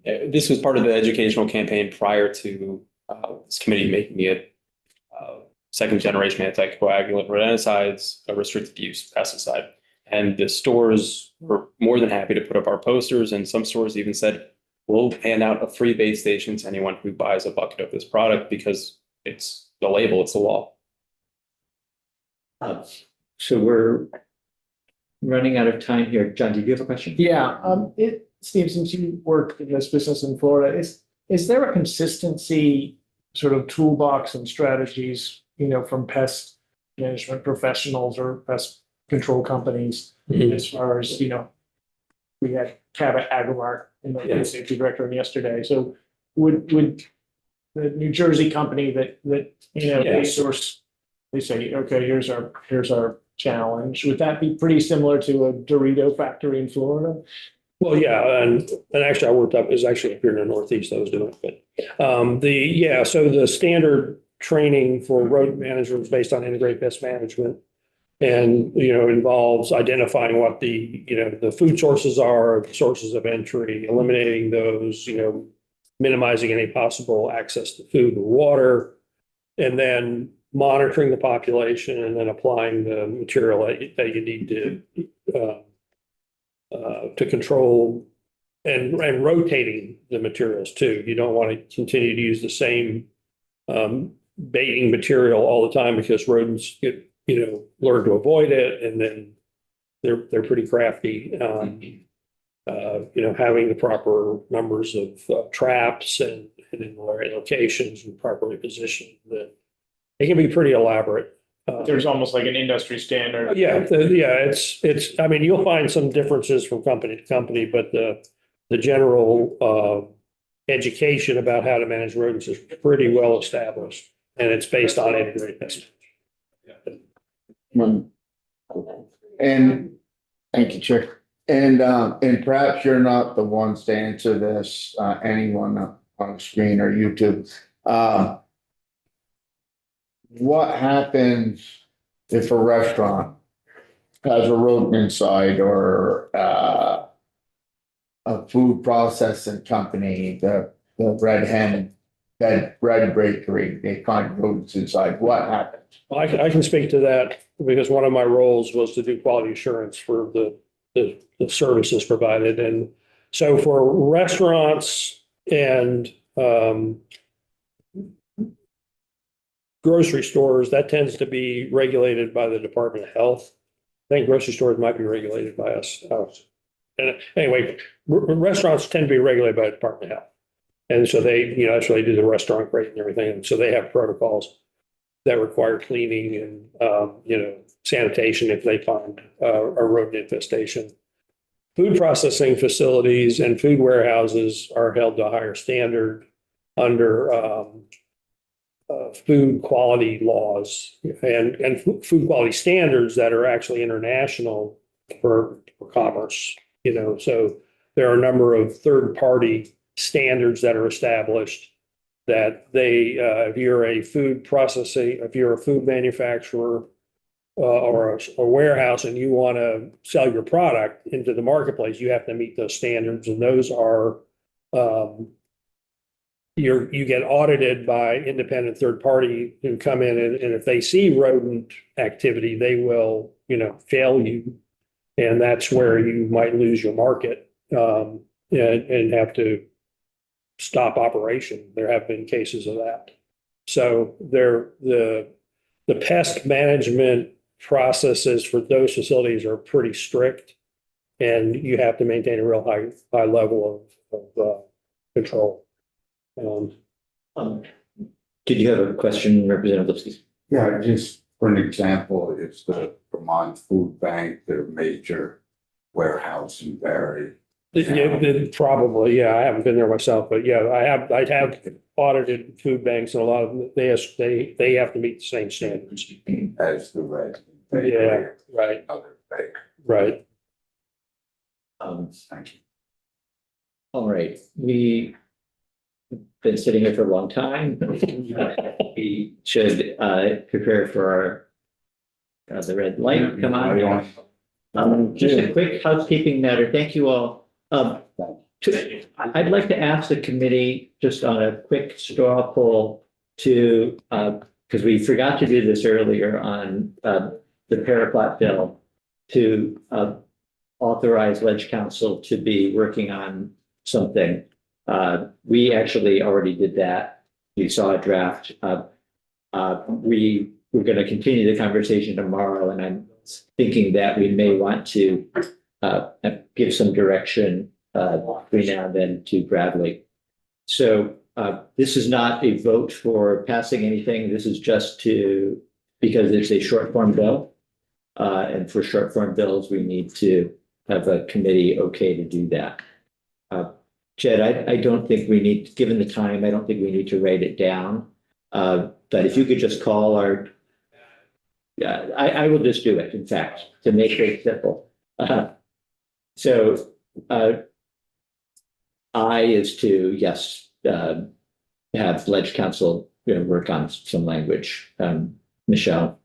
This was part of the educational campaign prior to this committee making it second generation anticoagulant rodenticides, a restricted use pesticide. And the stores were more than happy to put up our posters, and some stores even said, we'll hand out a free bait station to anyone who buys a bucket of this product because it's the label, it's the law. So we're running out of time here. John, did you have a question? Yeah, Steve, since you work in this business in Florida, is there a consistency sort of toolbox and strategies, you know, from pest management professionals or pest control companies as far as, you know, we had Cabot Agrimart in the safety director yesterday. So would the New Jersey company that you know they say, okay, here's our challenge. Would that be pretty similar to a Dorito factory in Florida? Well, yeah, and actually I worked up, it was actually up here in the Northeast I was doing it, but so the standard training for rodent management is based on integrated pest management. And, you know, involves identifying what the food sources are, the sources of entry, eliminating those, you know, minimizing any possible access to food or water, and then monitoring the population and then applying the material that you need to control and rotating the materials too. You don't want to continue to use the same baiting material all the time because rodents get, you know, learn to avoid it, and then they're pretty crafty. You know, having the proper numbers of traps and in the right locations and properly positioned, that it can be pretty elaborate. There's almost like an industry standard. It's. I mean, you'll find some differences from company to company, but the general education about how to manage rodents is pretty well established, and it's based on integrated pest management. And thank you, Chair. And perhaps you're not the ones to answer this, anyone on the screen or YouTube. What happens if a restaurant has a rodent inside, or a food processing company, the Red Hen, that bread bakery, they find rodents inside? What happens? Well, I can speak to that because one of my roles was to do quality assurance for the services provided. And so for restaurants and grocery stores, that tends to be regulated by the Department of Health. I think grocery stores might be regulated by us. And anyway, restaurants tend to be regulated by the Department of Health. And so they, you know, that's why they do the restaurant rate and everything. And so they have protocols. that require cleaning and, sanitation if they find a rodent infestation. Food processing facilities and food warehouses are held to a higher standard under food quality laws and food quality standards that are actually international for commerce. So there are a number of third-party standards that are established that if you're a food manufacturer or a warehouse and you want to sell your product into the marketplace, you have to meet those standards. And those are, you get audited by independent third party who come in and if they see rodent activity, they will, fail you. And that's where you might lose your market and have to stop operation. There have been cases of that. So the pest management processes for those facilities are pretty strict, and you have to maintain a real high level of control. Did you have a question, Representative Lipsky? Yeah, just for an example, is the Vermont Food Bank their major warehouse in Barry? Probably, yeah. I haven't been there myself, but yeah, I have audited food banks, and a lot of them, they have to meet the same standards. As the red. Yeah, right. Other bank. Right. Thank you. All right, we've been sitting here for a long time. We should prepare for the red light to come on. Just a quick housekeeping matter. Thank you all. I'd like to ask the committee just on a quick straw poll to, because we forgot to do this earlier on the Paraquat bill, to authorize Ledge Council to be working on something. We actually already did that. We saw a draft. We were going to continue the conversation tomorrow, and I'm thinking that we may want to give some direction between now and then to Bradley. So this is not a vote for passing anything. This is just because it's a short form bill. And for short form bills, we need to have a committee okay to do that. Jed, I don't think we need, given the time, I don't think we need to write it down. But if you could just call I will just do it, in fact, to make it simple. So I is to, yes, have Ledge Council work on some language. Michelle,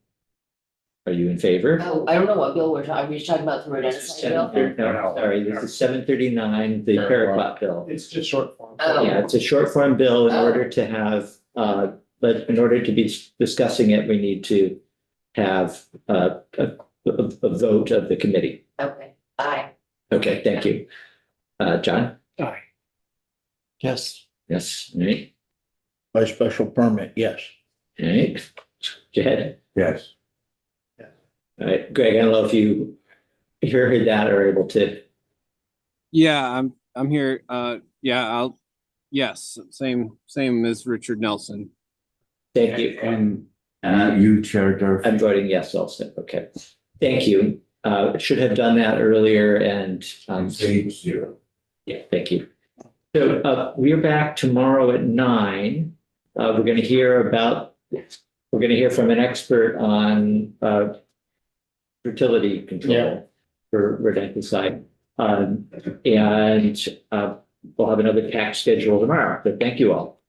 are you in favor? Oh, I don't know what bill we're talking, are we just talking about the rodenticide bill? No, sorry, this is 739, the Paraquat bill. It's just short form. Oh. Yeah, it's a short form bill. In order to have, but in order to be discussing it, we need to have a vote of the committee. Okay, aye. Okay, thank you. John? Aye. Yes. Yes, all right. By special permit, yes. All right. Jed? Yes. All right, Greg, I don't know if you heard that or able to. Yeah, I'm here. Yes, same as Richard Nelson. Thank you. And you, Chair Durfee? I'm voting yes also. Okay. Thank you. Should have done that earlier and. 8-0. Yeah, thank you. So we're back tomorrow at 9. We're going to hear from an expert on fertility control for rodenticide. And we'll have another tax schedule tomorrow. So thank you all.